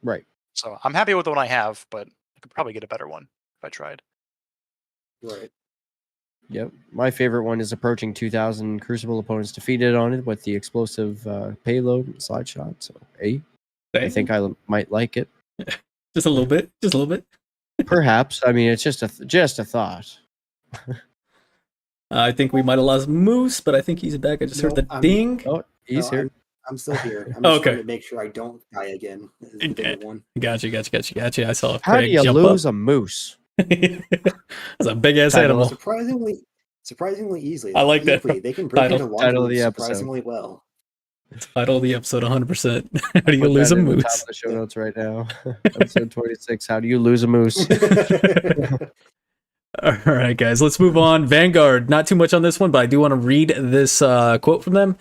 Right. So I'm happy with the one I have, but I could probably get a better one if I tried. Right. Yep. My favorite one is approaching 2,000 Crucible opponents defeated on it with the explosive payload and slide shot. So, I think I might like it. Just a little bit. Just a little bit. Perhaps. I mean, it's just a thought. I think we might have lost Moose, but I think he's back. I just heard No, the I'm- ding. Oh, he's No, here. I'm still here. I'm Oh, just okay. trying to make sure I don't die again. Is the bigger one. Gotcha. I saw How do Craig you jump lose up. a moose? That's a big ass Title animal. Surprisingly easily. I like that. Easily. They can break Title- into one title of the moves episode. surprisingly well. Title of the episode 100%. How do you Put lose that a in the top moose? of the show notes right now. Episode 26. How do you lose a moose? All right, guys, let's move on. Vanguard, not too much on this one, but I do want to read this quote from them.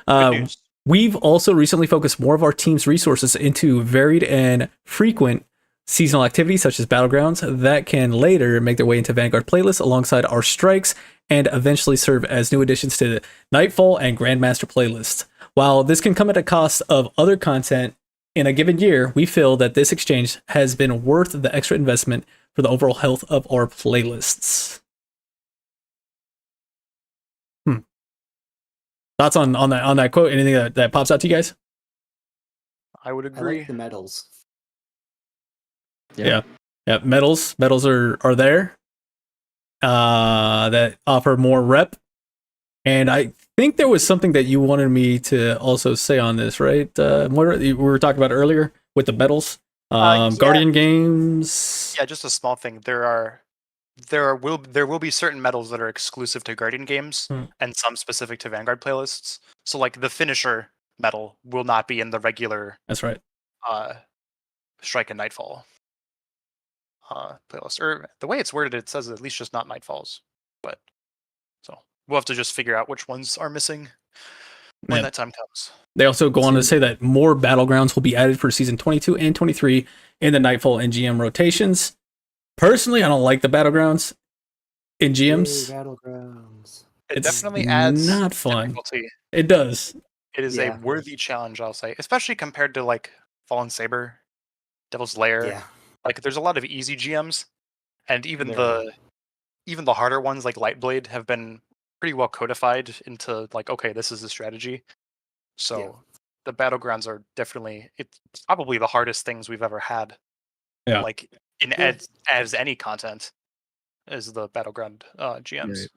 Good news. We've also recently focused more of our team's resources into varied and frequent seasonal activities such as Battlegrounds that can later make their way into Vanguard playlists alongside our strikes and eventually serve as new additions to the Nightfall and Grandmaster playlists. While this can come at a cost of other content in a given year, we feel that this exchange has been worth the extra investment for the overall health of our playlists. Thoughts on that quote? Anything that pops out to you guys? I would I agree. like the medals. Yeah. Medals are there. That offer more rep. And I think there was something that you wanted me to also say on this, right? What we were talking about earlier with the medals. Yeah. Guardian games. Yeah, just a small thing. There will be certain medals that are exclusive to Guardian games and some specific to Vanguard playlists. So like the finisher medal will not be in the regular That's right. Strike and Nightfall playlist. Or the way it's worded, it says at least just not Nightfalls. But so we'll have to just figure out which ones are missing when that time comes. They also go on to say that more Battlegrounds will be added for season 22 and 23 in the Nightfall and GM rotations. Personally, I don't like the Battlegrounds in GMs. Yay, Battlegrounds. It It's definitely adds not fun. difficulty. It does. It is Yeah. a worthy challenge, I'll say, especially compared to like Fallen Saber, Devil's Lair. Yeah. Like there's a lot of easy GMs, and even There the harder ones like Lightblade have been pretty well codified into like, okay, this is the strategy. So Yeah. the Battlegrounds are definitely, it's probably the hardest things we've ever had. Yeah. Like in Yeah. as any content is the Battleground GMs. Right.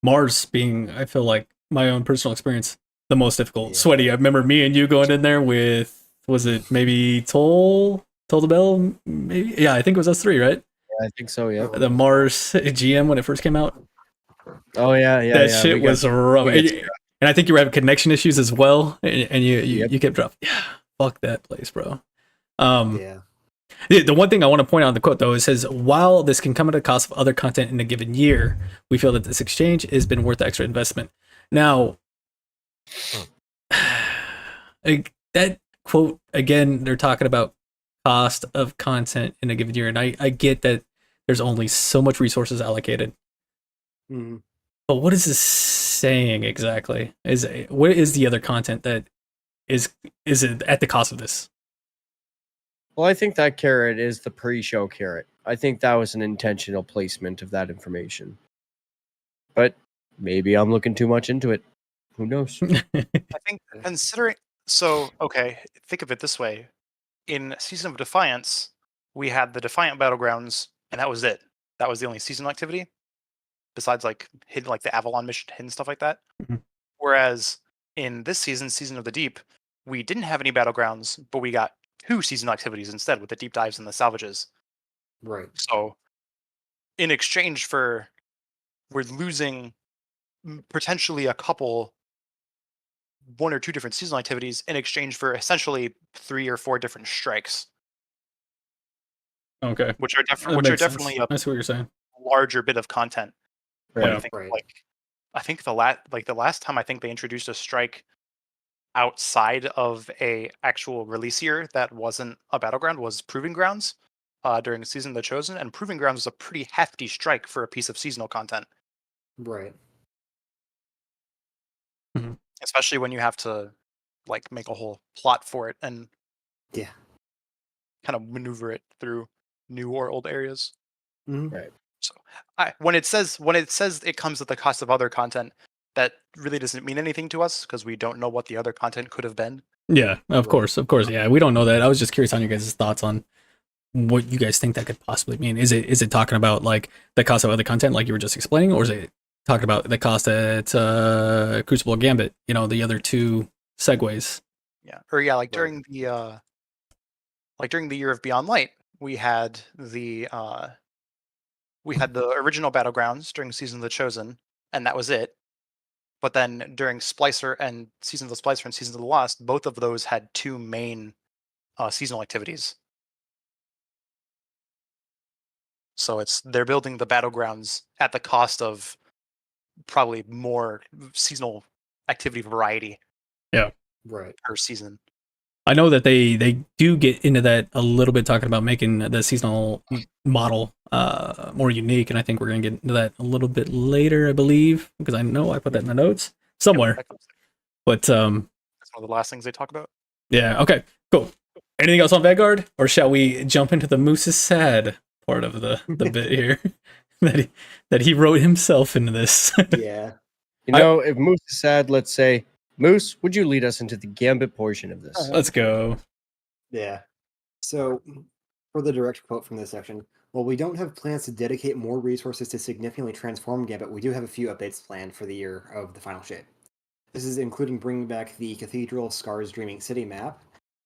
Mars being, I feel like, my own personal experience, the most difficult. Yeah. Sweaty, I remember me and you going in there with, was it maybe Toll the Bell? Maybe? Yeah, I think it was us three, right? I think so, yeah. The Mars GM when it first came out. Oh, yeah. That shit was rough. we got And I think you were having connection issues as well. And you Yep. kept dropping. Yeah, fuck that place, bro. Yeah. The one thing I want to point out in the quote, though, it says, while this can come at a cost of other content in a given year, we feel that this exchange has been worth the extra investment. Now, that quote, again, they're talking about cost of content in a given year. And I get that there's only so much resources allocated. Mhm. But what is this saying exactly? What is the other content that is it at the cost of this? Well, I think that carrot is the pre-show carrot. I think that was an intentional placement of that information. But maybe I'm looking too much into it. Who knows? I think considering So, okay, think of it this way. In Season of Defiance, we had the Defiant Battlegrounds, and that was it. That was the only seasonal activity, besides like hidden, like the Avalon mission, hidden stuff like that. Mhm. Whereas in this season, Season of the Deep, we didn't have any battlegrounds, but we got 2 seasonal activities instead with the deep dives and the salvages. Right. So, in exchange for we're losing potentially a couple, 1 or 2 different seasonal activities in exchange for essentially 3 or 4 different strikes, Okay. which are That which are makes sense. definitely a I see what you're saying. larger bit of content. When Yeah. you think of, Right. like, I think the last time I think they introduced a strike outside of a actual release year that wasn't a battleground was Proving Grounds during the Season of the Chosen, and Proving Grounds was a pretty hefty strike for a piece of seasonal content, Right. especially when you have to like make a whole plot for it and Yeah. kind of maneuver it through new or old areas. Mhm. Right. So when it says it comes at the cost of other content, that really doesn't mean anything to us because we don't know what the other content could have been. Yeah, of Right. course, of course. Yeah, we don't know that. I was just curious on you guys' thoughts on what you guys think that could possibly mean. Is it talking about like the cost of other content, like you were just explaining, or is it talking about the cost at Crucible Gambit? You know, the other two segues. Yeah, or yeah, like Right. during the year of Beyond Light, we had the original battlegrounds during Season of the Chosen, and that was it. But then during Splicer and Season of the Splicer and Season of the Lost, both of those had 2 main seasonal activities. So they're building the battlegrounds at the cost of probably more seasonal activity variety Right. per season. I know that they do get into that a little bit, talking about making the seasonal model more unique, and I think we're gonna get into that a little bit later, I believe, because I know I put that in the notes somewhere. That comes- But That's one of the last things they talk about. yeah, okay, cool. Anything else on Vanguard, or shall we jump into the Moose is sad part of the bit here that he wrote himself into this? Yeah. If Moose is sad, let's say, Moose, would you lead us into the Gambit portion of this? Let's go. Yeah. So, for the direct quote from this section, while we don't have plans to dedicate more resources to significantly transform Gambit, we do have a few updates planned for the year of the final shape. This is including bringing back the Cathedral of Scars Dreaming City map,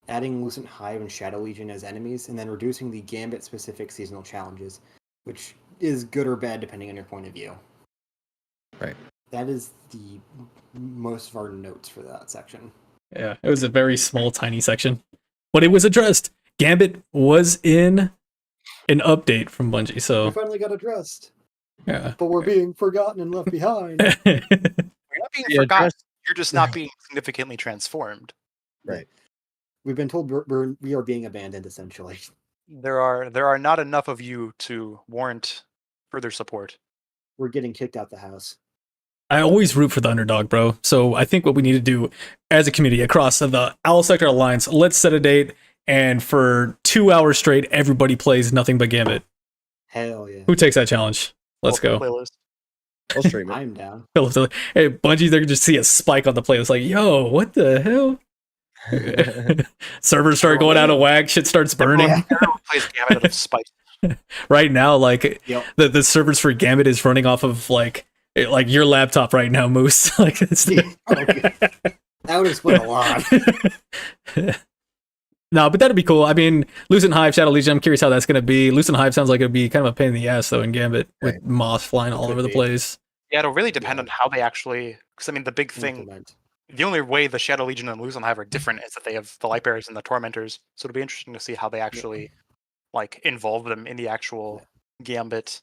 adding Lucent Hive and Shadow Legion as enemies, and then reducing the Gambit-specific seasonal challenges, which is good or bad depending on your point of view. Right. That is the most of our notes for that section. Yeah, it was a very small, tiny section, but it was addressed. Gambit was in an update from Bungie, We so finally got addressed, yeah. but we're being forgotten and left behind. You're not being Yeah, forgotten. just- You're just not being significantly transformed. Right. We've been told we are being abandoned, essentially. There are not enough of you to warrant further support. We're getting kicked out the house. I always root for the underdog, bro. So I think what we need to do as a community across the Owl Sector Alliance, let's set a date, and for 2 hours straight, everybody plays nothing but Gambit. Hell yeah. Who takes that challenge? Let's Pull up go. the playlist. I'll stream it. I'm down. Hey, Bungie, they're gonna just see a spike on the playlist. Like, yo, what the hell? Servers start going out of whack. Shit starts burning. Everyone plays Gambit out of spite. Right now, like Yep. the servers for Gambit is running off of like your laptop right now, Moose. Like it's Okay. That would explain a lot. no, but that'd be cool. I mean, Lucent Hive, Shadow Legion. I'm curious how that's gonna be. Lucent Hive sounds like it'd be kind of a pain in the ass though in Gambit with Right. moss flying all Could over the be. place. Yeah, it'll really depend Yeah. on how they actually. Because I mean, the big thing, Implement. the only way the Shadow Legion and Lucent Hive are different is that they have the Light Bearers and the Tormentors. So it'll be interesting to see how they actually like involve them in the actual Gambit.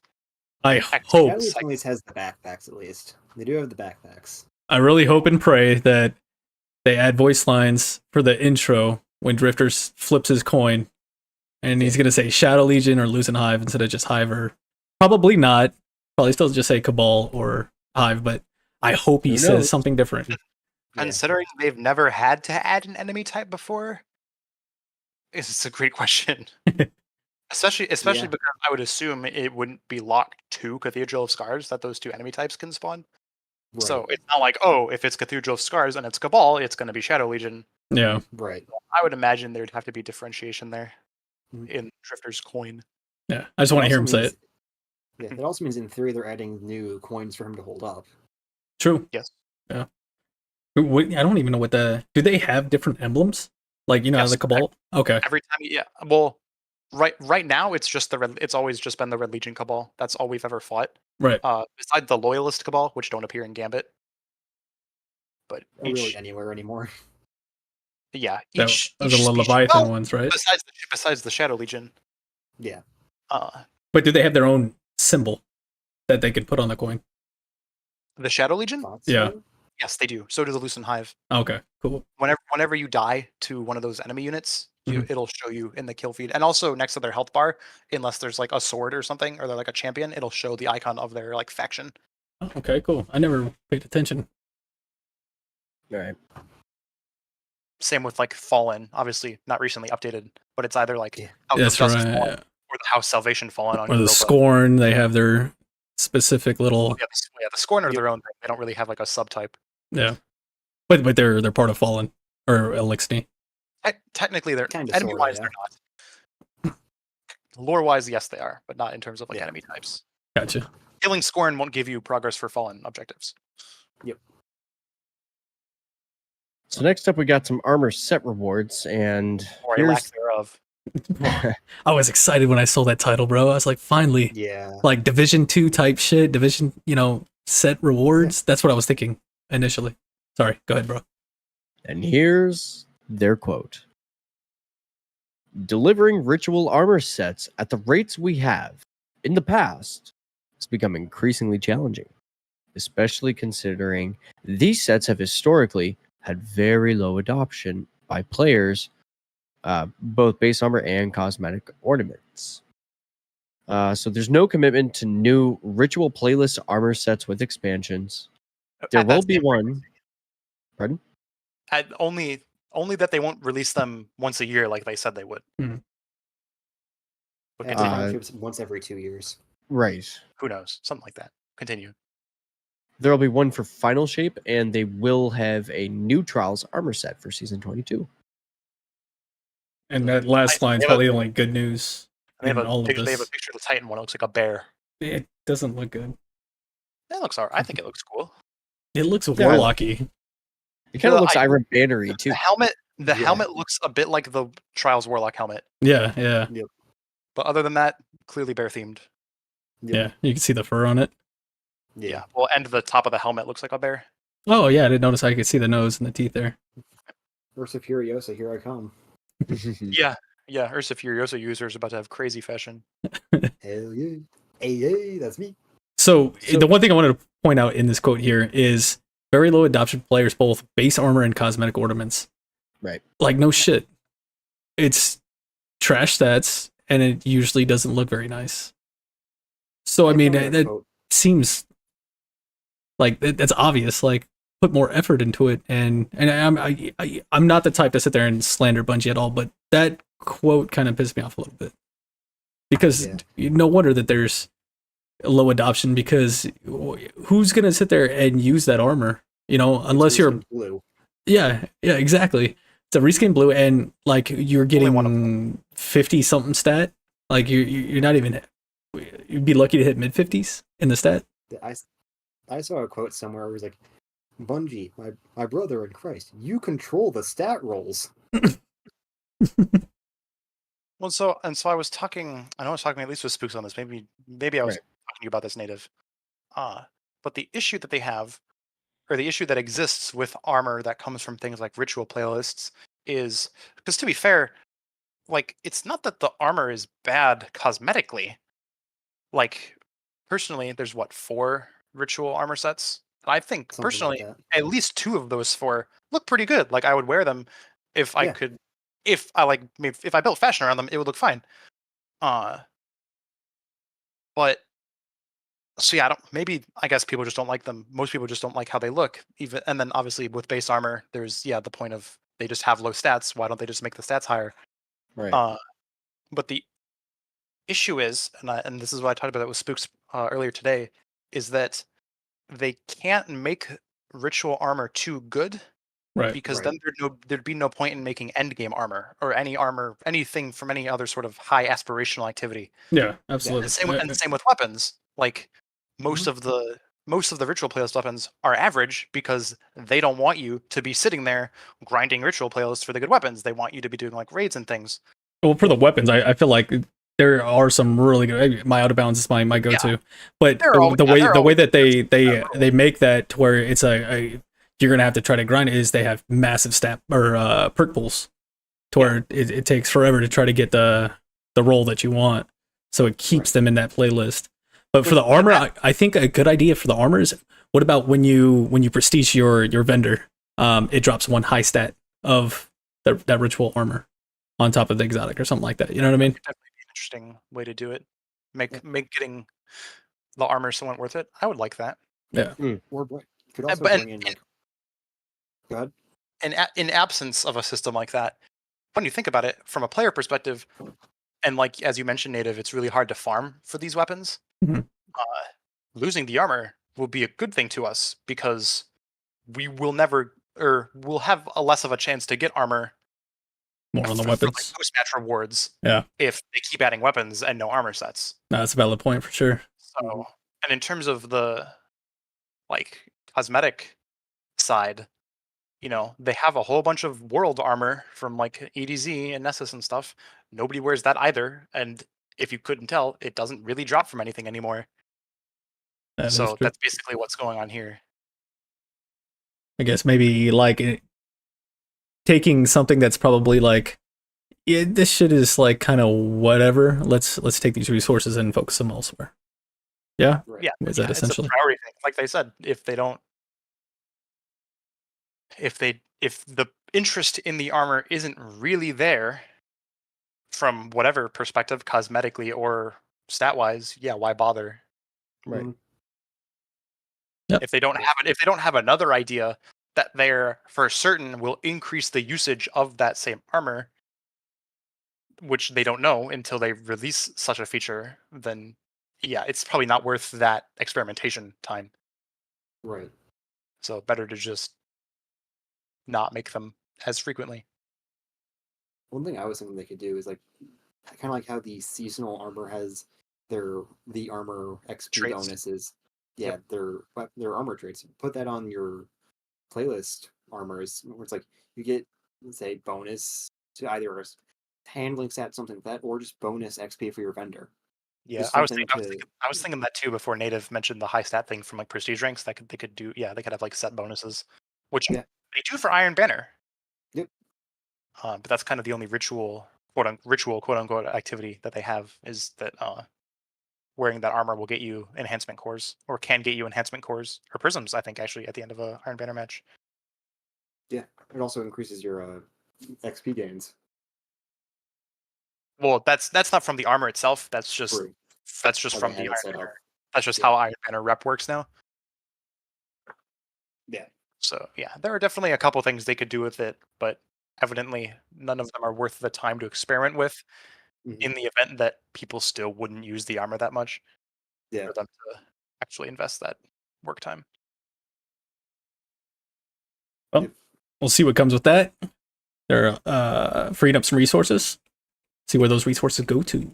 I Shadow hope. Legion at least has the backpacks, at least. They do have the backpacks. I really hope and pray that they add voice lines for the intro when Drifter flips his coin, and he's gonna say Shadow Legion or Lucent Hive instead of just Hive, or probably not. Probably still just say Cabal or Hive, but I hope he Who says knows? something different. Yeah. Considering they've never had to add an enemy type before, it's a great question. Especially Yeah. because I would assume it wouldn't be locked to Cathedral of Scars that those 2 enemy types can spawn. So it's not like, oh, if it's Cathedral of Scars and it's Cabal, it's going to be Shadow Legion. Yeah. Right. I would imagine there'd have to be differentiation there Mhm. in Drifter's coin. Yeah. I just want to hear him say it. Yeah, that also means in theory they're adding new coins for him to hold up. True. Yes. Yeah. I don't even know what do they have different emblems? Like, Yes. the Cabal? Okay. Every time, yeah. Well, right now it's just it's always just been the Red Legion Cabal. That's all we've ever fought. Right. Besides the Loyalist Cabal, which don't appear in Gambit. But Or really anywhere anymore. Yeah, The each Leviathan ones, right? Besides the Shadow Legion. Yeah. But do they have their own symbol that they could put on the coin? The Shadow Legion? Yeah. Yes, they do. So does the Lucent Hive. Okay, cool. Whenever you die to one of those enemy units, Mhm. it'll show you in the kill feed, and also next to their health bar, unless there's like a sword or something, or they're like a champion, it'll show the icon of their like faction. Oh, okay, cool. I never paid attention. All right. Same with like Fallen, obviously not recently updated, but it's either like Yeah. House of That's Justice right. Fallen or the House Salvation Fallen on Or the Europa. Scorn, they have their specific little. Yeah, the Scorn are their own thing. They don't really have like a subtype. Yeah. But they're part of Fallen or Elixir. Technically, they're Kinda, enemy-wise, sorta, they're not. Lore-wise, yes, they are, but not in terms of like enemy types. Gotcha. Killing Scorn won't give you progress for Fallen objectives. Yep. So next up, we got some armor set rewards, and Or a lack thereof. I was excited when I saw that title, bro. I was like, finally, Yeah. like Division 2 type shit, Division, set rewards. That's what I was thinking initially. Sorry, go ahead, bro. And here's their quote. Delivering ritual armor sets at the rates we have in the past has become increasingly challenging, especially considering these sets have historically had very low adoption by players, both base armor and cosmetic ornaments. So there's no commitment to new ritual playlist armor sets with expansions. There will be one. Pardon? Only that they won't release them once a year like they said they would. Mhm. But And continue. championships once every 2 years. Right. Who knows? Something like that. Continue. There will be one for Final Shape, and they will have a new Trials armor set for Season 22. And that last line's Yeah, probably the only good news They have in all a of picture. They have a this. picture of the Titan one. It looks like a bear. It doesn't look good. That looks alright. I think it looks cool. It looks Yeah. warlocky. It kind of Well, looks Iron Bannery too. The helmet looks a bit like the Trials Warlock helmet, Yeah, yeah, but other than that, clearly bear themed. yeah. You can see the fur on it. Yeah. Well, and the top of the helmet looks like a bear. Oh, yeah, I didn't notice I could see the nose and the teeth there. Ursa Furiosa, here I come. Yeah. Yeah. Ursa Furiosa users about to have crazy fashion. Hell yeah. Hey, that's me. So the one thing I wanted to point out in this quote here is very low adoption players, both base armor and cosmetic ornaments. Right. Like, no shit. It's trash stats, and it usually doesn't look very nice. So, I mean, that seems like that's obvious. Like, put more effort into it. And I'm not the type to sit there and slander Bungie at all, but that quote kind of pissed me off a little bit. Because no wonder that there's low adoption, because who's going to sit there and use that armor? Unless you're blue. Yeah, exactly. It's a reskin blue, and like you're getting 50 something stat. Like you're not even. You'd be lucky to hit mid 50s in the stat. I saw a quote somewhere where it was like, "Bungie, my brother in Christ, you control the stat rolls." Well, so I was talking. I know I was talking at least with Spookz on this. Maybe I was talking to you about this, Native. But the issue that they have, or the issue that exists with armor that comes from things like ritual playlists, is because, to be fair, like, it's not that the armor is bad cosmetically. Like, personally, there's 4 ritual armor sets. I think Something personally, like at least 2 of those 4 look pretty good. Like, I would wear them if I could. If I if I built fashion around them, it would look fine. But so yeah, I guess people just don't like them. Most people just don't like how they look. And then obviously with base armor, there's the point of they just have low stats. Why don't they just make the stats higher? Right. But the issue is, and this is what I talked about with Spookz earlier today, is that they can't make ritual armor too good, Right. because Right. then there'd be no point in making endgame armor or anything from any other sort of high aspirational activity. Yeah, And absolutely. the same with weapons. Like most of the ritual playlist weapons are average because they don't want you to be sitting there grinding ritual playlists for the good weapons. They want you to be doing like raids and things. Well, for the weapons, I feel like there are some really good. My out of bounds is my go-to, but They're always- the yeah, way they're the way always that good. they make that to where it's a you're gonna have to try to grind it is they have massive stat or perk pools to where it takes forever to try to get the roll that you want, so it keeps them in that playlist. But for the armor, I think a good idea for the armor is, what about when you prestige your vendor, it drops one high stat of that ritual armor on top of the exotic or something like that. You know what I mean? Definitely be an interesting way to do it. Make getting the armor somewhat worth it. I would like that. Yeah. Or could also but- bring in like. Go ahead. And in absence of a system like that, when you think about it from a player perspective, and like as you mentioned, Native, it's really hard to farm for these weapons. Mhm. Losing the armor will be a good thing to us because we will never, or we'll have a less of a chance to get armor More on the for, weapons. like post-match rewards. Yeah. If they keep adding weapons and no armor sets. No, that's a valid point for sure. So, and in terms of the like cosmetic side, you know, they have a whole bunch of world armor from like EDZ and Nessus and stuff. Nobody wears that either, and if you couldn't tell, it doesn't really drop from anything anymore. That is So true. that's basically what's going on here. I guess maybe like taking something that's probably like, yeah, this shit is like kind of whatever. Let's take these resources and focus them elsewhere. Yeah. Right. Yeah, Is that it's essentially? a priority thing. Like they said, if the interest in the armor isn't really there from whatever perspective, cosmetically or stat wise, yeah, why bother? Right. Mhm. Yep. If they don't have another idea that they're for certain will increase the usage of that same armor, which they don't know until they release such a feature, then yeah, it's probably not worth that experimentation time. Right. So better to just not make them as frequently. One thing I was thinking they could do is like kind of like how the seasonal armor has the armor XP Traits. bonuses. Yeah, their armor traits. Put that on your playlist armors, where it's like you get, let's say, bonus to either a handling stat, something like that, or just bonus XP for your vendor. Yeah, Just I was something thinking that too before Native mentioned the high stat thing from like prestige ranks. They could do, yeah, they could have like set bonuses, which Yeah. they do for Iron Banner. Yep. But that's kind of the only ritual quote unquote activity that they have, is that wearing that armor will get you enhancement cores, or can get you enhancement cores or prisms. I think actually at the end of a Iron Banner match. Yeah, it also increases your XP gains. Well, that's not from the armor itself. That's just True. from How they the had it Iron set up. Banner. That's just Yeah. how Iron Banner rep works now. Yeah. So yeah, there are definitely a couple things they could do with it, but evidently none of them are worth the time to experiment with. Mhm. In the event that people still wouldn't use the armor that much, Yeah. for them to actually invest that work time. Well, we'll see what comes with that. They're freeing up some resources. See where those resources go to.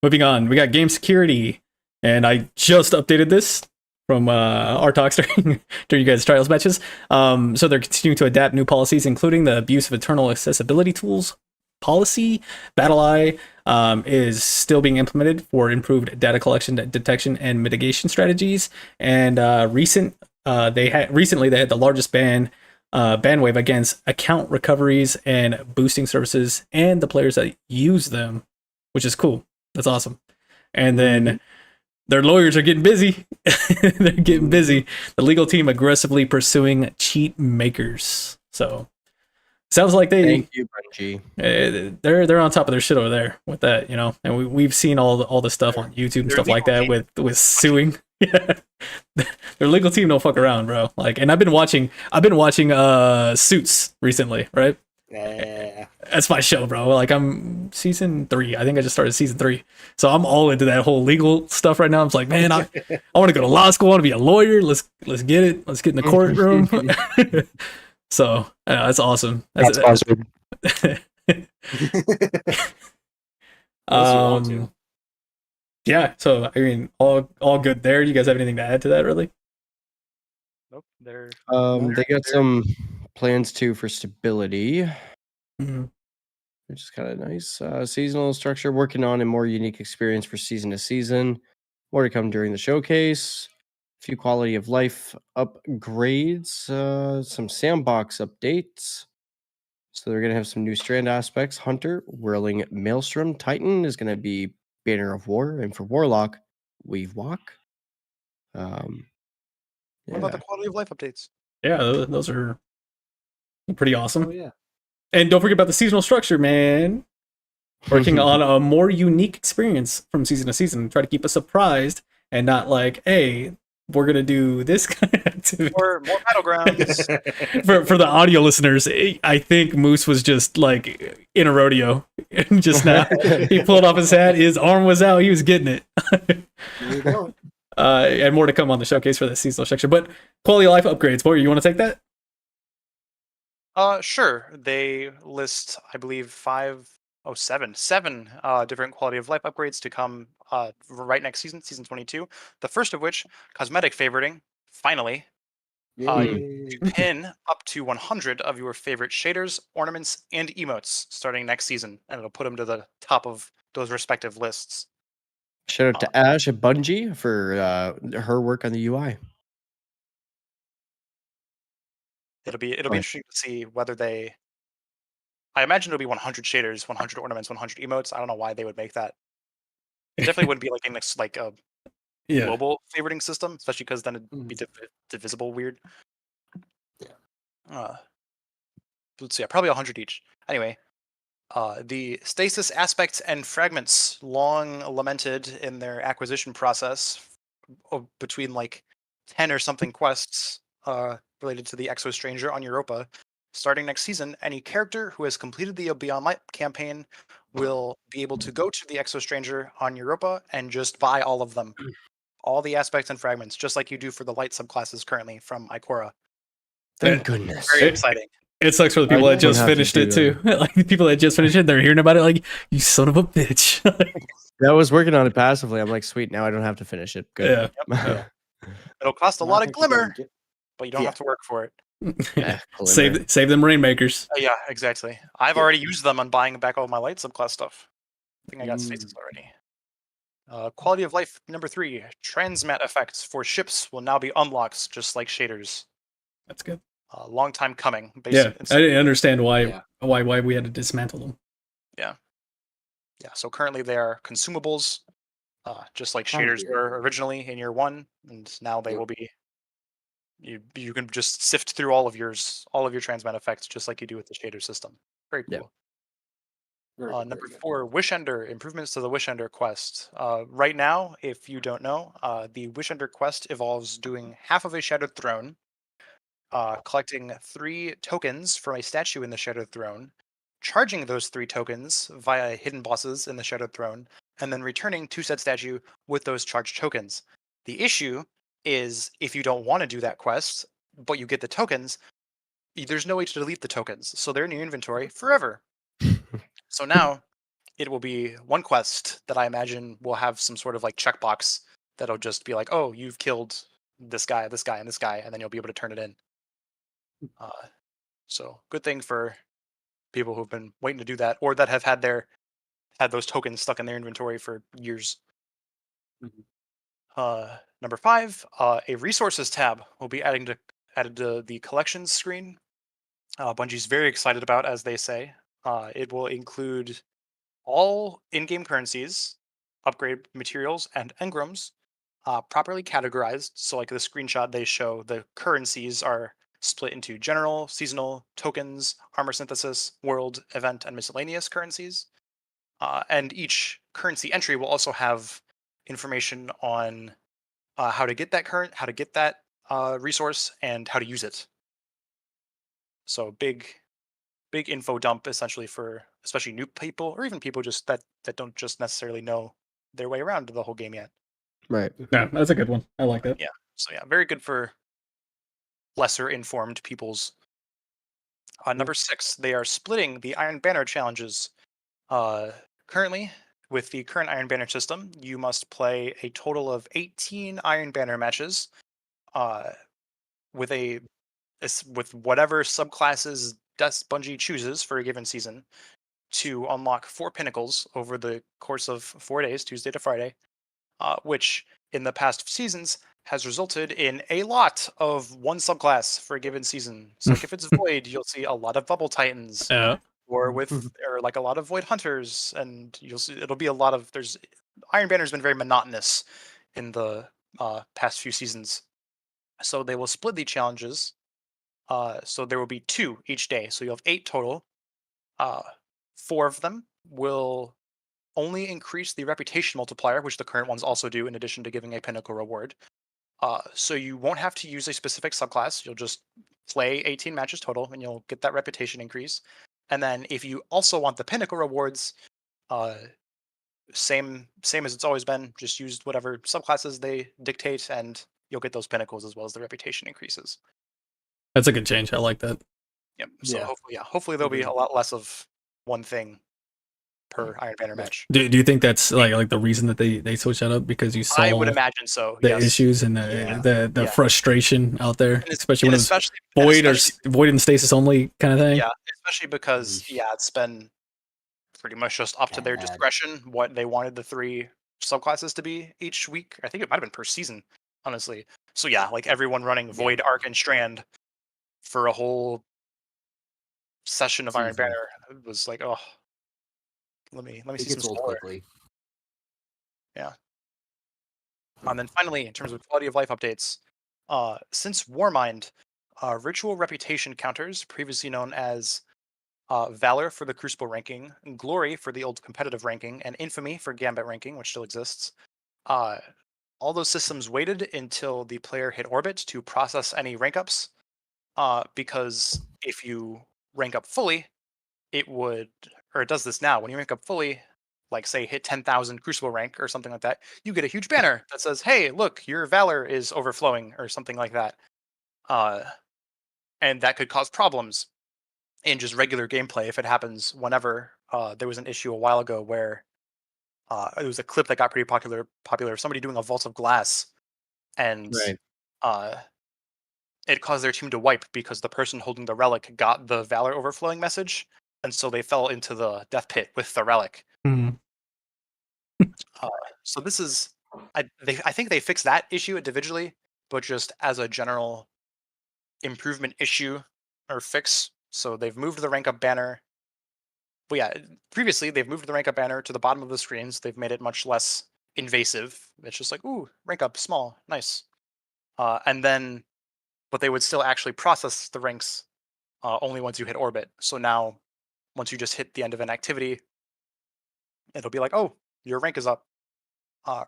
Moving on, we got game security, and I just updated this from our talks during you guys' trials matches. So they're continuing to adapt new policies, including the abuse of internal accessibility tools policy. BattleEye is still being implemented for improved data collection, detection, and mitigation strategies. And recently they had the largest ban wave against account recoveries and boosting services and the players that use them, which is cool. That's awesome. And then their lawyers are getting busy. They're getting busy. The legal team aggressively pursuing cheat makers. So sounds like Thank you, Bungie. they're on top of their shit over there with that, you know. And we've seen all the stuff on YouTube and Their stuff like legal that with suing. Yeah. Their legal team don't fuck around, bro. Like, and I've been watching Suits recently, right? Yeah. That's my show, bro. Like I'm season 3. I think I just started season 3, so I'm all into that whole legal stuff right now. I'm like, man, I want to go to law school. I want to be a lawyer. Let's get it. Let's get in the courtroom. So that's awesome. That's buzzard. Unless you want to. Yeah. So I mean, all good there. You guys have anything to add to that, really? Nope. They're They got some plans too for stability, Mhm. which is kind of nice. Seasonal structure, working on a more unique experience for season to season. More to come during the showcase. A few quality of life upgrades, some sandbox updates. So they're gonna have some new strand aspects. Hunter, Whirling Maelstrom, Titan is gonna be Banner of War, and for Warlock, Weave Walk. What about the Yeah. quality of life updates? Yeah, those are pretty awesome. Oh yeah. And don't forget about the seasonal structure, man. Working on a more unique experience from season to season. Try to keep us surprised and not like, hey, we're gonna do this kind of activity. Or more battlegrounds. For the audio listeners, I think Moose was just like in a rodeo just now. He pulled off his hat, his arm was out, he was getting it. There you go. And more to come on the showcase for the seasonal structure. But quality of life upgrades, Boy, you want to take that? Sure. They list, I believe, seven different quality of life upgrades to come right next season, season 22. The first of which, cosmetic favoriting, finally. Yay. You pin up to 100 of your favorite shaders, ornaments, and emotes starting next season, and it'll put them to the top of those respective lists. Shout out to Ash at Bungie for her work on the UI. It'll be Right. interesting to see whether they. I imagine it'll be 100 shaders, 100 ornaments, 100 emotes. I don't know why they would make that. It definitely wouldn't be like a Yeah. global favoriting system, especially because then it'd be Mhm. divisible weird. Yeah. Let's see, probably 100 each. Anyway, the stasis aspects and fragments, long lamented in their acquisition process between like 10 or something quests related to the Exo Stranger on Europa. Starting next season, any character who has completed the Beyond Light campaign will be able to go to the Exo Stranger on Europa and just buy all of them. All the aspects and fragments, just like you do for the light subclasses currently from Ikora. Thank goodness. Very exciting. It sucks for the people I that just don't have to finished it do too. Like the people that just finished it, they're hearing about it like, you son of a bitch. I was working on it passively. I'm like, sweet, now I don't have to finish it. Good. Yeah. It'll cost a Now lot I of think you gotta glimmer, get- but you don't have to work for it. Yeah, glimmer. save them rainmakers. Yeah, exactly. I've already used them on buying back all my light subclass stuff. I think I got stasis already. Quality of life number 3. Transmat effects for ships will now be unlocks, just like shaders. That's good. Long time coming. Yeah, I didn't understand why Yeah. why we had to dismantle them. Yeah, so currently they are consumables, just like Kinda shaders weird. were originally in year 1, and now they Yep. will be. You can just sift through all of your transmat effects just like you do with the shader system. Very cool. Yep. Very good, Number very good. 4, Wishender, improvements to the Wishender quest. Right now, if you don't know, the Wishender quest involves doing half of a Shattered Throne, collecting 3 tokens from a statue in the Shattered Throne, charging those 3 tokens via hidden bosses in the Shattered Throne, and then returning to said statue with those charged tokens. The issue is if you don't want to do that quest, but you get the tokens, there's no way to delete the tokens, so they're in your inventory forever. So now it will be one quest that I imagine will have some sort of like checkbox that'll just be like, oh, you've killed this guy, and this guy, and then you'll be able to turn it in. So good thing for people who've been waiting to do that, or that have had those tokens stuck in their inventory for years. Number 5, a resources tab will be added to the collections screen. Bungie's very excited about, as they say. It will include all in-game currencies, upgrade materials, and engrams properly categorized. So like the screenshot they show, the currencies are split into general, seasonal, tokens, armor synthesis, world, event, and miscellaneous currencies. And each currency entry will also have information on how to get that resource and how to use it. So big big info dump essentially for especially new people or even people just that don't just necessarily know their way around the whole game yet. Right. Yeah, that's a good one. I like that. Yeah. So yeah, very good for lesser informed peoples. Number 6, they are splitting the Iron Banner challenges. Currently, with the current Iron Banner system, you must play a total of 18 Iron Banner matches with with whatever subclasses Bungie chooses for a given season to unlock 4 pinnacles over the course of 4 days, Tuesday to Friday, which in the past seasons has resulted in a lot of one subclass for a given season. So like if it's Void, you'll see a lot of Bubble Titans, Yeah. or like a lot of Void Hunters, and you'll see it'll be a lot of Iron Banner's been very monotonous in the past few seasons. So they will split the challenges. So there will be 2 each day. So you'll have 8 total. 4 of them will only increase the reputation multiplier, which the current ones also do, in addition to giving a pinnacle reward. So you won't have to use a specific subclass. You'll just play 18 matches total, and you'll get that reputation increase. And then if you also want the pinnacle rewards, same as it's always been. Just use whatever subclasses they dictate, and you'll get those pinnacles as well as the reputation increases. That's a good change. I like that. Yep. So Yeah. hopefully there'll be a lot less of one thing per Iron Banner match. Do you think that's like the reason that they switched that up because you saw I would imagine so. the Yes. issues and the Yeah. frustration out there, And especially when it's especially void and stasis only kind of thing? Yeah, especially because it's been pretty much just up to their Bad. discretion what they wanted the 3 subclasses to be each week. I think it might have been per season, honestly. So yeah, like everyone running Void, Arc, and Strand for a whole session of Iron Season. Banner was like, oh, let me It see some gets old smaller. quickly. Yeah. And then finally, in terms of quality of life updates, since Warmind, ritual reputation counters, previously known as Valor for the Crucible ranking, Glory for the old competitive ranking, and Infamy for Gambit ranking, which still exists, all those systems waited until the player hit orbit to process any rank ups, because if you rank up fully, it does this now. When you rank up fully, like say hit 10,000 Crucible rank or something like that, you get a huge banner that says, "Hey, look, your Valor is overflowing," or something like that. And that could cause problems in just regular gameplay if it happens whenever. There was an issue a while ago where it was a clip that got pretty popular of somebody doing a vault of glass, and it caused their team to wipe because the person holding the relic got the Valor overflowing message, and so they fell into the death pit with the relic. Mhm. So this is, I think they fixed that issue individually, but just as a general improvement issue or fix. So they've moved the rank up banner. But yeah, previously they've moved the rank up banner to the bottom of the screens. They've made it much less invasive. It's just like, ooh, rank up, small, nice. And then, but they would still actually process the ranks only once you hit orbit. So now, once you just hit the end of an activity, it'll be like, oh, your rank is up.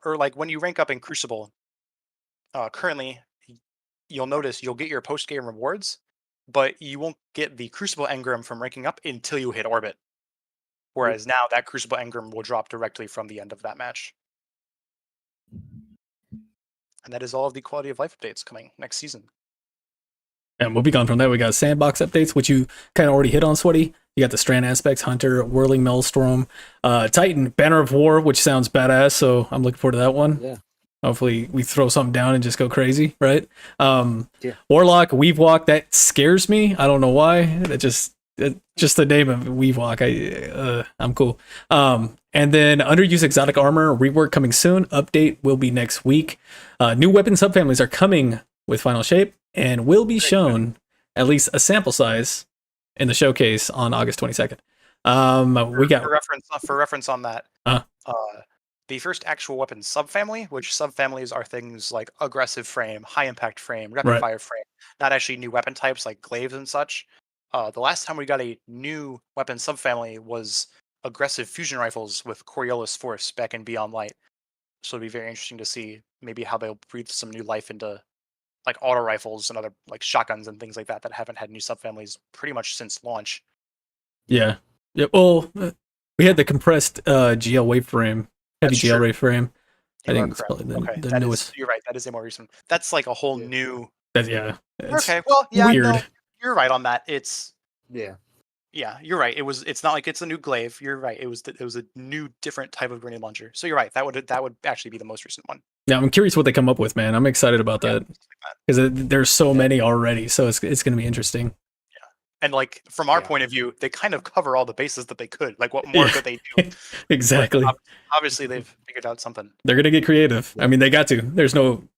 Or like when you rank up in Crucible, currently, you'll notice you'll get your post-game rewards, but you won't get the Crucible engram from ranking up until you hit orbit. Whereas now that Crucible engram will drop directly from the end of that match. And that is all of the quality of life updates coming next season. And moving on from that, we got sandbox updates, which you kind of already hit on, Sweaty. You got the Strand aspects, Hunter, Whirling Maelstrom, Titan, Banner of War, which sounds badass, so I'm looking forward to that one. Yeah. Hopefully we throw something down and just go crazy, right? Yeah. Warlock, Weave Walk, that scares me. I don't know why. Just the name of Weave Walk. I'm cool. And then underused exotic armor rework coming soon. Update will be next week. New weapon subfamilies are coming with final shape and will be shown at least a sample size in the showcase on August 22nd. We got for reference on that. The first actual weapon subfamily, which subfamilies are things like aggressive frame, high impact frame, rapid fire frame, not actually new weapon types like glaives and such. The last time we got a new weapon subfamily was aggressive fusion rifles with Coriolis Force back in Beyond Light. So it'd be very interesting to see maybe how they'll breathe some new life into like auto rifles and other like shotguns and things like that that haven't had new subfamilies pretty much since launch. Yeah. Yeah. Well, we had the compressed GL waveframe, heavy That's GL true. waveframe. I You are think it's correct. probably Okay, the that is newest. you're right. That is a more recent. That's like a whole Yeah. new. That's, yeah. It's Okay, well, yeah, weird. no, you're right on that. It's Yeah. yeah, you're right. It's not like it's a new glaive. You're right. It was a new, different type of grenade launcher. So you're right. That would actually be the most recent one. Yeah, I'm curious what they come up with, man. I'm excited about Yeah, that because there's so many already, so it's going to be interesting. and like from our Yeah. point of view, they kind of cover all the bases that they could. Like, what more Yeah. could they do? Exactly. But obviously, they've figured out something. They're going to get creative. I mean, they got to. There's no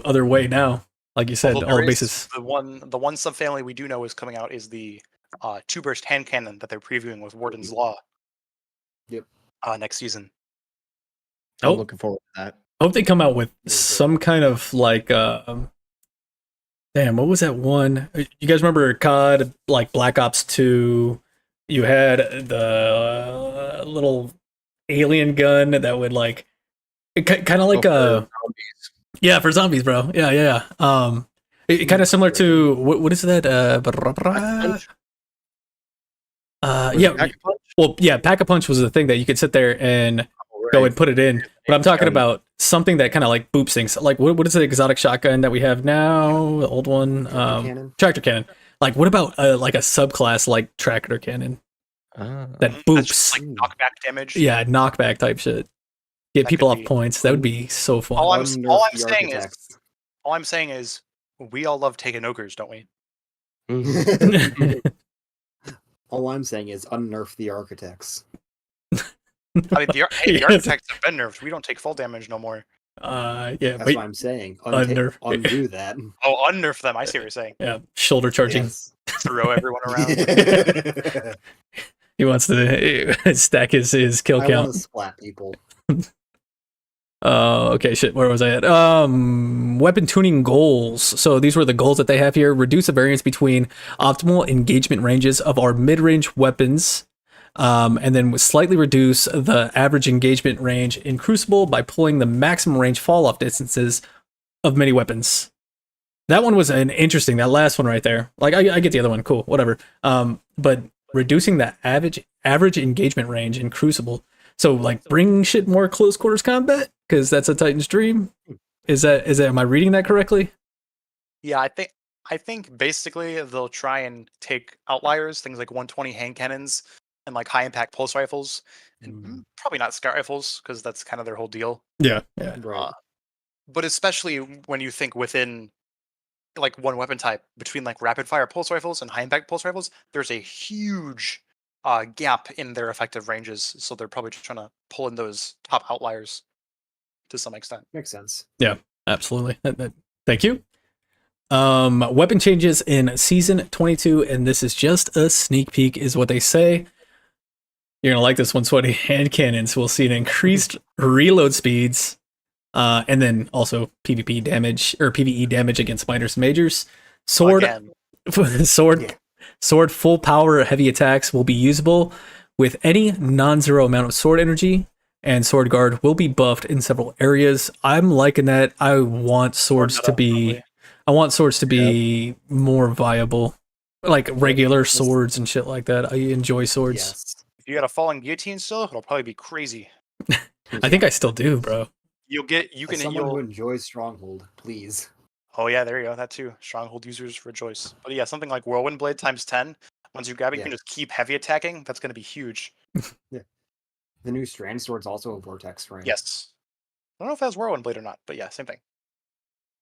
other way now. Like you said, Although all the there is bases. the one subfamily we do know is coming out is the two burst hand cannon that they're previewing with Warden's Law. Yep. Next season. I'm Oh. looking forward to that. I hope they come out with Yeah. some kind of like damn, what was that one? You guys remember COD, like Black Ops 2? You had the little alien gun that would like kind of like yeah, for zombies, bro. Yeah. It kind of similar to what is that? Yeah. Pack-a-Punch? Well, yeah, Pack-a-Punch was the thing that you could sit there and go and put it in. But I'm talking about something that kind of like boops things. Like what is the exotic shotgun that we have now? The old one, Cannon. tractor cannon. Like what about like a subclass like tractor cannon that That's boops? just like knockback damage. Yeah, knockback type shit. Get That people could off be points. That would be so fun. All I'm Unnerf the saying is, architects. we all love taking ogres, don't we? All I'm saying is unnerf the architects. I mean, the Yes. architects have been nerfed. We don't take full damage no more. Yeah, That's wait, what I'm saying. Unnerf. Undo that. Oh, unnerf them. I see what you're saying. yeah, shoulder charging. Yes. Throw everyone around. He wants to stack his kill I want count. to splat people. Okay, shit. Where was I at? Weapon tuning goals. So these were the goals that they have here. Reduce the variance between optimal engagement ranges of our mid-range weapons, and then slightly reduce the average engagement range in Crucible by pulling the maximum range fall-off distances of many weapons. That one was an interesting. That last one right there. Like I get the other one. Cool. Whatever. But reducing the average engagement range in Crucible. So like bring shit more close quarters combat because that's a Titan's dream. Is that am I reading that correctly? Yeah, I think basically they'll try and take outliers, things like 120 hand cannons and like high impact pulse rifles, and probably not scout rifles because that's kind of their whole deal. Yeah. Right. But especially when you think within like one weapon type between like rapid fire pulse rifles and high impact pulse rifles, there's a huge gap in their effective ranges. So they're probably just trying to pull in those top outliers to some extent. Makes sense. Yeah, absolutely. Thank you. Weapon changes in season 22, and this is just a sneak peek, is what they say. You're gonna like this one, Sweaty. Hand cannons will see an increased reload speeds, and then also PvP damage or PvE damage against minors and majors. Sword, Again, sword full power heavy attacks will be usable with any non-zero amount of sword energy, and sword guard will be buffed in several areas. I'm liking that. I want swords to be more viable, like regular swords and shit like that. I enjoy swords. Yes. if you got a falling guillotine still, it'll probably be crazy. I think I still do, bro. As someone who enjoys Stronghold, please. Oh yeah, there you go. That too. Stronghold users rejoice. But yeah, something like Whirlwind Blade times 10. Once you grab it, you Yeah. can just keep heavy attacking. That's going to be huge. The new Strand Sword's also a Vortex Strand. Yes. I don't know if it has Whirlwind Blade or not, but yeah, same thing.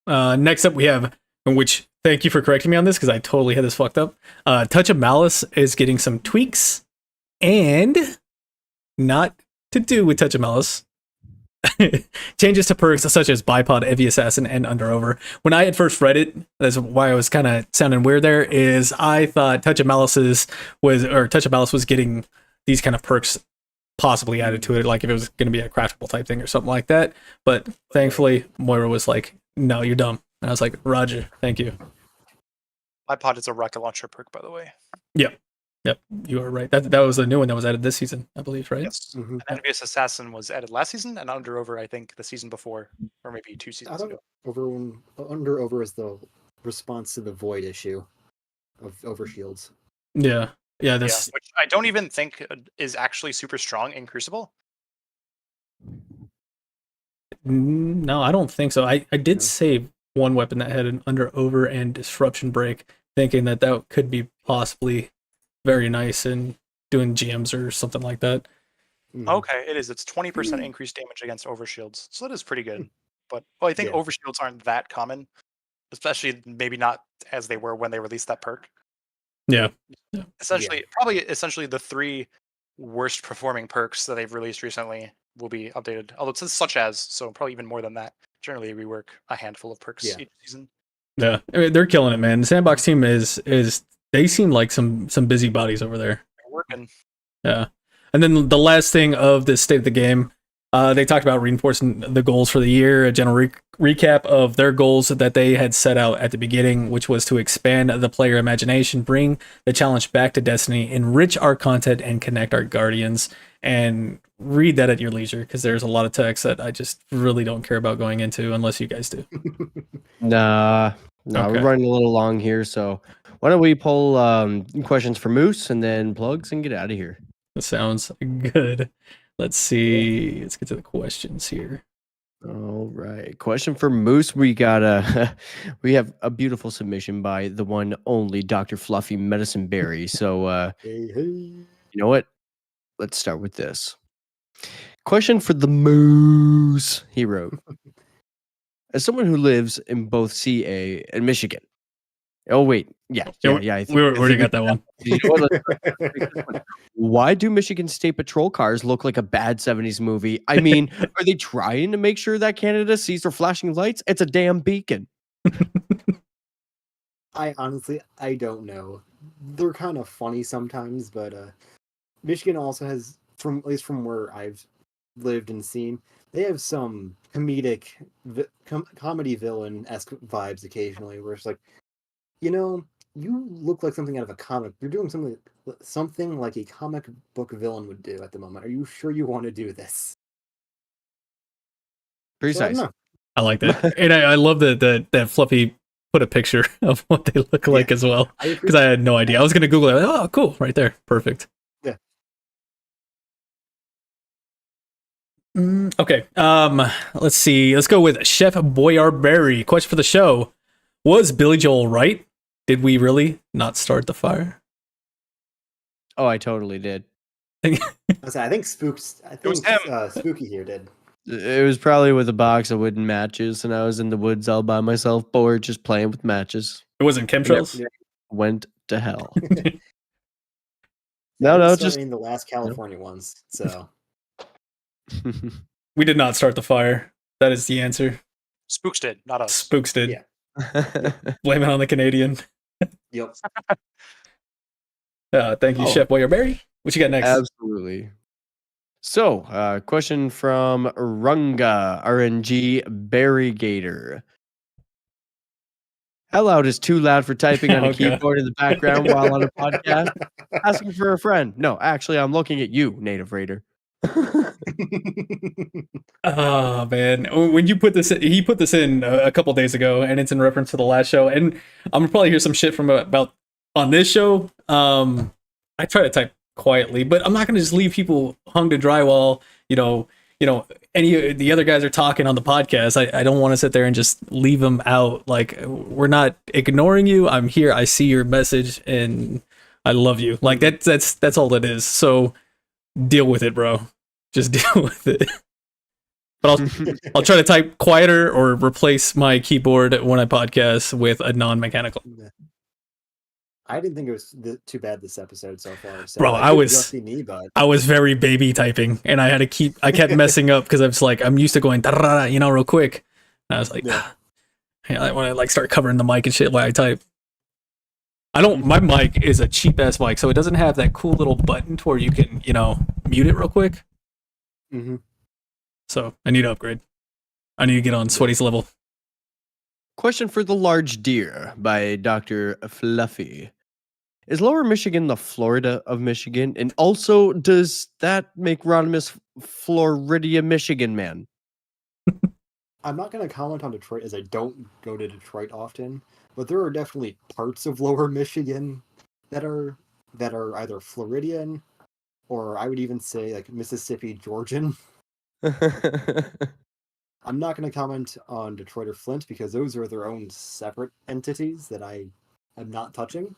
Next up, we have, which thank you for correcting me on this because I totally had this fucked up. Touch of Malice is getting some tweaks, and not to do with Touch of Malice. Changes to perks such as Bipod, Heavy Assassin, and Under Over. When I had first read it, that's why I was kind of sounding weird there, is I thought Touch of Malice was getting these kind of perks possibly added to it, like if it was going to be a craftable type thing or something like that. But thankfully, Moira was like, no, you're dumb. And I was like, Roger, thank you. iPod is a rocket launcher perk, by the way. Yep, you are right. That was a new one that was added this season, I believe, right? Yes. Mhm. And Envious Assassin was added last season, and Under Over, I think, the season before, or maybe 2 I seasons thought ago. Under Over is the response to the Void issue of Overshields. Yeah. Yeah, Yeah, this which I don't even think is actually super strong in Crucible. no, I don't think so. I did No. save one weapon that had an under over and disruption break, thinking that that could be possibly very nice in doing GMs or something like that. Mhm. Okay, it is. It's 20% increased damage against overshields, so that is pretty good. But I think Yeah. overshields aren't that common, especially maybe not as they were when they released that perk. Yeah. Essentially the three worst performing perks that they've released recently will be updated. Although it says such as, so probably even more than that. Generally rework a handful of perks Yeah. each season. Yeah, I mean, they're killing it, man. The Sandbox team is they seem like some busy bodies over there. They're working. Yeah, and then the last thing of this state of the game, they talked about reinforcing the goals for the year. A general recap of their goals that they had set out at the beginning, which was to expand the player imagination, bring the challenge back to Destiny, enrich our content, and connect our guardians. And read that at your leisure, because there's a lot of text that I just really don't care about going into unless you guys do. Nah, Okay. we're running a little long here, so why don't we pull questions for Moose and then plugs and get out of here? That sounds good. Let's see. Let's get to the questions here. All right. Question for Moose. We got we have a beautiful submission by the one only Dr. Fluffy Medicine Berry. So Hey. you know what? Let's start with this. Question for the Moose. He wrote, as someone who lives in both CA and Michigan. Oh wait, yeah. I We already got that one. You know what? Why do Michigan State Patrol cars look like a bad 70s movie? I mean, are they trying to make sure that Canada sees their flashing lights? It's a damn beacon. I honestly, I don't know. They're kind of funny sometimes, but Michigan also has, at least from where I've lived and seen, they have some comedic, comedy villain-esque vibes occasionally, where it's like, you look like something out of a comic. You're doing something like a comic book villain would do at the moment. Are you sure you want to do this? Precise. So, I like that, and I love that Fluffy put a picture of what they look like as well, because I had no idea. I was gonna Google it. Oh, cool, right there, perfect. Yeah. Okay. Let's see. Let's go with Chef BlueBerry. Question for the show: was Billy Joel right? Did we really not start the fire? Oh, I totally did. I think Spooky here did. It was probably with a box of wooden matches, and I was in the woods all by myself, bored, just playing with matches. It wasn't chemtrails. Yeah. Went to hell. No, just the last California ones. So We did not start the fire. That is the answer. Spooks did, not us. Spooks did. Yeah. Blame it on the Canadian. Yep. Thank you, Chef BlueBerry. What you got next? Absolutely. So, question from Runga RNG Barrigator. How loud is too loud for typing on a Okay. keyboard in the background while on a podcast? Asking for a friend. No, actually, I'm looking at you, Native Raider. Oh man, when you put this, he put this in a couple days ago, and it's in reference to the last show. And I'm gonna probably hear some shit from about on this show. I try to type quietly, but I'm not gonna just leave people hung to dry while any of the other guys are talking on the podcast. I don't want to sit there and just leave them out. Like, we're not ignoring you. I'm here. I see your message, and I love you. Like that's all it is. So deal with it, bro. Just deal with it. But I'll try to type quieter or replace my keyboard when I podcast with a non-mechanical. I didn't think it was too bad this episode so far. So Bro, I was very baby typing, and I kept messing up because I was like, I'm used to going real quick. And I was like, when I start covering the mic and shit while I type. My mic is a cheap ass mic, so it doesn't have that cool little button to where you can, mute it real quick. Mm-hmm. So I need to upgrade. I need to get on Sweaty's level. Question for the large deer by Dr. Fluffy. Is Lower Michigan the Florida of Michigan? And also, does that make Rodimus Floridia, Michigan man? I'm not going to comment on Detroit as I don't go to Detroit often, but there are definitely parts of Lower Michigan that are that are either Floridian or I would even say like Mississippi Georgian. I'm not going to comment on Detroit or Flint because those are their own separate entities that I am not touching.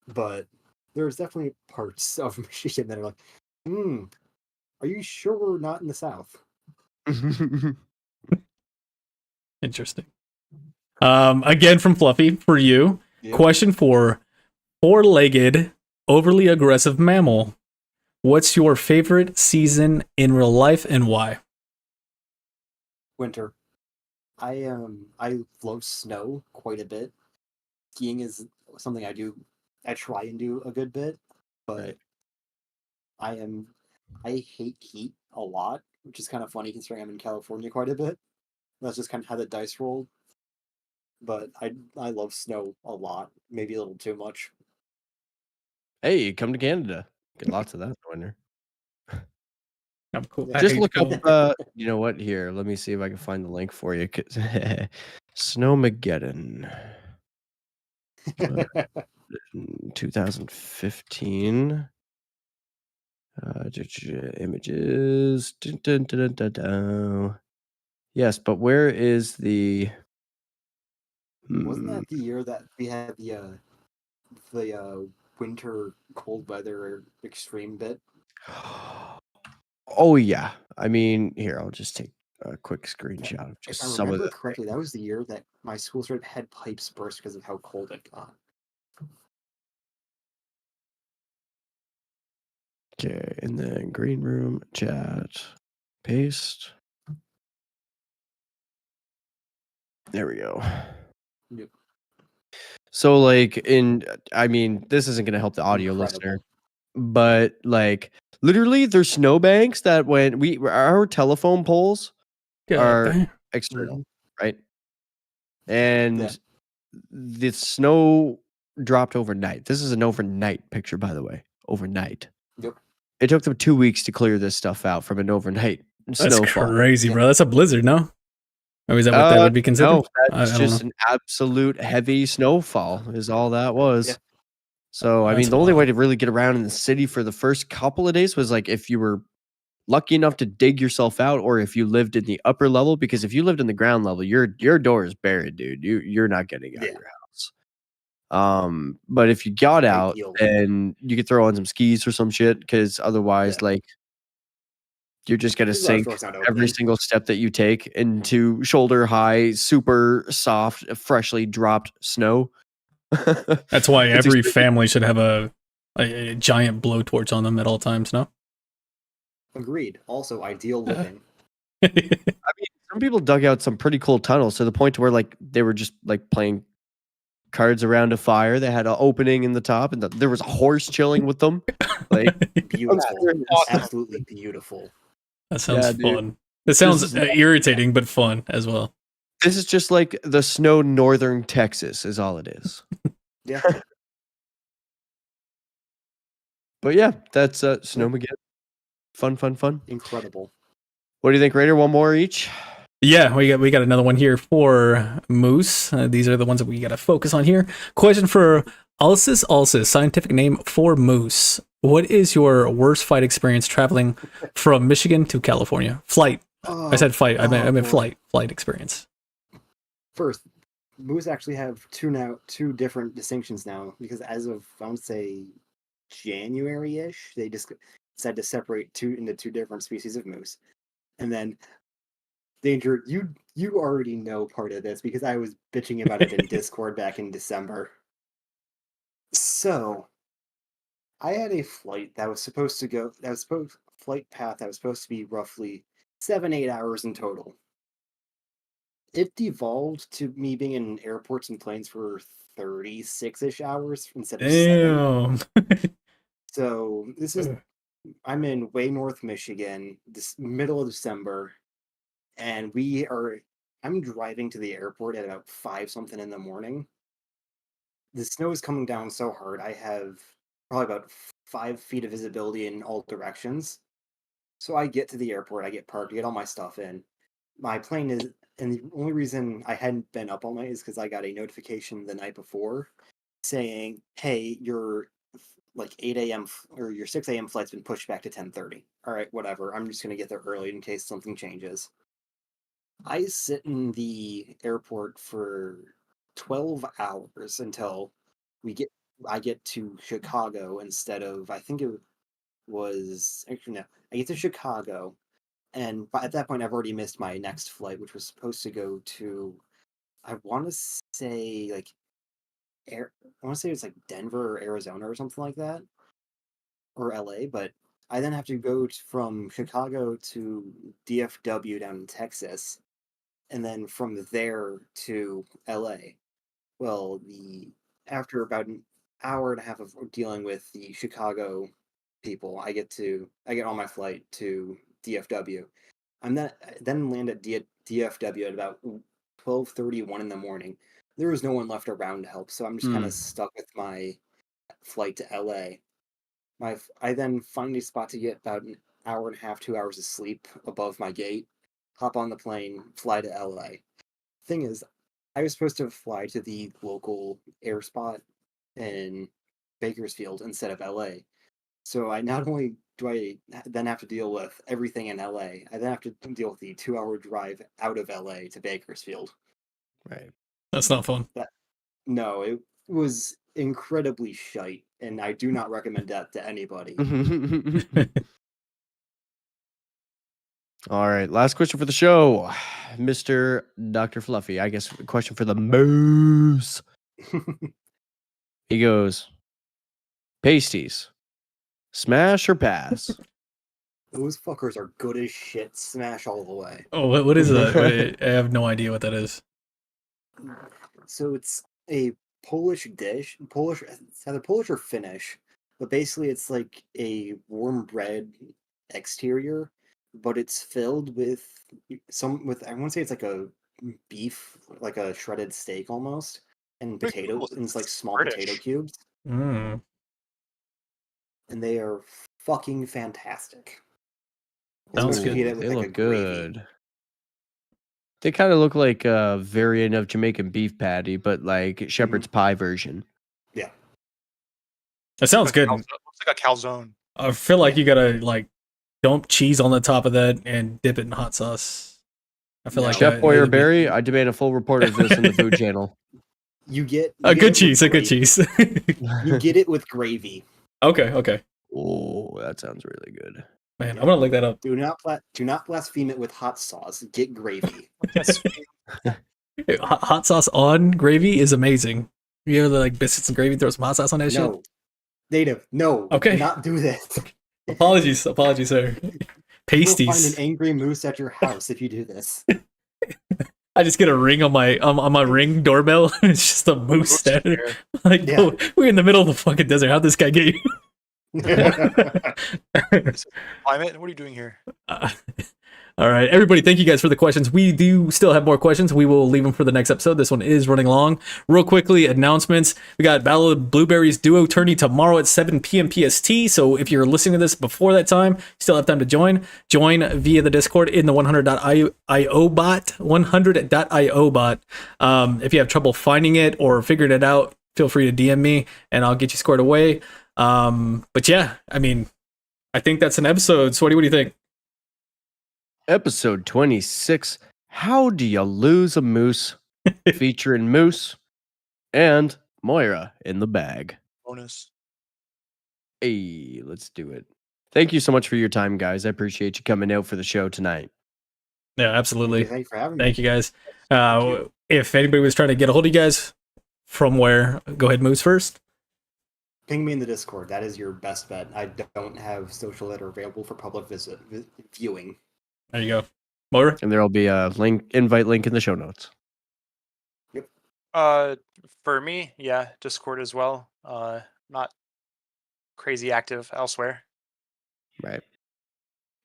But there's definitely parts of Michigan that are like, are you sure we're not in the South? Interesting. Again from Fluffy for you. Yep. Question for four-legged, overly aggressive mammal. What's your favorite season in real life and why? Winter. I love snow quite a bit. Skiing is something I try and do a good bit, but Right. I hate heat a lot, which is kind of funny considering I'm in California quite a bit. That's just kind of how the dice rolled. But I love snow a lot, maybe a little too much. Hey, come to Canada. Get lots of that in the winter. I'm cool. Yeah. I Just hate look cold. up. You know what? Here, let me see if I can find the link for you. Snowmageddon, 2015. Images. Dun, dun, dun, dun, dun, dun. Yes, but where is the? Wasn't that the year that we had the winter cold weather extreme bit? Oh yeah. I mean, here I'll just take a quick screenshot of If just I some of remember the. correctly, that was the year that my school sort of had pipes burst because of how cold it got. Okay, and then green room chat, paste. There we go. Yep. So like I mean, this isn't gonna help the audio listener, but like literally there's snowbanks that when our telephone poles God are damn. external, Mm-hmm. right? And Yeah. the snow dropped overnight. This is an overnight picture, by the way. Overnight. Yep. It took them 2 weeks to clear this stuff out from an overnight That's snowfall. crazy, Yeah. bro. That's a blizzard, no? Or is that what that would be considered? No, I that's don't just know. an absolute heavy snowfall is all that was. Yeah. So, I That's mean, the only way wild. to really get around in the city for the first couple of days was like if you were lucky enough to dig yourself out or if you lived in the upper level, because if you lived in the ground level, your door is buried, dude. You're not getting out of Yeah. your house. But if you got out, Ideal. then you could throw on some skis or some shit, because otherwise, Yeah. like, you're just gonna The garage sink door's not every opening. single step that you take into shoulder high, super soft, freshly dropped snow. That's why It's every extremely- family should have a giant blowtorch on them at all times, no? Agreed. Also, ideal living. I mean, some people dug out some pretty cool tunnels to the point to where like they were just like playing cards around a fire. They had an opening in the top, and there was a horse chilling with them. Like, Beautiful. Awesome. Absolutely beautiful. That sounds Yeah, dude. fun. It sounds is- irritating, but fun as well. this is just like the snow northern Texas is all it is. Yeah. But yeah, that's Snowmageddon. Fun. Incredible. What do you think, Raider? One more each? Yeah, we got another one here for Moose. These are the ones that we got to focus on here. Question for Alsis, scientific name for Moose. What is your worst flight experience traveling from Michigan to California? Flight. I said flight. I meant boy. flight experience. First, Moose actually have two different distinctions now because as of I would say January-ish, they just decided to separate into two different species of moose. And then Danger, you already know part of this because I was bitching about it in Discord back in December. So I had a flight that was supposed to go flight path that was supposed to be roughly 7-8 hours in total. It devolved to me being in airports and planes for 36-ish hours instead of 7. Damn. So I'm in way north Michigan, this middle of December, and I'm driving to the airport at about 5 something in the morning. The snow is coming down so hard. I have probably about 5 feet of visibility in all directions. So I get to the airport, I get parked, get all my stuff in. My plane is, and the only reason I hadn't been up all night is because I got a notification the night before saying, "Hey, your like 8 a.m. or your 6 a.m. flight's been pushed back to 10:30. All right, whatever. I'm just gonna get there early in case something changes. I sit in the airport for 12 hours until I get to Chicago instead of, I think it was actually no, I get to Chicago, and at that point I've already missed my next flight, which was supposed to go to, I want to say like I want to say it's like Denver or Arizona or something like that, or LA, but I then have to go from Chicago to DFW down in Texas, and then from there to LA. Well, after about an hour and a half of dealing with the Chicago people, I get on my flight to DFW. Then land at DFW at about 12:31 in the morning. There was no one left around to help, so I'm just kind of stuck with my flight to LA. I then find a spot to get about an hour and a half, 2 hours of sleep above my gate, hop on the plane, fly to LA. Thing is, I was supposed to fly to the local air spot in Bakersfield instead of LA. So I not only do I then have to deal with everything in LA, I then have to deal with the 2 hour drive out of LA to Bakersfield. Right. That's not fun. No, it was incredibly shite, and I do not recommend that to anybody. All right, last question for the show, Mr. Dr. Fluffy. I guess a question for the moose. He goes, pasties, smash or pass? Those fuckers are good as shit. Smash all the way. Oh, what is that? I have no idea what that is. So it's a Polish dish. It's either Polish or Finnish, but basically it's like a warm bread exterior, but it's filled with I want to say it's like a beef, like a shredded steak almost, and Pretty potatoes, cool. and it's like small British. potato cubes, Mm. and they are fucking fantastic. Sounds Especially if you good. eat it with, They like, a look gravy. good. They kind of look like a variant of Jamaican beef patty, but like shepherd's pie version. Yeah. That sounds good. Looks like a calzone. I feel like you gotta like dump cheese on the top of that and dip it in hot sauce. I feel No. like Chef that Boyer would be- Berry, I demand a full report of this in the food channel. You get a get good it cheese, with a good gravy. cheese. You get it with gravy. Okay. Oh, that sounds really good. Man, Yeah. I'm gonna look that up. Do not blaspheme it with hot sauce. Get gravy. Hot sauce on gravy is amazing. You ever like biscuits and gravy, throw some hot sauce on that shit? No. Native, no. Okay. Do not do this. Apologies, sir. You'll find Pasties. an angry moose at your house if you do this. I just get a ring on my Ring doorbell. It's just a moose standing. Like, Yeah. oh, we're in the middle of the fucking desert. How'd this guy get you? Climate? What are you doing here? All right, everybody, thank you guys for the questions. We do still have more questions. We will leave them for the next episode. This one is running long. Real quickly, announcements. We got Battle of BlueBerry's duo tourney tomorrow at 7 p.m. PST. So if you're listening to this before that time, you still have time to join. Join via the Discord in the 100.io bot. 100.io bot. If you have trouble finding it or figuring it out, feel free to DM me and I'll get you squared away. But yeah, I mean, I think that's an episode. Sweaty, what do you think? Episode 26. How do you lose a moose? Featuring Moose and Moira in the bag. Bonus. Hey, let's do it. Thank you so much for your time, guys. I appreciate you coming out for the show tonight. Yeah, absolutely. Thank you for having me. Thank you guys. If anybody was trying to get a hold of you guys, from where? Go ahead, Moose first. Ping me in the Discord. That is your best bet. I don't have social that are available for public viewing. There you go. Moira? And there'll be a invite link in the show notes. For me, yeah, Discord as well. Not crazy active elsewhere. Right.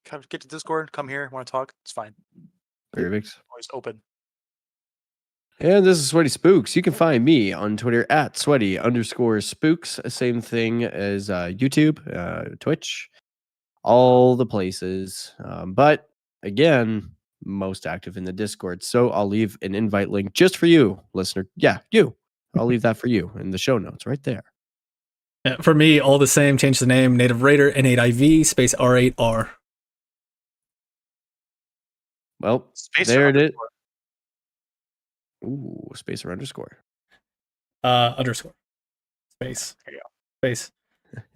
Come get to Discord. Come here. Want to talk? It's fine. Perfect. Always open. And this is SweatySpookz. You can find me on Twitter at @Sweaty_Spooks. Same thing as YouTube, Twitch, all the places. But again, most active in the Discord. So I'll leave an invite link just for you, listener. Yeah, you. I'll leave that for you in the show notes right there. For me, all the same. Change the name. Native Raider N8IV space R8R. Well, Spacer there it is. underscore. Ooh, spacer underscore. Underscore. Space. There you go. Space.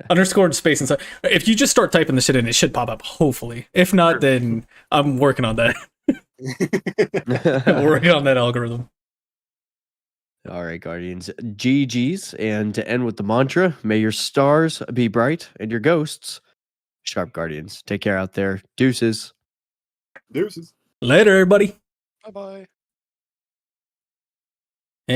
Underscore space inside. If you just start typing the shit in, it should pop up. Hopefully. If not, then I'm working on that. I'm working on that algorithm. All right, Guardians. GG's. And to end with the mantra, may your stars be bright and your ghosts sharp, Guardians. Take care out there. Deuces. Deuces. Later, everybody. Bye bye.